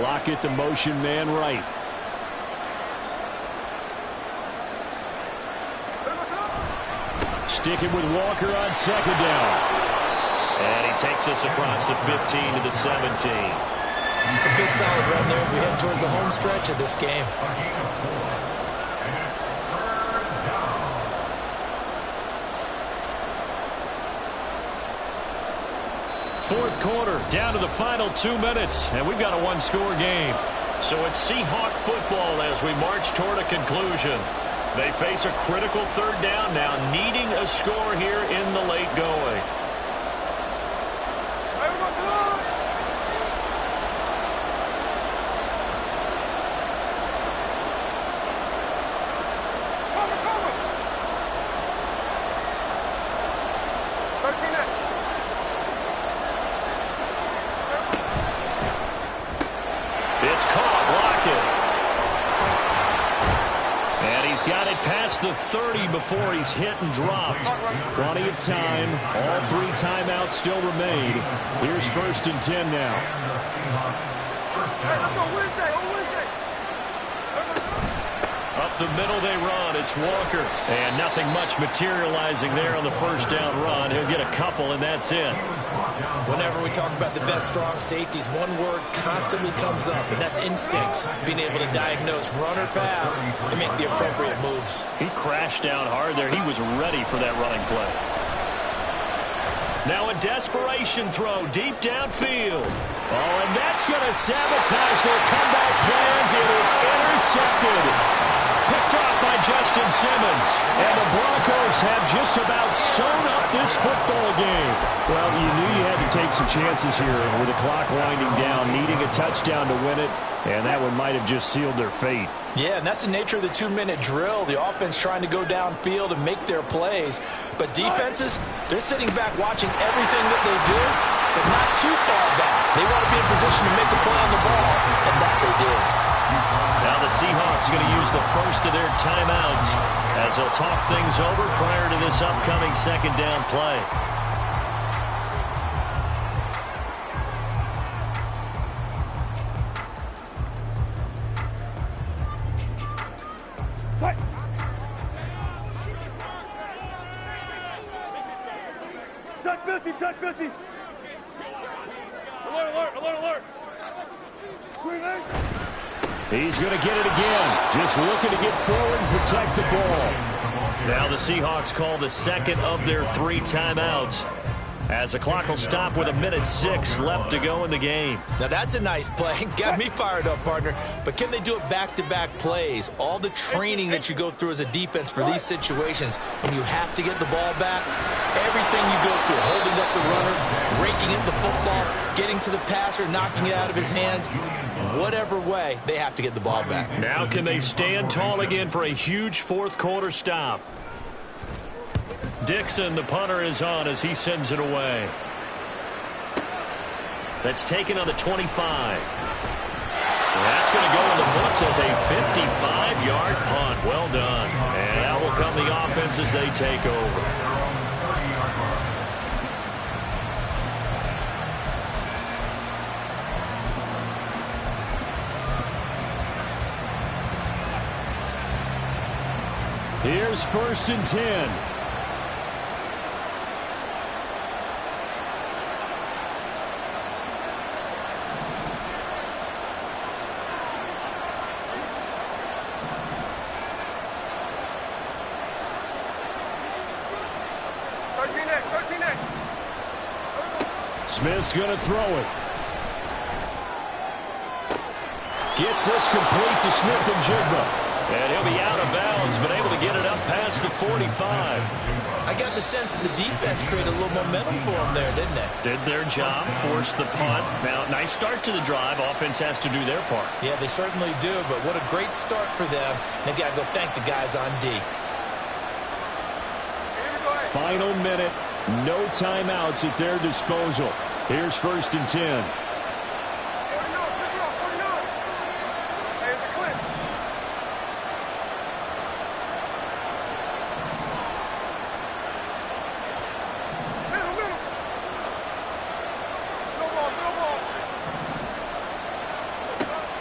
Lockett, the motion man right. Sticking with Walker on second down. And he takes us across the 15 to the 17. A good solid run there as we head towards the home stretch of this game. Fourth quarter, down to the final 2 minutes, and we've got a 1-score game. So it's Seahawk football as we march toward a conclusion. They face a critical third down now, needing a score here in the late going. It's caught, Lockett. And he's got it past the 30 before he's hit and dropped. Plenty of time. All 3 timeouts still remain. Here's 1st and 10 now. Up the middle they run. It's Walker. And nothing much materializing there on the first down run. He'll get a couple, and that's it. Whenever we talk about the best strong safeties, one word constantly comes up, and that's instincts. Being able to diagnose run or pass and make the appropriate moves. He crashed down hard there. He was ready for that running play. Now a desperation throw deep downfield. Oh, and that's going to sabotage their comeback plans. It is intercepted. Picked off by Justin Simmons. And the Broncos have just about sewn up this football game. Well, you knew you had to take some chances here with the clock winding down, needing a touchdown to win it, and that one might have just sealed their fate. Yeah, and that's the nature of the 2-minute drill. The offense trying to go downfield and make their plays. But defenses, they're sitting back watching everything that they do, but not too far back. They want to be in position to make a play on the ball, and that they did. Now the Seahawks going to use the first of their timeouts as they'll talk things over prior to this upcoming second down play. Touch 50, touch 50. Alert, alert, alert, alert. Screaming. He's going to get it again. Just looking to get forward and protect the ball. Now the Seahawks call the second of their 3 timeouts. as the clock will stop with 1:06 left to go in the game. Now that's a nice play. Got me fired up, partner. But can they do it back-to-back plays? All the training that you go through as a defense for these situations, when you have to get the ball back, everything you go through, holding up the runner, raking at the football, getting to the passer, knocking it out of his hands, whatever way, they have to get the ball back. Now can they stand tall again for a huge fourth-quarter stop? Dixon, the punter, is on as he sends it away. That's taken on the 25. That's going to go in the books as a 55-yard punt. Well done. And that will come the offense as they take over. Here's 1st and 10. Smith's going to throw it. Gets this complete to Smith and Jigba. And he'll be out of bounds, but able to get it up past the 45. I got the sense that the defense created a little momentum for them there, didn't they? Did their job, forced the punt. Now, nice start to the drive. Offense has to do their part. Yeah, they certainly do, but what a great start for them. They've got to go thank the guys on D. Final minute. No timeouts at their disposal. Here's 1st and 10.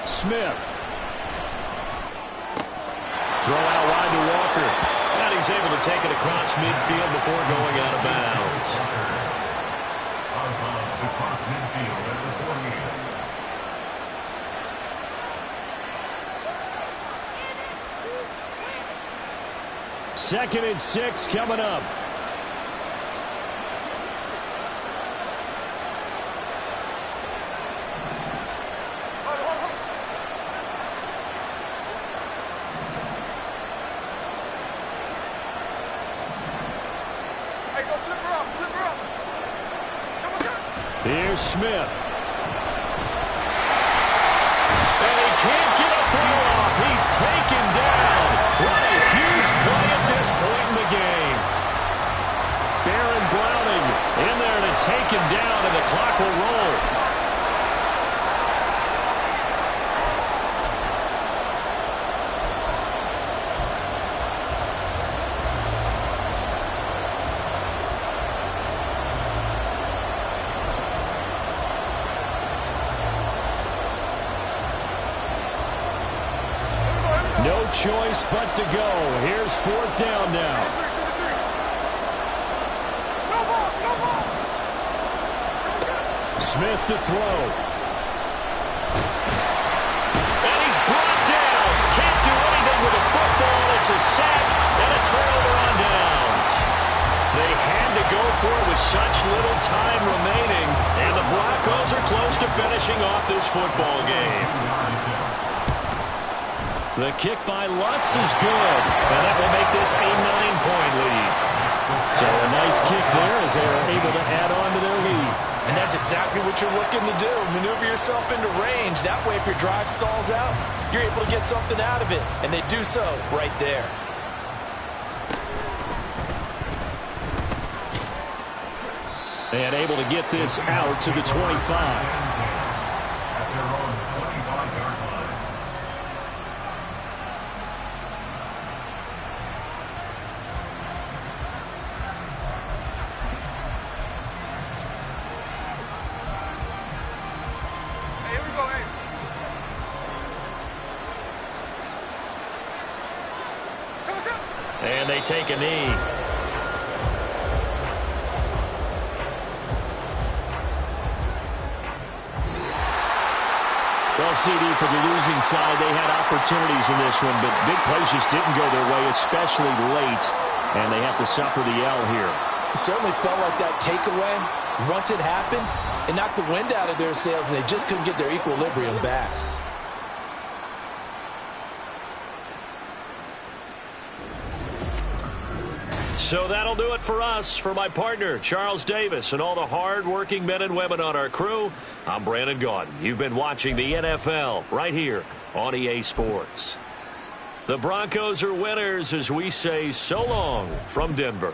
Smith. Throw out wide to Walker. And he's able to take it across midfield before going out of bounds. Out of bounds across midfield at the 48. 2nd and 6 coming up. Here's Smith. And he can't get a throw off. He's taken down. What a huge play at this point in the game. Baron Browning in there to take him down, and the clock will roll. No choice but to go. Here's 4th down now. Smith to throw. And he's brought down. Can't do anything with the football. It's a sack and a turnover on downs. They had to go for it with such little time remaining, and the Broncos are close to finishing off this football game. The kick by Lutz is good, and that will make this a 9-point lead. So a nice kick there as they are able to add on to their lead. And that's exactly what you're looking to do. Maneuver yourself into range. That way, if your drive stalls out, you're able to get something out of it. And they do so right there. And able to get this out to the 25. And they take a knee. Well, CD, for the losing side, they had opportunities in this one, but big plays just didn't go their way, especially late, and they have to suffer the L here. It certainly felt like that takeaway, once it happened, it knocked the wind out of their sails, and they just couldn't get their equilibrium back. So that'll do it for us. For my partner, Charles Davis, and all the hard-working men and women on our crew, I'm Brandon Gaudin. You've been watching the NFL right here on EA Sports. The Broncos are winners as we say so long from Denver.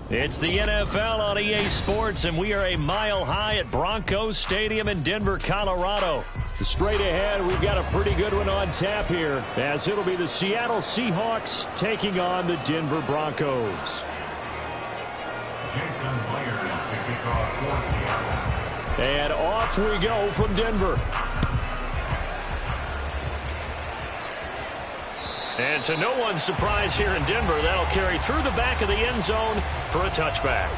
It's the NFL on EA Sports, and we are a mile high at Broncos Stadium in Denver, Colorado. Straight ahead, we've got a pretty good one on tap here, as it'll be the Seattle Seahawks taking on the Denver Broncos. Jason Myers to kick off for Seattle. And off we go from Denver. And to no one's surprise here in Denver, that'll carry through the back of the end zone for a touchback.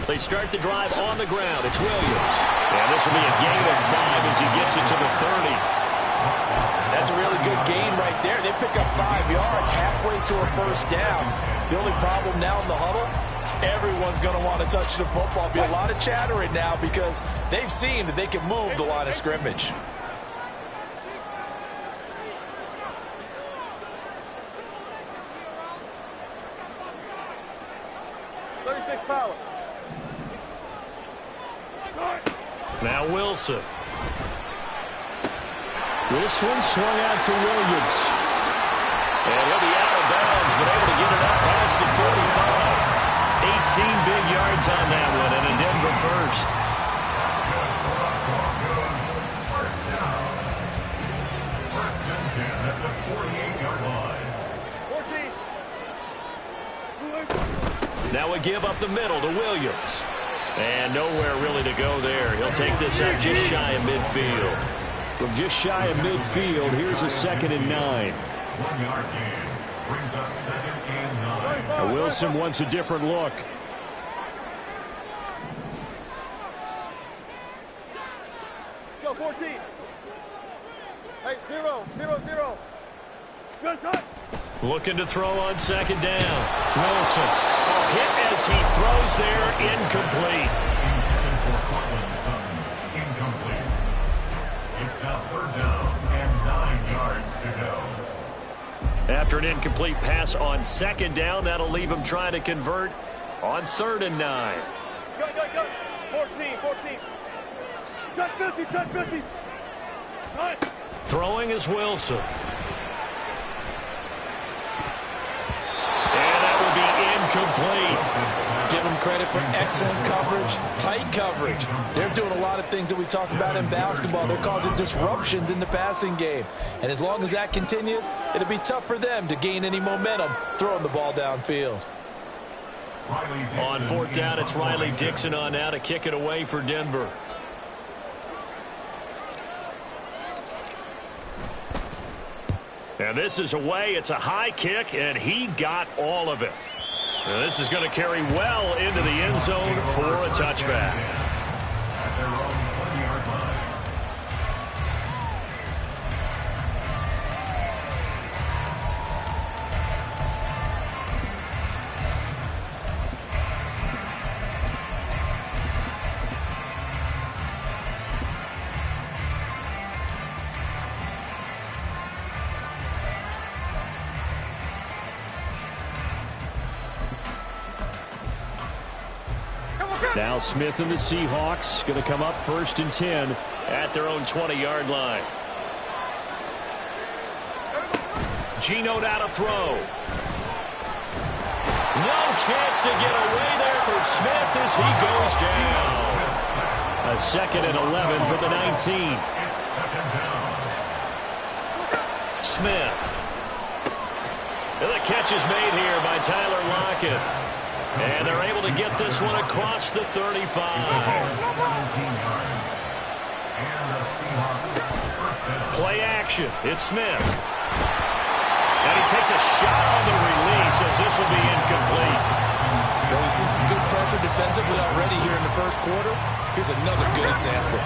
They start the drive on the ground. It's Williams. And this will be a gain of 5 as he gets it to the 30. That's a really good gain right there. They pick up 5 yards halfway to a first down. The only problem now in the huddle, everyone's going to want to touch the football. Be a lot of chattering now because they've seen that they can move the line of scrimmage. Now Wilson. This one swung out to Williams. And he'll be out of bounds, but able to get it up past the 45. 18 big yards on that one, and a Denver first. First and 10 at the 48-yard line. Now we give up the middle to Williams. And nowhere really to go there. He'll take this out just shy of midfield. From just shy of midfield, here's a 2nd and 9. 1 yard gain brings up 2nd and 9. Now Wilson wants a different look. Go 14. Hey, 0, 0, 0. Good time. Looking to throw on 2nd down. Wilson. Hit as he throws there, incomplete. Incomplete. It's now 3rd down and 9 yards to go. After an incomplete pass on 2nd down, that'll leave him trying to convert on 3rd and 9. Go, go, go. 14, 14. Touch 50, touch 50. Time. Throwing is Wilson. incomplete. Give them credit for excellent coverage, tight coverage. They're doing a lot of things that we talk about in basketball. They're causing disruptions in the passing game. And as long as that continues, it'll be tough for them to gain any momentum throwing the ball downfield. On fourth down, it's Riley Dixon on now to kick it away for Denver. And this is away. It's a high kick, and he got all of it. And this is going to carry well into the end zone for a touchback. At their own 20-yard line. Now Smith and the Seahawks going to come up 1st and 10 at their own 20-yard line. Geno now to throw. No chance to get away there for Smith as he goes down. A 2nd and 11 for the 19. Smith. And the catch is made here by Tyler Lockett. And they're able to get this one across the 35. Play action. It's Smith. And he takes a shot on the release as this will be incomplete. So we've seen some good pressure defensively already here in the first quarter. Here's another good example.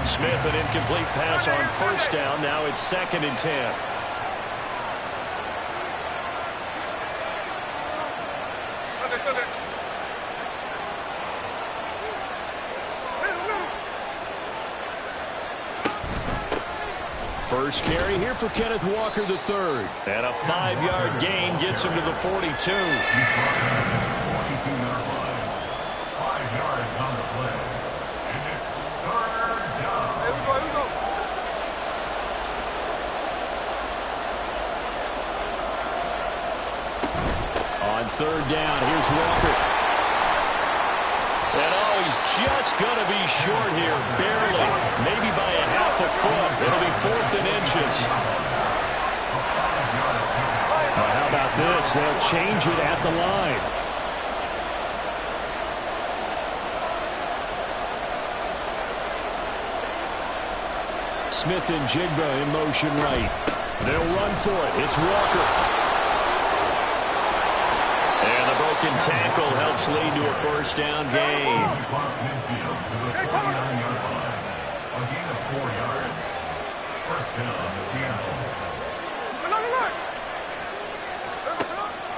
Smith, an incomplete pass on 1st down. Now it's 2nd and 10. First carry here for Kenneth Walker III. And a 5-yard gain gets him to the 42. 22-yard line. 5 yards on the play. And it's 3rd down. Here we go. On 3rd down, here's Walker. And oh, he's just going to be short here, barely. Maybe by a half a foot. It'll be 4th and inches. Now, how about this? They'll change it at the line. Smith and Jigba in motion right. They'll run for it. It's Walker. And the broken tackle helps lead to a 1st down gain. Across midfield to the 49-yard line. A gain of 4 yards. 1st down, Seattle.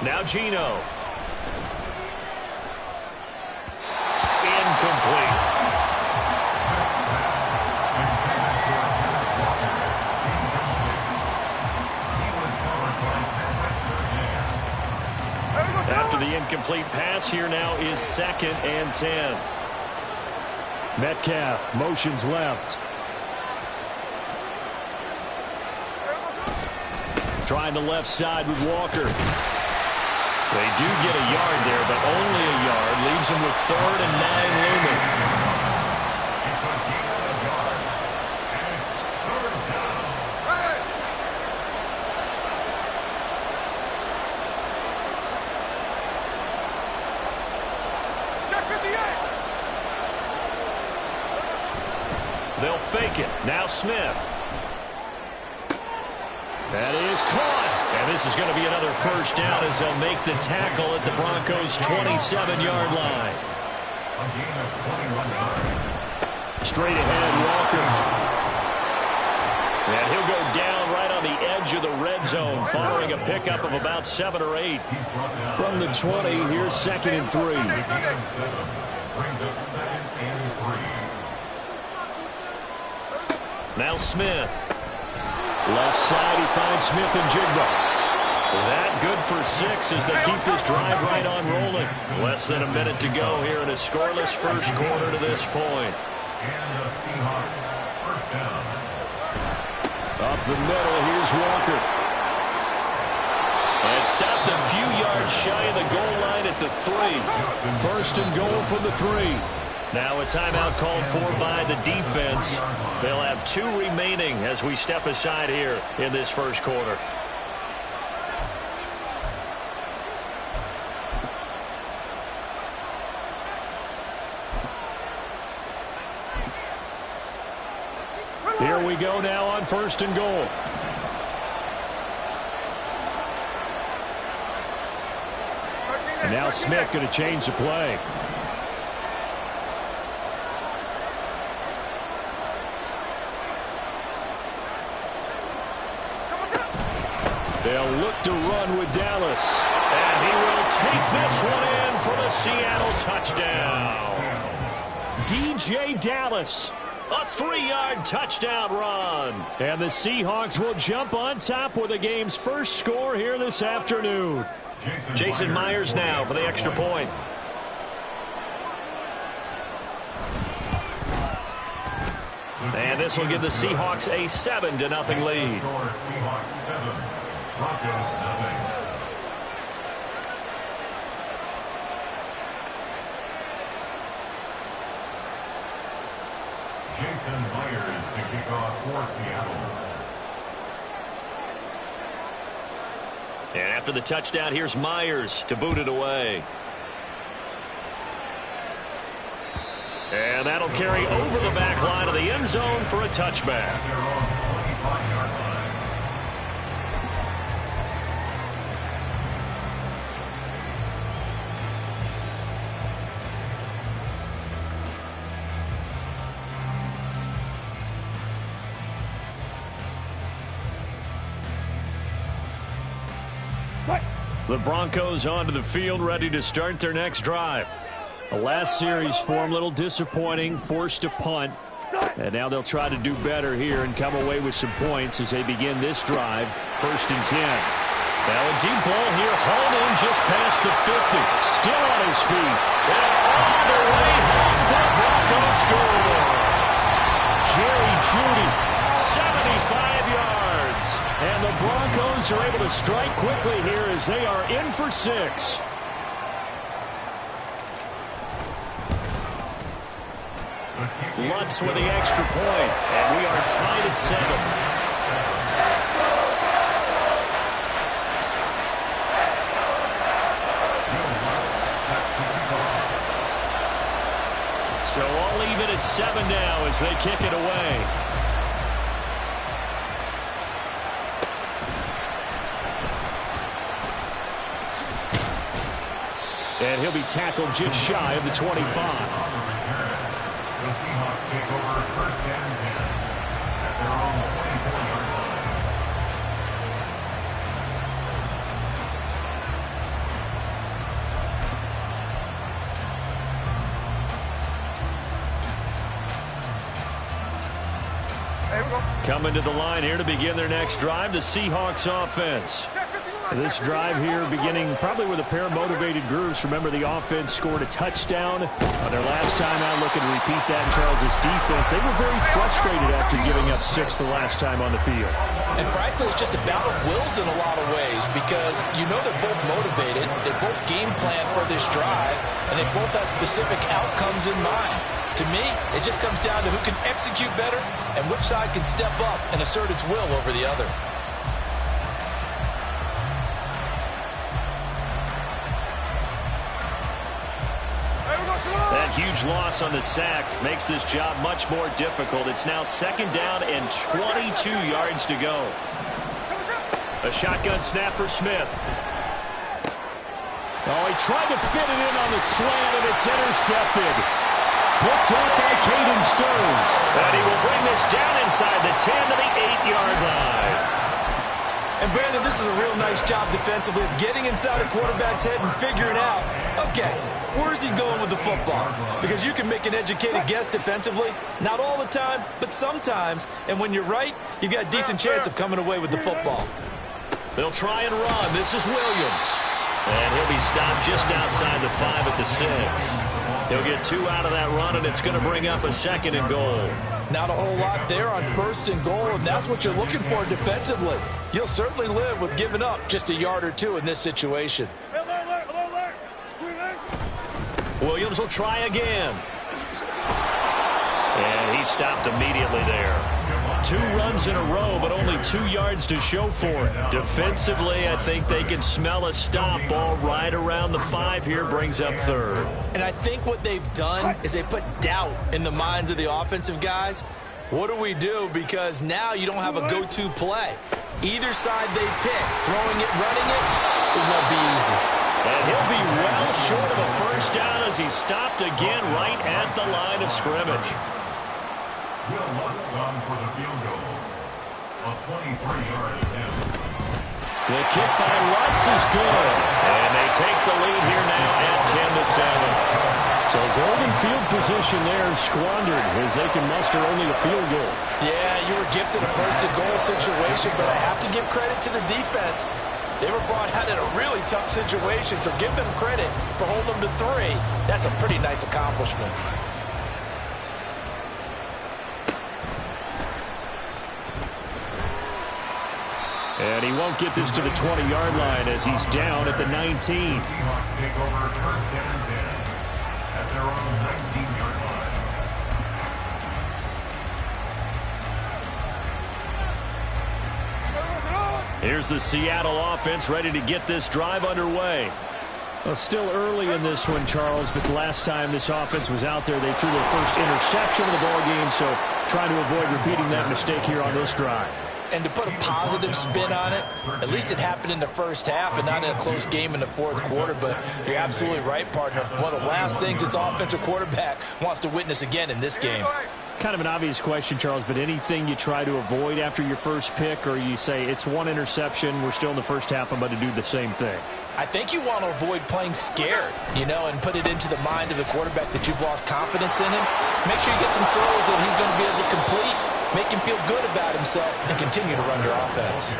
Now Geno. Incomplete. After the incomplete pass, here now is 2nd and 10. Metcalf motions left. Trying the left side with Walker. They do get a yard there, but only a yard. Leaves them with 3rd and 9 looming. They'll fake it. Now Smith. That is caught. And this is going to be another 1st down as they'll make the tackle at the Broncos' 27-yard line. A gain of 21 yards. Straight ahead, Walker. And he'll go down right on the edge of the red zone following a pickup of about 7 or 8. From the 20, here's 2nd and 3. Brings up 2nd and 3. Now Smith. Left side, he finds Smith and Jigba. That good for 6 as they keep this drive right on rolling. Less than a minute to go here in a scoreless first quarter to this point. And the Seahawks, 1st down. Up the middle, here's Walker. And stopped a few yards shy of the goal line at the with 3. First and goal from the 3. Now a timeout called for by the defense. They'll have 2 remaining as we step aside here in this first quarter. Here we go now on first and goal. And now Smith going to change the play. They'll look to run with Dallas. And he will take this one in for the Seattle touchdown. DJ Dallas. A 3-yard touchdown run. And the Seahawks will jump on top with the game's first score here this afternoon. Jason Myers now for the extra point. And this will give the Seahawks a 7-0 lead. Seahawks 7, Broncos 0. Jason Myers to kick off for Seattle. And after the touchdown, here's Myers to boot it away. And that'll carry over the back line of the end zone for a touchback. They're on the 25-yard line. The Broncos onto the field, ready to start their next drive. The last series form a little disappointing, forced a punt. And now they'll try to do better here and come away with some points as they begin this drive. First and 10. Now a deep ball here, hauled in just past the 50. Still on his feet. And all the way home for the Broncos score. Jerry Jeudy, 75 yards. And the Broncos are able to strike quickly here as they are in for 6. Lutz with the extra point, and we are tied at 7. So all even at 7 now as they kick it away. And he'll be tackled just shy of the 25. The Seahawks take over first and 10 at their own 24-yard line. Coming to the line here to begin their next drive, the Seahawks offense. This drive here beginning probably with a pair of motivated groups. Remember, the offense scored a touchdown on their last time out. Looking to repeat that in Charles' defense. They were very frustrated after giving up 6 the last time on the field. And frankly, it's just a battle of wills in a lot of ways because you know they're both motivated. They both game plan for this drive, and they both have specific outcomes in mind. To me, it just comes down to who can execute better and which side can step up and assert its will over the other. That huge loss on the sack makes this job much more difficult. It's now 2nd down and 22 yards to go. A shotgun snap for Smith. Oh, he tried to fit it in on the slant, and it's intercepted. Picked up by Caden Stones. And he will bring this down inside the 10 to the 8-yard line. And Brandon, this is a real nice job defensively of getting inside a quarterback's head and figuring out, okay, where's he going with the football? Because you can make an educated guess defensively. Not all the time, but sometimes. And when you're right, you've got a decent chance of coming away with the football. They'll try and run. This is Williams. And he'll be stopped just outside the 5 at the 6. He'll get 2 out of that run, and it's going to bring up a 2nd and goal. Not a whole lot there on 1st and goal, and that's what you're looking for defensively. You'll certainly live with giving up just a yard or 2 in this situation. Alert, alert, alert. Williams will try again. And he stopped immediately there. 2 runs in a row, but only 2 yards to show for it. Defensively, I think they can smell a stop. Ball right around the 5 here, brings up 3rd. And I think what they've done is they put doubt in the minds of the offensive guys. What do we do? Because now you don't have a go-to play. Either side they pick, throwing it, running it, it won't be easy. And he'll be well short of a first down as he stopped again right at the line of scrimmage. Will Lutz on for the field goal. A 23-yard attempt. The kick by Lutz is good. And they take the lead here now at 10-7. So golden field position there squandered as they can muster only a field goal. Yeah, you were gifted a first-and-goal situation, but I have to give credit to the defense. They were brought out in a really tough situation, so give them credit for holding them to 3. That's a pretty nice accomplishment. And he won't get this to the 20-yard line as he's down at the 19. Seahawks take over first down and 10 at their own 19-yard line. Here's the Seattle offense ready to get this drive underway. Well, still early in this one, Charles, but the last time this offense was out there, they threw their first interception of the ballgame, so trying to avoid repeating that mistake here on this drive. And to put a positive spin on it, at least it happened in the first half and not in a close game in the 4th quarter. But you're absolutely right, partner. One of the last things this offensive quarterback wants to witness again in this game. Kind of an obvious question, Charles, but anything you try to avoid after your first pick, or you say it's 1 interception, we're still in the first half, I'm about to do the same thing? I think you want to avoid playing scared, and put it into the mind of the quarterback that you've lost confidence in him. Make sure you get some throws that he's going to be able to complete. Make him feel good about himself and continue to run your offense.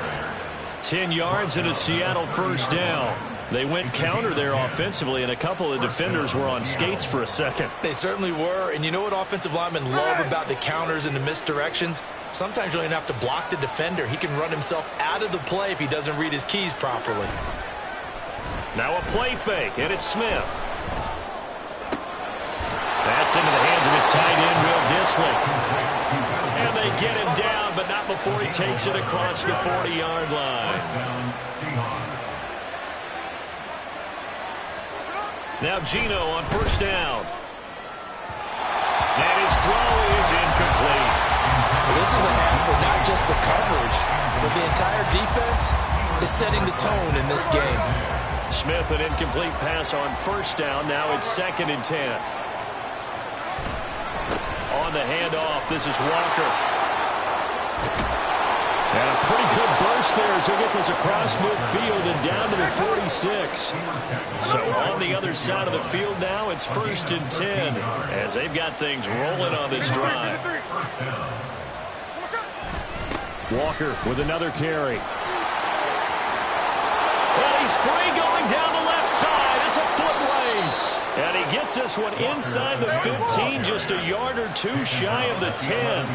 10 yards and a Seattle first down. They went counter there offensively, and a couple of defenders were on skates for a second. They certainly were, and you know what offensive linemen love about the counters and the misdirections? Sometimes you don't even have to block the defender. He can run himself out of the play if he doesn't read his keys properly. Now a play fake, and it's Smith. That's into the hands of his tight end, Will Dissly. And they get him down, but not before he takes it across the 40-yard line. Now Gino on first down. And his throw is incomplete. This is a half for not just the coverage, but the entire defense is setting the tone in this game. Smith, an incomplete pass on first down. Now it's 2nd and 10. On the handoff, this is Walker. And a pretty good burst there as he'll get this across midfield and down to the 46. So on the other side of the field now, it's 1st and 10 as they've got things rolling on this drive. Walker with another carry. And he's free going down the left side. It's a foot race. And he gets this one inside the 15, just a yard or 2 shy of the 10.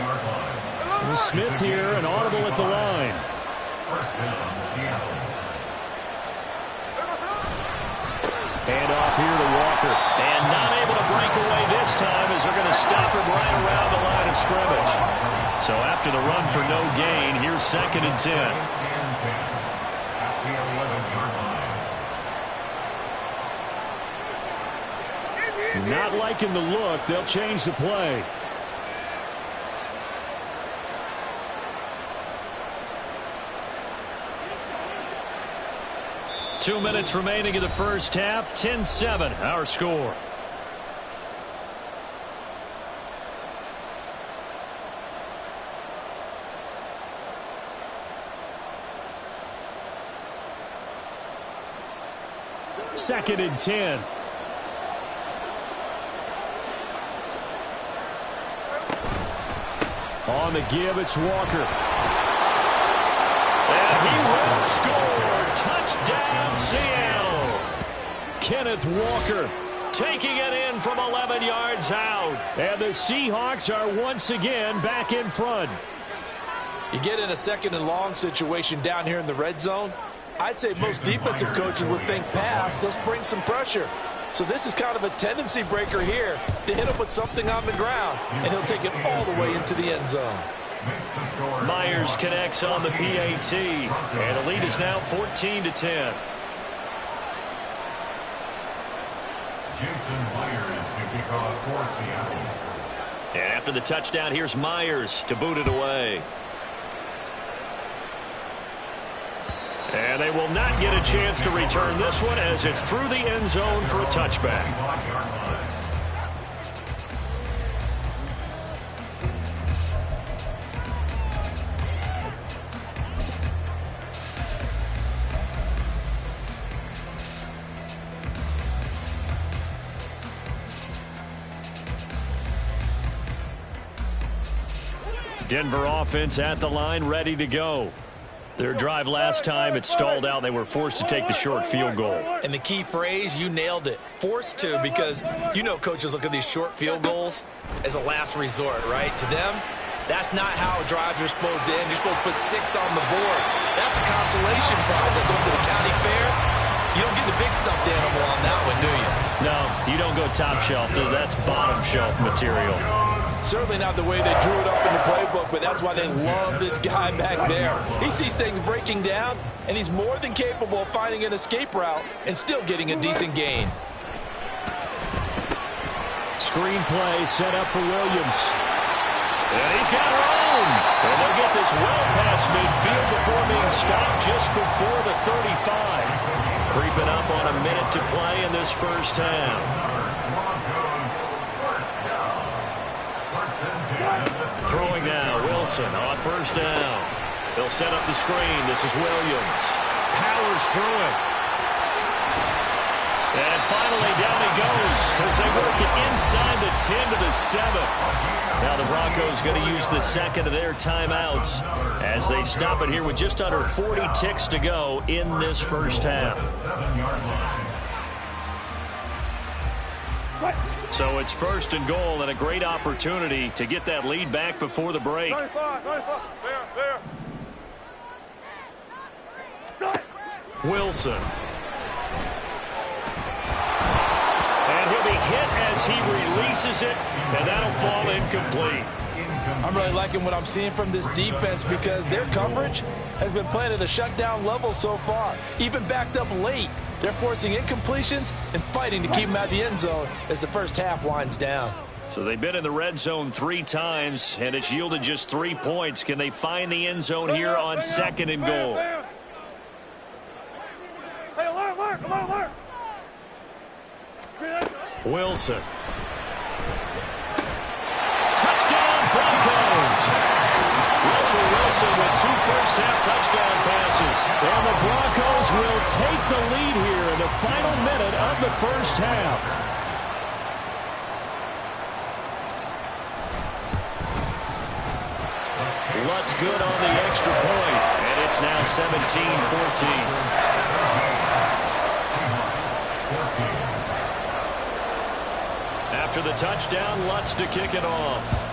Smith here, an audible at the line. Hand off here to Walker. And not able to break away this time as they're going to stop him right around the line of scrimmage. So after the run for no gain, here's 2nd and 10. Not liking the look. They'll change the play. Two minutes remaining in the first half. 10-7, our score. Second and 10. On the give, it's Walker. And he will score. Touchdown, Seattle. Kenneth Walker taking it in from 11 yards out. And the Seahawks are once again back in front. You get in a 2nd and long situation down here in the red zone. I'd say most defensive coaches would think pass. Let's bring some pressure. So this is kind of a tendency breaker here to hit him with something on the ground, and he'll take it all the way into the end zone. Myers connects on the PAT, and the lead is now 14-10. Jason Myers to kick off for Seattle. And after the touchdown, here's Myers to boot it away. And they will not get a chance to return this one as it's through the end zone for a touchback. Denver offense at the line, ready to go. Their drive last time, it stalled out. They were forced to take the short field goal. And the key phrase, you nailed it, forced to, because you know coaches look at these short field goals as a last resort, right? To them, that's not how drives are supposed to end. You're supposed to put 6 on the board. That's a consolation prize that going to the county fair. You don't get the big stuffed animal on that one, do you? No, you don't go top shelf. That's bottom shelf material. Certainly not the way they drew it up in the playbook, but that's why they love this guy back there. He sees things breaking down, and he's more than capable of finding an escape route and still getting a decent gain. Screen play set up for Williams. And he's got room. And they'll get this well past midfield before being stopped just before the 35. Creeping up on a minute to play in this first half. Throwing now, Wilson on first down. They'll set up the screen. This is Williams. Powers through it. And finally, down he goes as they work it inside the 10 to the 7. Now the Broncos going to use the second of their timeouts as they stop it here with just under 40 ticks to go in this first half. So it's first and goal and a great opportunity to get that lead back before the break. 95, 95. There. Wilson. And he'll be hit as he releases it, and that'll fall incomplete. I'm really liking what I'm seeing from this defense because their coverage has been playing at a shutdown level so far. Even backed up late, they're forcing incompletions and fighting to keep them out of the end zone as the first half winds down. So they've been in the red zone 3 times, and it's yielded just 3 points. Can they find the end zone here on second and goal? Hey, alert. Wilson. Touchdown, Broncos! Russell Wilson with 2 first-half touchdown passes. And the Broncos will take the lead here in the final minute of the first half. Lutz good on the extra point, and it's now 17-14. After the touchdown, Lutz to kick it off.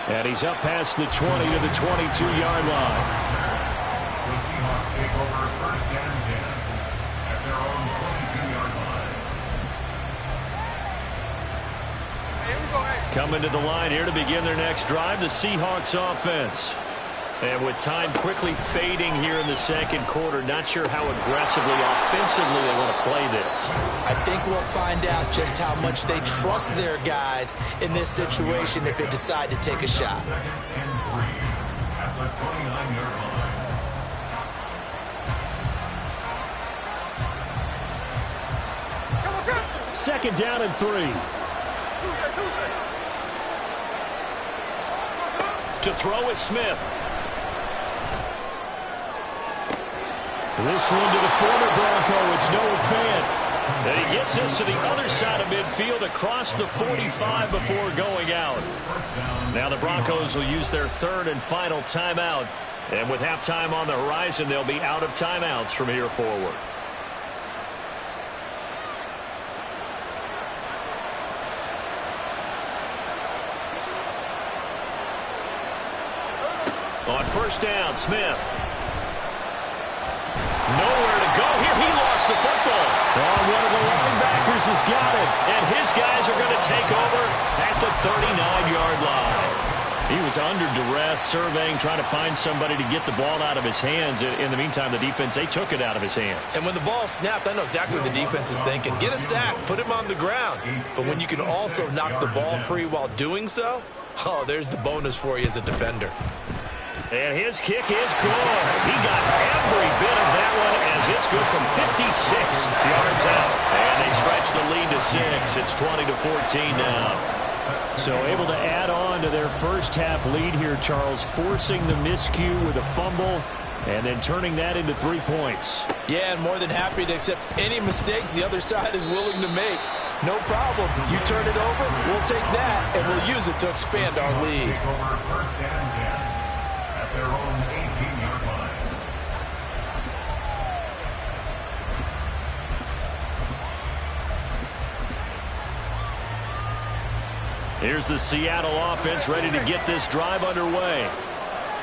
And he's up past the 20 to the 22-yard line. The Seahawks take over first and 10 at their own 22-yard line. Coming to the line here to begin their next drive, the Seahawks offense. And with time quickly fading here in the second quarter, not sure how aggressively, offensively they want to play this. I think we'll find out just how much they trust their guys in this situation if they decide to take a shot. Second and 3 at the 29-yard line. Second down and 3. To throw is Smith. This one to the former Bronco. It's Noah Fant. And he gets us to the other side of midfield across the 45 before going out. Now the Broncos will use their third and final timeout. And with halftime on the horizon, they'll be out of timeouts from here forward. On first down, Smith. Nowhere to go here. He lost the football. Oh, one of the linebackers has got it. And his guys are going to take over at the 39-yard line. He was under duress, surveying, trying to find somebody to get the ball out of his hands. In the meantime, the defense, they took it out of his hands. And when the ball snapped, I know exactly what the defense is thinking. Get a sack, put him on the ground. But when you can also knock the ball free while doing so, oh, there's the bonus for you as a defender. And his kick is good. He got every bit of that one as it's good from 56 yards out. And they stretch the lead to 6. It's 20-14 now. So able to add on to their first half lead here, Charles, forcing the miscue with a fumble and then turning that into 3 points. Yeah, and more than happy to accept any mistakes the other side is willing to make. No problem. You turn it over, we'll take that, and we'll use it to expand our lead. First and 10 at their own 18-yard line. Here's the Seattle offense ready to get this drive underway.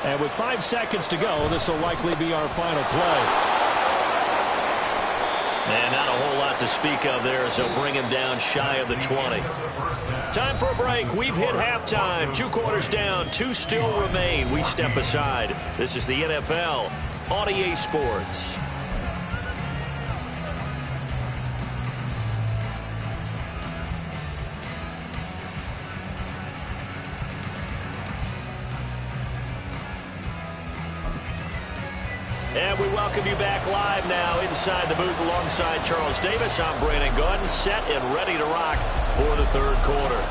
And with 5 seconds to go, this will likely be our final play. And not a whole lot to speak of there as they'll bring him down shy of the 20. Time for a break. We've hit halftime. 2 quarters down. 2 still remain. We step aside. This is the NFL on EA Sports. And we welcome you back live now inside the booth alongside Charles Davis. I'm Brandon Gaudin, set and ready to rock for the third quarter.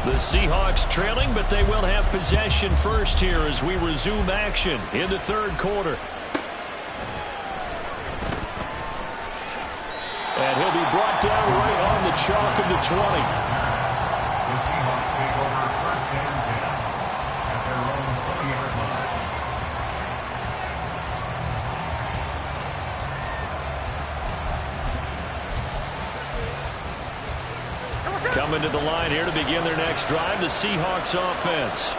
The Seahawks trailing, but they will have possession first here as we resume action in the third quarter. And he'll be brought down right on the chalk of the 20. The Seahawks take over first and 10 at their own 20-yard line. Coming to the line here to begin their next drive, the Seahawks offense.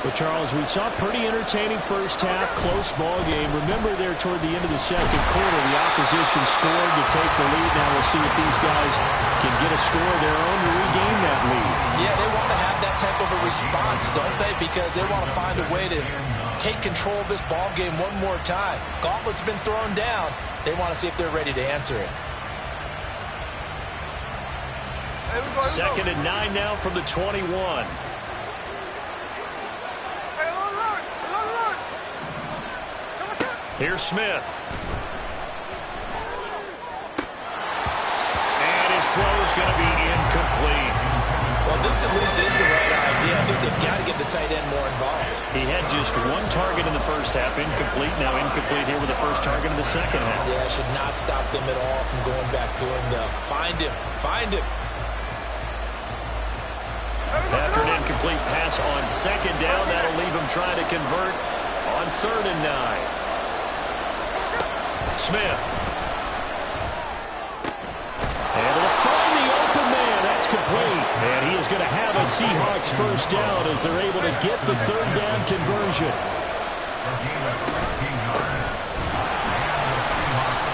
But, Charles, we saw a pretty entertaining first half, close ball game. Remember there toward the end of the second quarter, the opposition scored to take the lead. Now we'll see if these guys can get a score of their own to regain that lead. Yeah, they want to have that type of a response, don't they? Because they want to find a way to take control of this ball game one more time. Gauntlet's been thrown down. They want to see if they're ready to answer it. Second and 9 now from the 21. Here's Smith. And his throw is going to be incomplete. Well, this at least is the right idea. I think they've got to get the tight end more involved. He had just 1 target in the first half, incomplete. Now incomplete here with the first target in the second half. Yeah, should not stop them at all from going back to him, though. Find him. Find him. After an incomplete pass on second down, that'll leave him trying to convert on 3rd and 9. Smith. Able to find the open man. That's complete. And he is going to have a Seahawks first down as they're able to get the 3rd down conversion.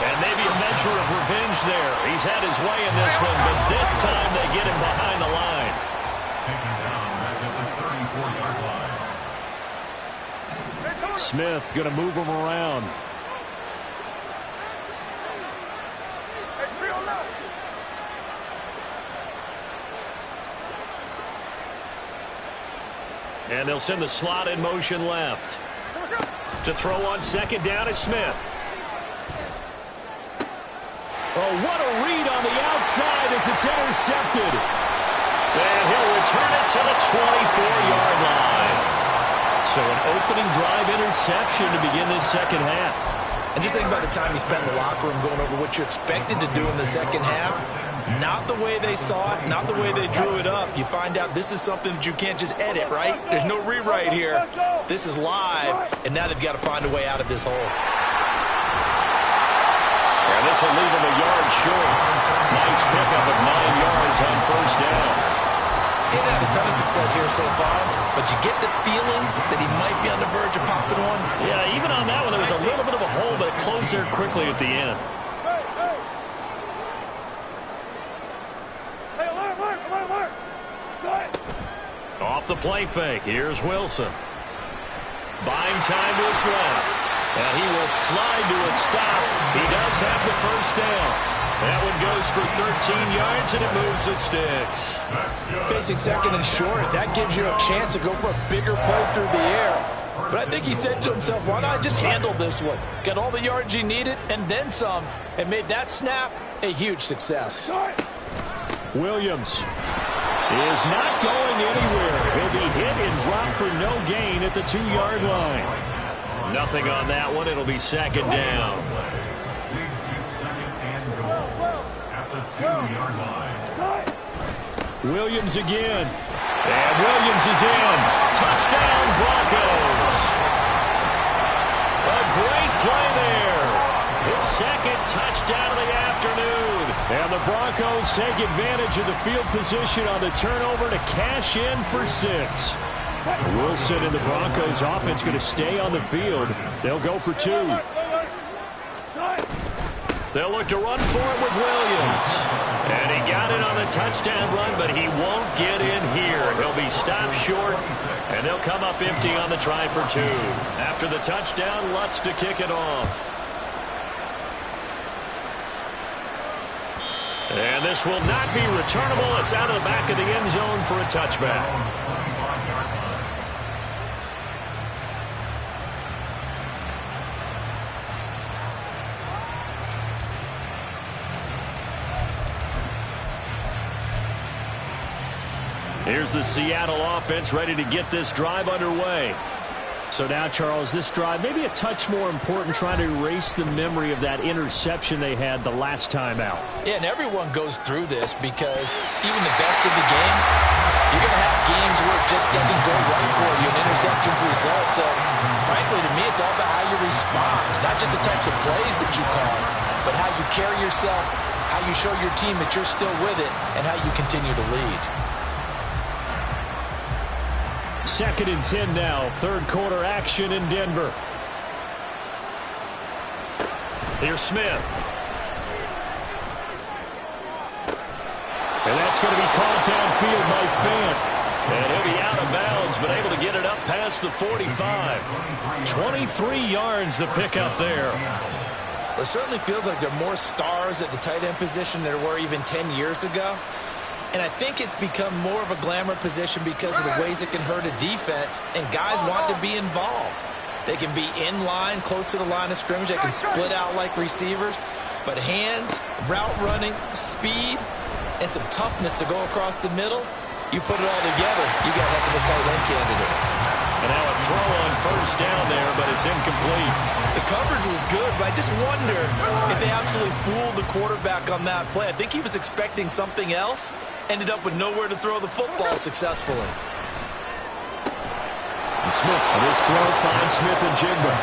And maybe a measure of revenge there. He's had his way in this one, but this time they get him behind the line. Taken down back at the 34-yard line. Smith going to move him around. And they'll send the slot in motion left. To throw on second down is Smith. Oh, what a read on the outside as it's intercepted. And he'll return it to the 24-yard line. So an opening drive interception to begin this second half. And just think about the time you spent in the locker room going over what you expected to do in the second half. Not the way they saw it, not the way they drew it up. You find out this is something that you can't just edit, right? There's no rewrite here. This is live, and now they've got to find a way out of this hole. And this will leave him a yard short. pickup of 9 yards on first down. He didn't have a ton of success here so far, but you get the feeling that he might be on the verge of popping one. Yeah, even on that one, there was a little bit of a hole, but it closed there quickly at the end. Hey, alert. Off the play fake, here's Wilson. Buying time to his left. And he will slide to a stop. He does have the first down. That one goes for 13 yards, and it moves the sticks. Facing second and short, that gives you a chance to go for a bigger play through the air. But I think he said to himself, why not just handle this one? Got all the yards he needed and then some, and made that snap a huge success. Williams is not going anywhere. He'll be hit and dropped for no gain at the 2-yard line. Nothing on that one. It'll be second down. Leads to second and goal at the 2-yard line. Williams again. And Williams is in. Touchdown, Broncos. A great play there. His second touchdown of the afternoon. And the Broncos take advantage of the field position on the turnover to cash in for 6. Wilson and the Broncos offense going to stay on the field. They'll go for 2. They'll look to run for it with Williams. And he got it on the touchdown run, but he won't get in here. He'll be stopped short, and they'll come up empty on the try for 2. After the touchdown, Lutz to kick it off. And this will not be returnable. It's out of the back of the end zone for a touchback. Here's the Seattle offense ready to get this drive underway. So now, Charles, this drive maybe a touch more important, trying to erase the memory of that interception they had the last time out. Yeah, and everyone goes through this because even the best of the game, you're going to have games where it just doesn't go right for you, and interceptions result. So, frankly, to me, it's all about how you respond, not just the types of plays that you call, but how you carry yourself, how you show your team that you're still with it, and how you continue to lead. Second and 10 now. Third quarter action in Denver. Here's Smith. And that's going to be caught downfield by Fant. And he'll be out of bounds, but able to get it up past the 45. 23 yards the pickup there. It certainly feels like there are more stars at the tight end position than there were even 10 years ago. And I think it's become more of a glamour position because of the ways it can hurt a defense, and guys want to be involved. They can be in line, close to the line of scrimmage. They can split out like receivers. But hands, route running, speed, and some toughness to go across the middle, you put it all together, you got a heck of a tight end candidate. And now a throw on first down there, but it's incomplete. The coverage was good, but I just wonder if they absolutely fooled the quarterback on that play. I think he was expecting something else. Ended up with nowhere to throw the football successfully. And Smith, this throw finds Smith and Jigba.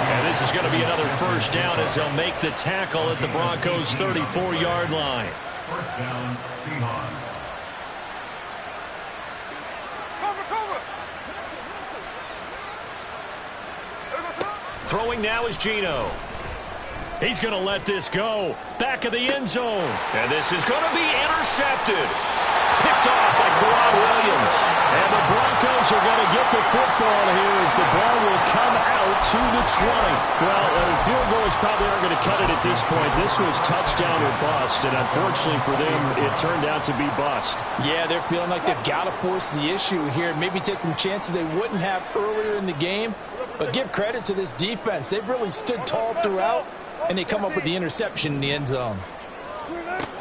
And this is going to be another first down as they'll make the tackle at the Broncos' 34-yard line. First down, Seahawks. Throwing now is Geno. He's going to let this go. Back of the end zone. And this is going to be intercepted. Picked off by Quad Williams. And the Broncos are going to get the football here as the ball will come out to the 20. Well, field goals probably aren't going to cut it at this point. This was touchdown or bust, and unfortunately for them, it turned out to be bust. Yeah, they're feeling like they've got to force the issue here. Maybe take some chances they wouldn't have earlier in the game. But give credit to this defense. They've really stood tall throughout, and they come up with the interception in the end zone.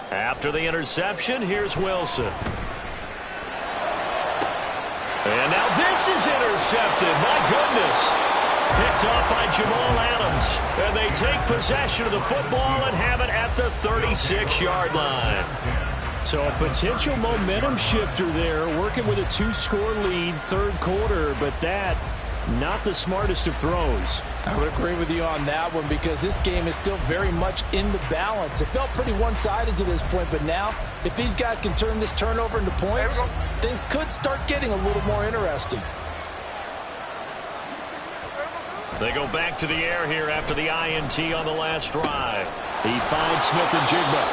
After the interception, here's Wilson. And now this is intercepted. My goodness. Picked up by Jamal Adams. And they take possession of the football and have it at the 36-yard line. So a potential momentum shifter there, working with a 2-score lead, third quarter, but that Not the smartest of throws. I would agree with you on that one because this game is still very much in the balance. It felt pretty one-sided to this point, but now if these guys can turn this turnover into points, things could start getting a little more interesting. They go back to the air here after the INT on the last drive. He finds Smith and Jigba.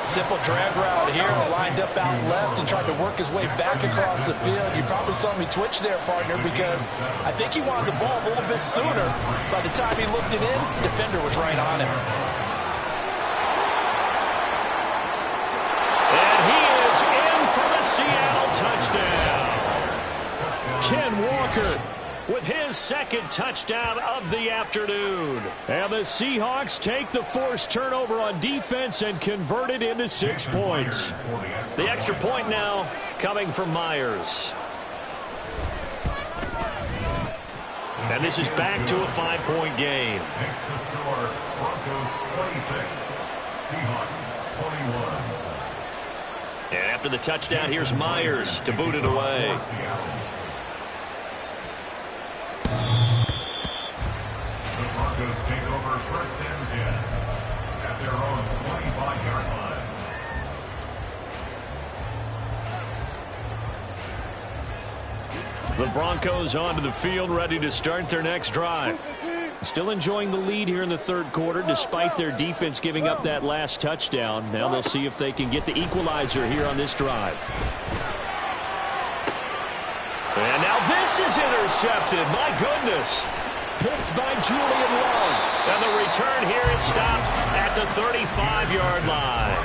Simple drag route here, lined up out left and tried to work his way back across the field. You probably saw me twitch there, partner, because I think he wanted the ball a little bit sooner. By the time he looked it in, the defender was right on him. And he is in for the Seattle touchdown. Ken Walker with his second touchdown of the afternoon. And the Seahawks take the forced turnover on defense and convert it into 6 points. The extra point now coming from Myers. And this is back to a 5-point game. Next to score, Broncos 26, Seahawks 21. And after the touchdown, here's Myers to boot it away. The Broncos take over first and 10 at their own 25-yard line. The Broncos onto the field, ready to start their next drive. Still enjoying the lead here in the third quarter, despite their defense giving up that last touchdown. Now they'll see if they can get the equalizer here on this drive. And now this is intercepted. My goodness. Picked by Julian Love. And the return here is stopped at the 35-yard line.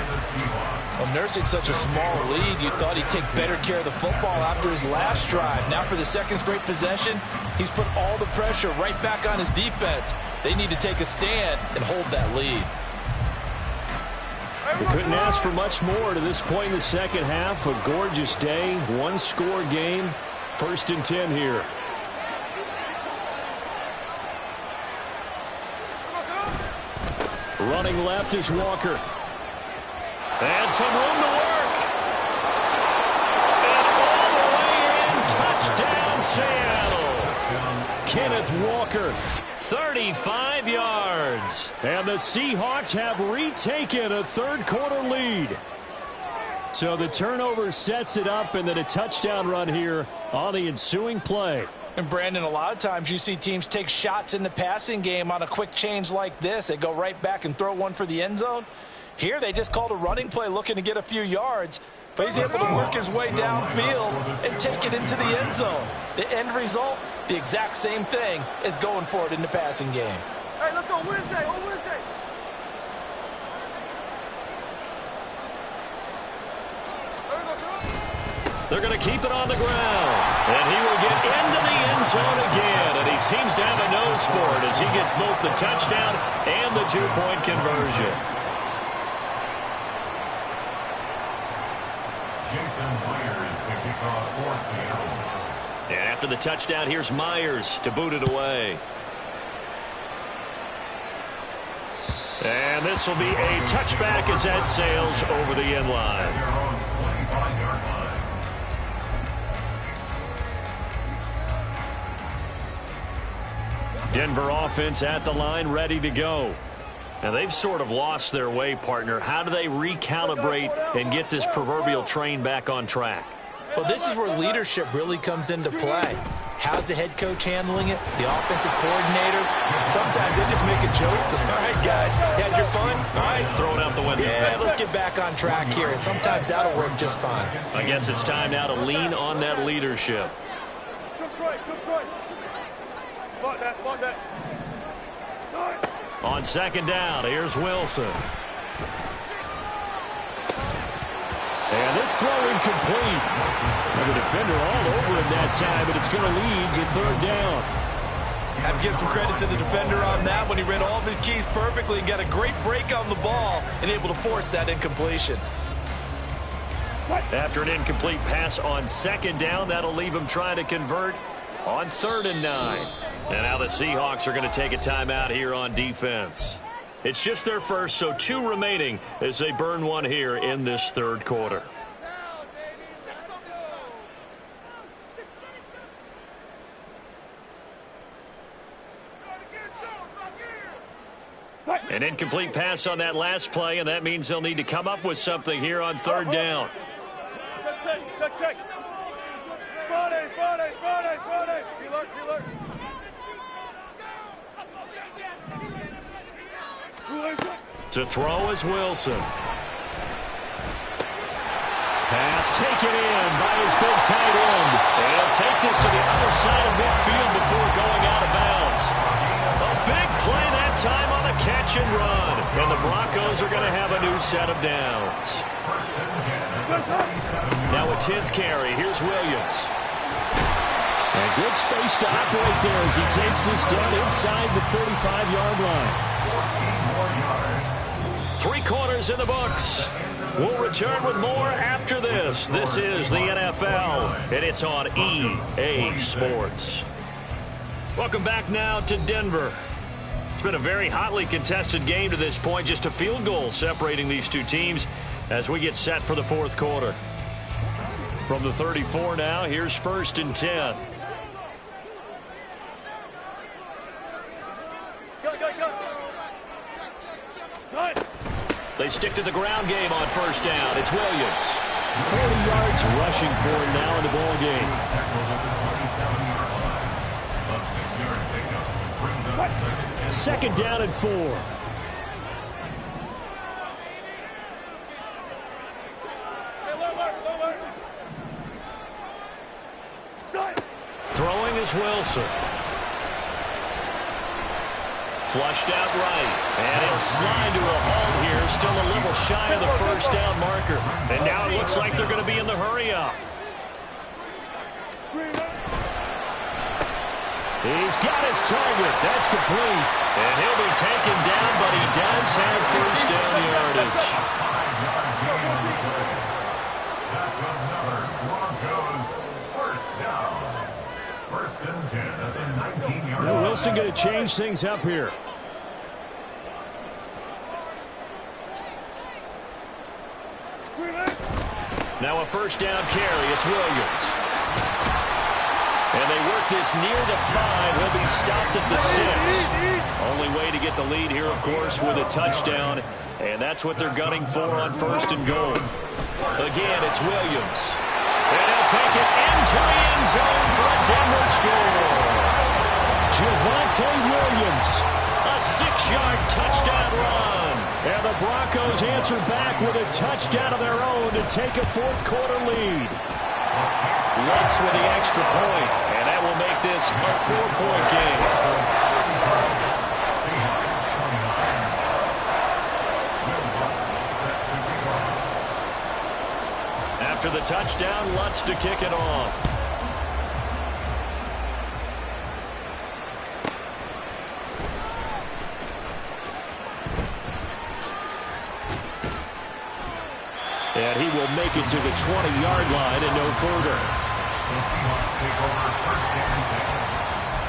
Well, nursing such a small lead, you thought he'd take better care of the football after his last drive. Now for the second straight possession, he's put all the pressure right back on his defense. They need to take a stand and hold that lead. We couldn't ask for much more to this point in the second half. A gorgeous day, one-score game. First and 10 here. Running left is Walker. And some room to work. And all the way in. Touchdown, Seattle. Kenneth Walker. 35 yards. And the Seahawks have retaken a third-quarter lead. So the turnover sets it up, and then a touchdown run here on the ensuing play. And, Brandon, a lot of times you see teams take shots in the passing game on a quick change like this. They go right back and throw one for the end zone. Here they just called a running play looking to get a few yards, but he's able to work his way downfield and take it into the end zone. The end result, the exact same thing as going for it in the passing game. Hey, let's go Wednesday, on Wednesday. They're going to keep it on the ground. And he will get into the end zone again. And he seems to have a nose for it as he gets both the touchdown and the two-point conversion. Jason Myers to kick off for Seattle. And after the touchdown, here's Myers to boot it away. And this will be a touchback as that sails over the end line. Their own 25-yard line. Denver offense at the line, ready to go. Now, they've sort of lost their way, partner. How do they recalibrate and get this proverbial train back on track? Well, this is where leadership really comes into play. How's the head coach handling it? The offensive coordinator? Sometimes they just make a joke. All right, guys, had your fun? All right, Throw it out the window. Yeah, let's get back on track here. And sometimes that'll work just fine. I guess it's time now to lean on that leadership. Took right. Block that. On second down, here's Wilson. And this throw incomplete. And the defender all over him that time, but it's going to lead to third down. Have to give some credit to the defender on that when he read all of his keys perfectly and got a great break on the ball and able to force that incompletion. After an incomplete pass on second down, that'll leave him trying to convert on 3rd and 9. And now the Seahawks are going to take a timeout here on defense. It's just their first, so 2 remaining as they burn one here in this third quarter. An incomplete pass on that last play, and that means they'll need to come up with something here on third down. Check. Friday. Reload. To throw is Wilson. Pass taken in by his big tight end. And he'll take this to the other side of midfield before going out of bounds. A big play that time on the catch and run. And the Broncos are going to have a new set of downs. Now a 10th carry. Here's Williams. And good space to operate there as he takes this down inside the 35-yard line. 3 quarters in the books. We'll return with more after this. This is the NFL, and it's on EA Sports. Welcome back now to Denver. It's been a very hotly contested game to this point. Just a field goal separating these two teams as we get set for the fourth quarter. From the 34 now, here's 1st and 10. They stick to the ground game on 1st down. It's Williams. 40 yards rushing for him now in the ball game. Second down and 4. Throwing is Wilson. Flushed out right. And he'll slide to a halt here. Still a little shy of the 1st down marker. And now it looks like they're going to be in the hurry-up. He's got his target. That's complete. And he'll be taken down, but he does have 1st down yardage. That's another Broncos 1st down. 1st and 10 at the 19-yard line. Wilson going to change things up here. Now a 1st down carry. It's Williams. And they work this near the 5. He'll be stopped at the 6. Only way to get the lead here, of course, with a touchdown. And that's what they're gunning for on 1st and goal. Again, it's Williams. And he'll take it into the end zone for a Denver score. Javonte Williams. A 6-yard touchdown run. And the Broncos answer back with a touchdown of their own to take a fourth quarter lead. Lutz with the extra point, and that will make this a 4-point game. After the touchdown, Lutz to kick it off. And he will make it to the 20-yard line and no further. The Seahawks take over 1st and 10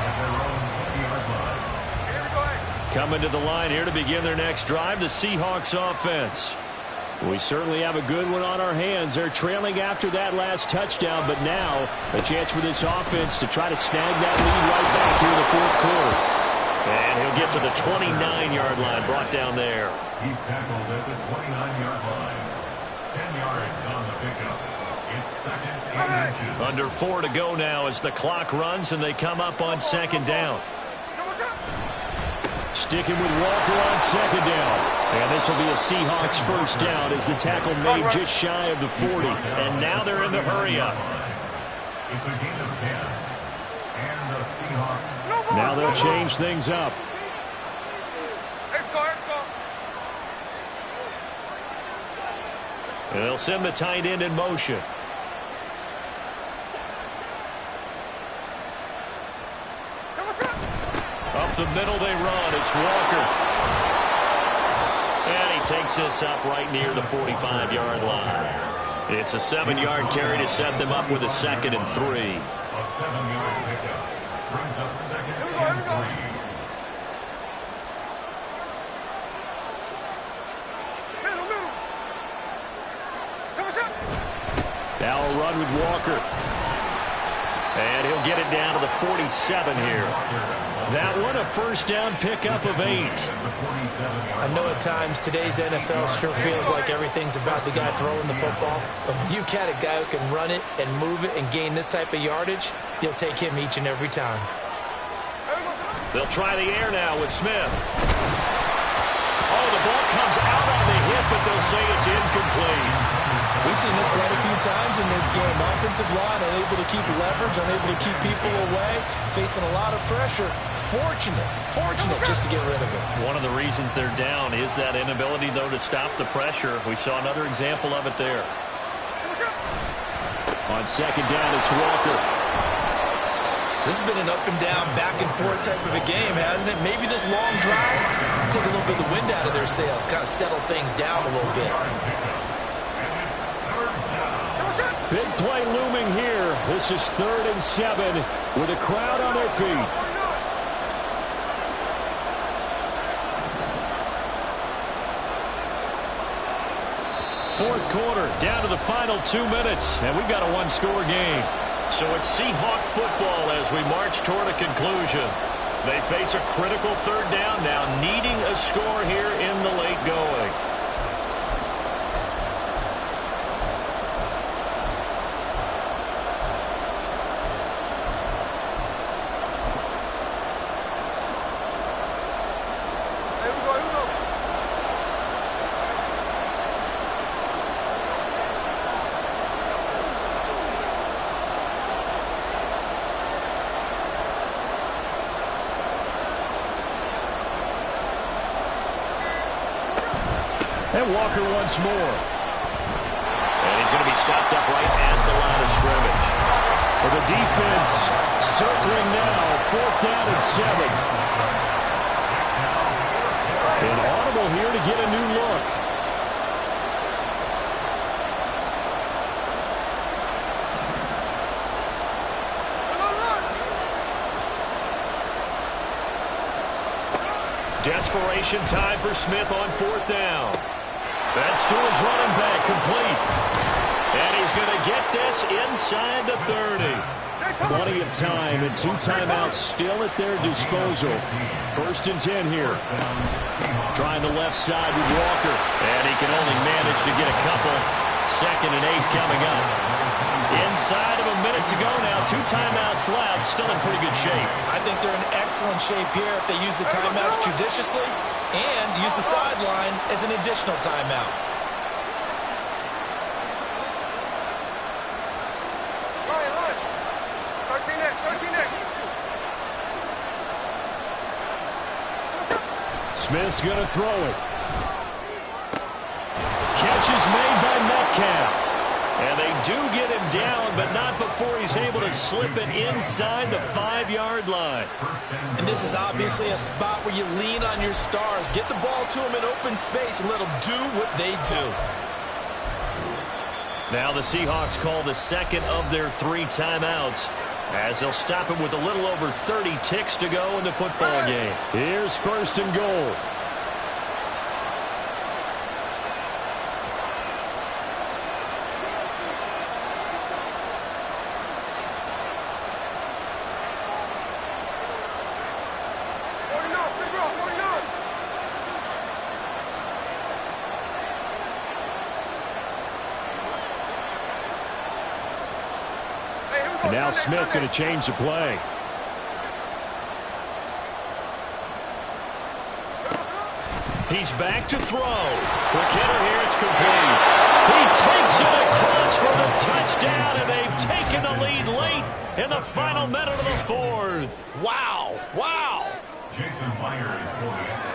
at their own 20-yard line. Coming to the line here to begin their next drive, the Seahawks offense. We certainly have a good one on our hands. They're trailing after that last touchdown, but now a chance for this offense to try to snag that lead right back here in the fourth quarter. And he'll get to the 29-yard line, brought down there. He's tackled at the 29-yard line. 10 yards on the pickup. It's 2nd and inches. Under 4 to go now as the clock runs and they come up on 2nd down. Sticking with Walker on 2nd down. And this will be a Seahawks 1st down as the tackle made just shy of the 40. And now they're in the hurry-up. It's a gain of 10. And the Seahawks. Now they'll change things up. Let's go. And they'll send the tight end in motion. Up the middle they run. It's Walker. And he takes this up right near the 45-yard line. It's a 7-yard carry to set them up with a 2nd and 3. A 7-yard pickup brings up 2nd and 3. Now a run with Walker. And he'll get it down to the 47 here. That one, a first down pickup of 8. I know at times today's NFL sure feels like everything's about the guy throwing the football. But when you got a guy who can run it and move it and gain this type of yardage, you'll take him each and every time. They'll try the air now with Smith. Oh, the ball comes out on the hit, but they'll say it's incomplete. We've seen this quite a few times in this game. Offensive line unable to keep leverage, unable to keep people away, facing a lot of pressure. Fortunate just to get rid of it. One of the reasons they're down is that inability, though, to stop the pressure. We saw another example of it there. On second down, it's Walker. This has been an up and down, back and forth type of a game, hasn't it? Maybe this long drive will take a little bit of the wind out of their sails, kind of settle things down a little bit. Big play looming here. This is 3rd and 7 with a crowd on their feet. Fourth quarter, down to the final 2 minutes, and we've got a one-score game. So it's Seahawk football as we march toward a conclusion. They face a critical 3rd down now, needing a score here in the late going. And Walker once more. And he's going to be stopped up right at the line of scrimmage. Well, the defense circling now, 4th down and 7. An audible here to get a new look. Desperation time for Smith on 4th down. That's to his running back, complete. And he's going to get this inside the 30. Plenty of time and 2 timeouts still at their disposal. 1st and 10 here. Trying the left side with Walker. And he can only manage to get a couple. 2nd and 8 coming up. Inside of a minute to go now. 2 timeouts left. Still in pretty good shape. I think they're in excellent shape here if they use the timeouts judiciously and use the sideline as an additional timeout. Smith's going to throw it. Catch is made by Metcalf. And they do get him down, but not before he's able to slip it inside the 5-yard line. And this is obviously a spot where you lean on your stars. Get the ball to them in open space and let them do what they do. Now the Seahawks call the 2nd of their 3 timeouts as they'll stop it with a little over 30 ticks to go in the football game. Here's 1st and goal. And now Smith going to change the play. He's back to throw. Quick hitter here, it's complete. He takes it across for the touchdown, and they've taken the lead late in the final minute of the 4th. Wow, wow.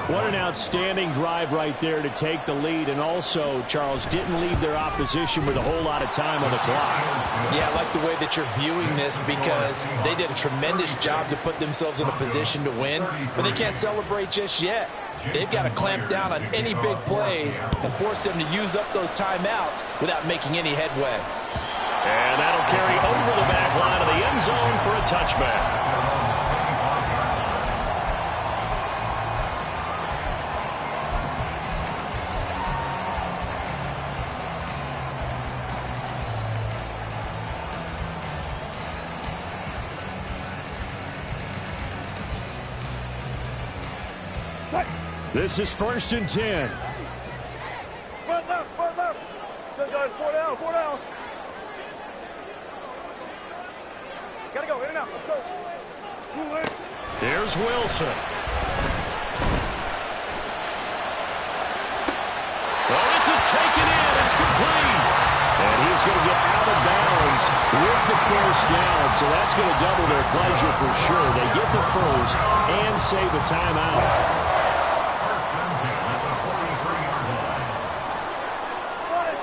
What an outstanding drive right there to take the lead, and also, Charles, didn't leave their opposition with a whole lot of time on the clock. Yeah, I like the way that you're viewing this because they did a tremendous job to put themselves in a position to win, but they can't celebrate just yet. They've got to clamp down on any big plays and force them to use up those timeouts without making any headway. And that'll carry over the back line of the end zone for a touchback. This is 1st and 10. Front left, front left. Good guys, 4 down, 4 down. Gotta go, in and out, let's go. Here's Wilson. Oh, this is taken in. It's complete. And he's going to get out of bounds with the first down. So that's going to double their pleasure for sure. They get the first and save a timeout. First and 10 at the 43-yard line. Run it.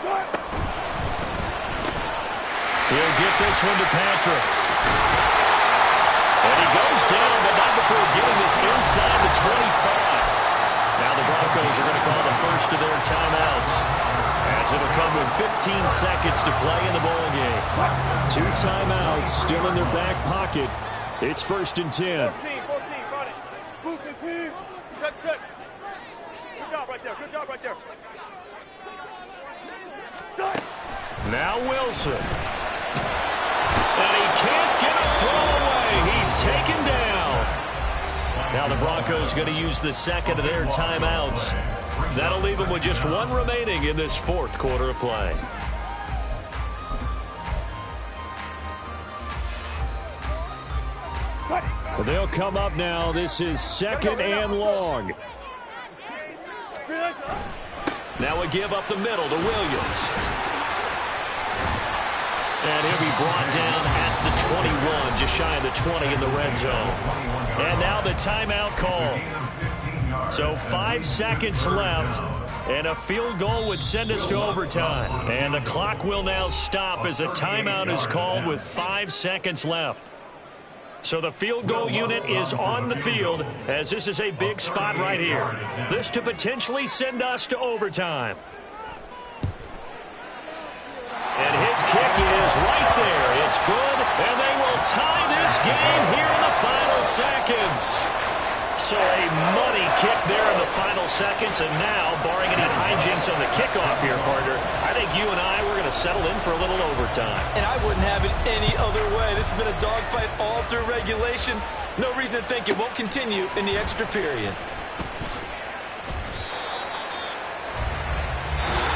Start. He'll get this one to Patrick. And he goes down, but not before getting this inside the 25. Now the Broncos are going to call the first of their timeouts, as it'll come with 15 seconds to play in the ball game. 2 timeouts still in their back pocket. It's 1st and 10. 14, run it. Boosting team. Check. Good job right there. Shot. Now Wilson. And he can't get a throw away. He's taken down. Now the Broncos going to use the second of their timeouts. That'll leave them with just 1 remaining in this 4th quarter of play. They'll come up now. This is 2nd and long. Now a give up the middle to Williams. And he'll be brought down at the 21, just shy of the 20 in the red zone. And now the timeout call. So 5 seconds left, and a field goal would send us to overtime. And the clock will now stop as a timeout is called with 5 seconds left. So the field goal unit is on the field, as this is a big spot right here. This to potentially send us to overtime. And his kick is right there. It's good, and they will tie this game here in the final seconds. So a money kick there in the final seconds, and now, barring any hijinks on the kickoff here, partner, I think you and I, we're going to settle in for a little overtime. And I wouldn't have it any other way. This has been a dogfight all through regulation. No reason to think it won't continue in the extra period.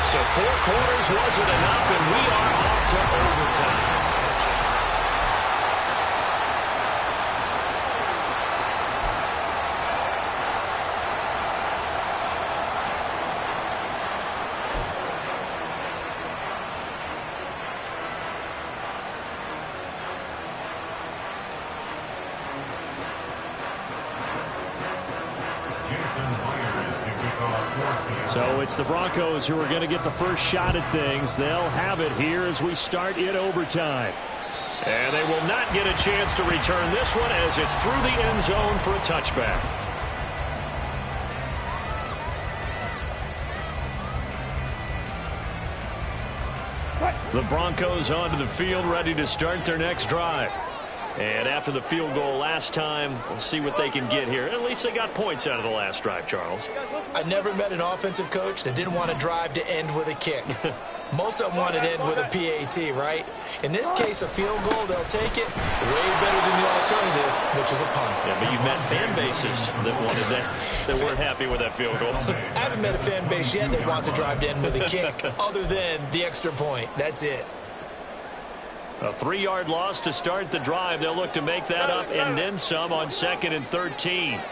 So 4 quarters wasn't enough, and we are off to overtime. So it's the Broncos who are going to get the first shot at things. They'll have it here as we start in overtime. And they will not get a chance to return this one as it's through the end zone for a touchback. The Broncos onto the field ready to start their next drive. And after the field goal last time, we'll see what they can get here. At least they got points out of the last drive, Charles. I never met an offensive coach that didn't want to drive to end with a kick. Most of them want to end with a PAT, right? In this case, a field goal, they'll take it way better than the alternative, which is a punt. Yeah, but you've met fan bases that wanted that weren't happy with that field goal. I haven't met a fan base yet that wants to drive to end with a kick, other than the extra point. That's it. A 3-yard loss to start the drive. They'll look to make that up and then some on 2nd and 13. 19.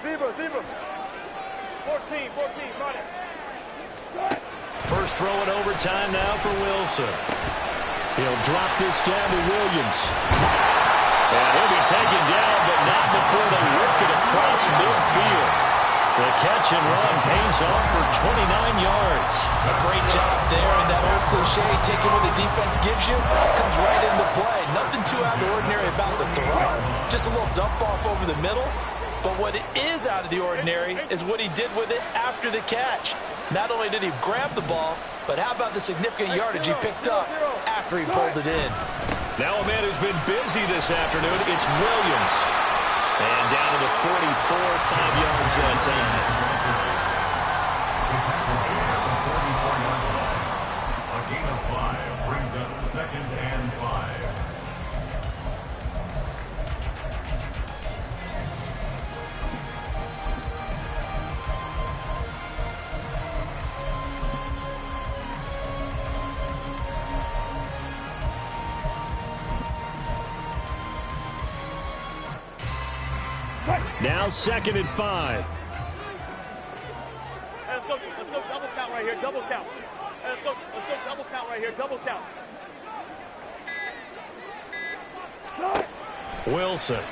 Zebra. 14, run it. First throw in overtime now for Wilson. He'll drop this down to Williams. And he'll be taken down, but not before they work it across midfield. The catch and run pays off for 29 yards. A great job there, and that old cliche, taking what the defense gives you, comes right into play. Nothing too out of the ordinary about the throw. Just a little dump off over the middle. But what is out of the ordinary is what he did with it after the catch. Not only did he grab the ball, but how about the significant yardage he picked up after he pulled it in. Now a man who's been busy this afternoon, it's Williams. And down to the 44, 5 yards that time. A gain of 5 brings up 2nd and 5. Now 2nd and 5. Hey, let's go double count right here, double count. Hey, let's go double count right here, double count. Wilson.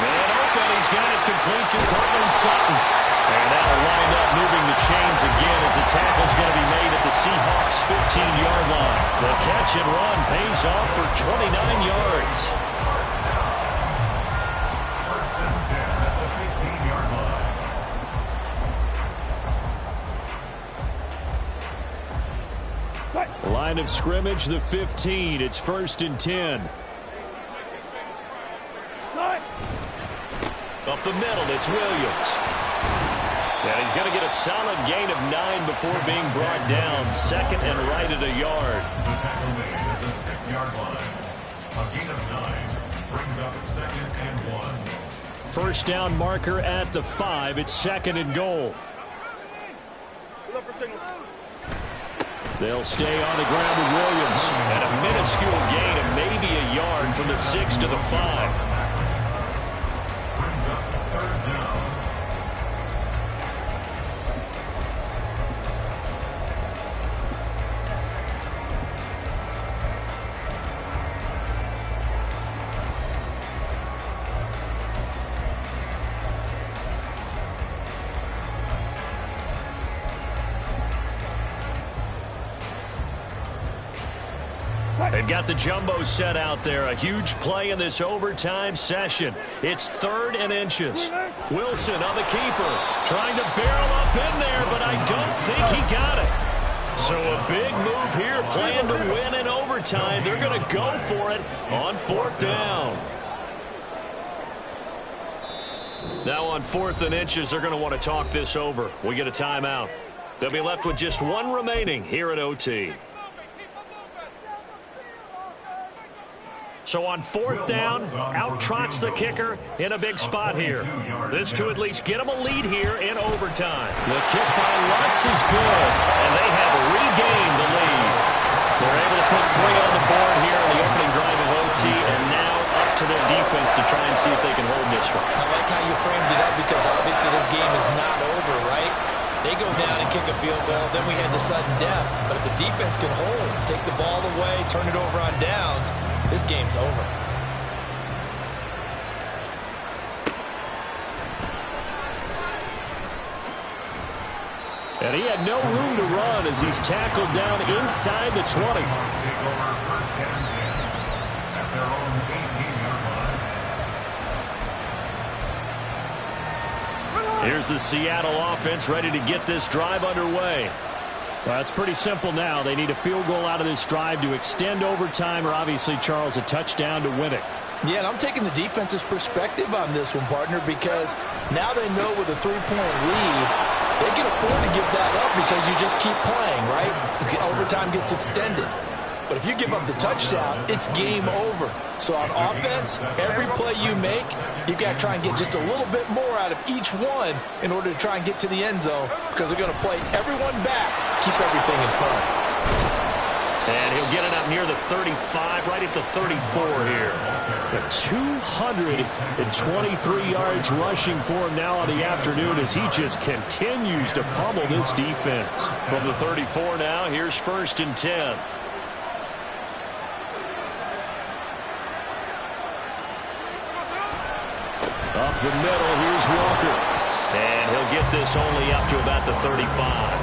Man open, he's got it complete to Cortland Sutton. And that'll wind up moving the chains again as the tackle's going to be made at the Seahawks' 15-yard line. The catch and run pays off for 29 yards. First and 10 at the 15-yard line. Line of scrimmage, the 15. It's 1st and 10. Up the middle, it's Williams. And he's going to get a solid gain of 9 before being brought down. 2nd and right at a yard. The tackle made at the 6-yard line. A gain of 9 brings up 2nd and 1. First down marker at the 5. It's 2nd and goal. They'll stay on the ground with Williams. And a minuscule gain of maybe a yard from the 6 to the 5. Brings up 3rd down. They've got the jumbo set out there. A huge play in this overtime session. It's 3rd and inches. Wilson on the keeper. Trying to barrel up in there, but I don't think he got it. So a big move here, plan to win in overtime. They're going to go for it on 4th down. Now on 4th and inches, they're going to want to talk this over. We get a timeout. They'll be left with just 1 remaining here at OT. So on 4th down, out trots the kicker in a big spot here. This to at least get them a lead here in overtime. The kick by Lutz is good, and they have regained the lead. They're able to put 3 on the board here in the opening drive of OT, and now up to their defense to try and see if they can hold this one. I like how you framed it up because obviously this game is not over, right? They go down and kick a field goal, then we head to sudden death. But if the defense can hold, take the ball away, turn it over on downs, this game's over. And he had no room to run as he's tackled down inside the 20. Take over 1st and 10 at their own 18-yard line. Here's the Seattle offense ready to get this drive underway. Well, it's pretty simple now. They need a field goal out of this drive to extend overtime, or obviously, Charles, a touchdown to win it. Yeah, and I'm taking the defense's perspective on this one, partner, because now they know with a 3-point lead, they can afford to give that up because you just keep playing, right? Overtime gets extended. But if you give up the touchdown, it's game over. So on offense, every play you make, you've got to try and get just a little bit more out of each one in order to try and get to the end zone because they're going to play everyone back, keep everything in front. And he'll get it up near the 35, right at the 34 here. 223 yards rushing for him now on the afternoon as he just continues to pummel this defense. From the 34 now, here's 1st and 10. Up the middle, here's Walker. And he'll get this only up to about the 35.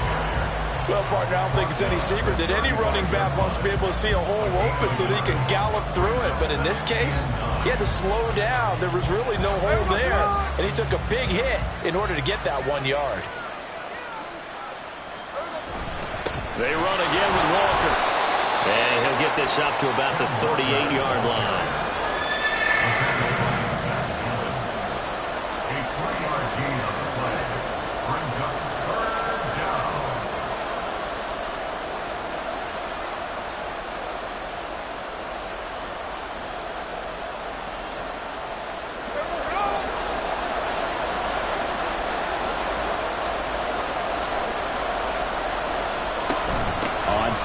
Well, partner, I don't think it's any secret that any running back wants to be able to see a hole open so that he can gallop through it. But in this case, he had to slow down. There was really no hole there, and he took a big hit in order to get that 1 yard. They run again with Walker. And he'll get this up to about the 38-yard line.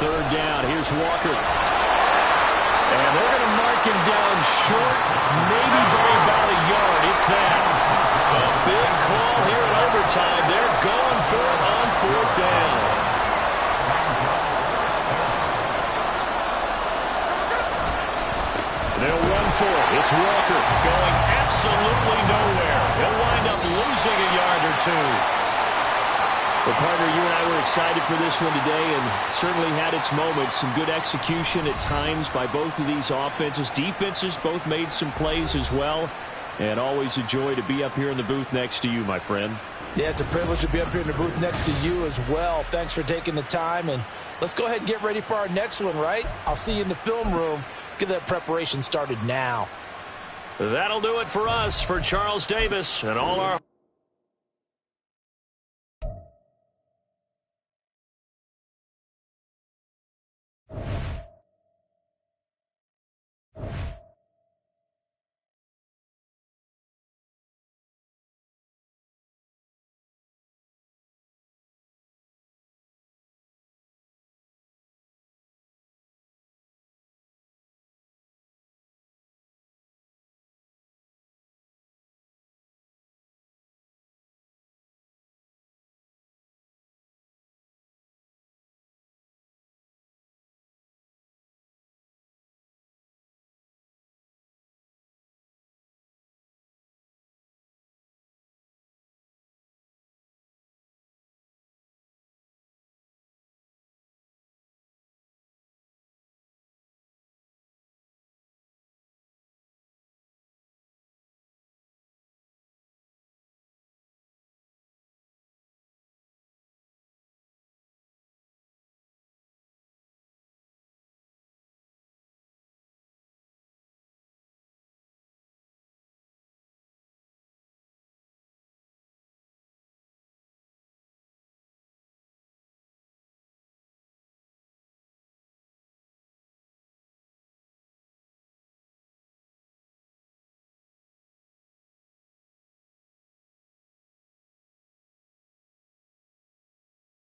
Third down, here's Walker. And they're going to mark him down short, maybe by about a yard, if that. A big call here in overtime. They're going for it on 4th down. They'll run for it. It's Walker going absolutely nowhere. He'll wind up losing a yard or two. Well, partner, you and I were excited for this one today, and certainly had its moments. Some good execution at times by both of these offenses. Defenses both made some plays as well. And always a joy to be up here in the booth next to you, my friend. Yeah, it's a privilege to be up here in the booth next to you as well. Thanks for taking the time, and let's go ahead and get ready for our next one, right? I'll see you in the film room. Get that preparation started now. That'll do it for us. For Charles Davis and all our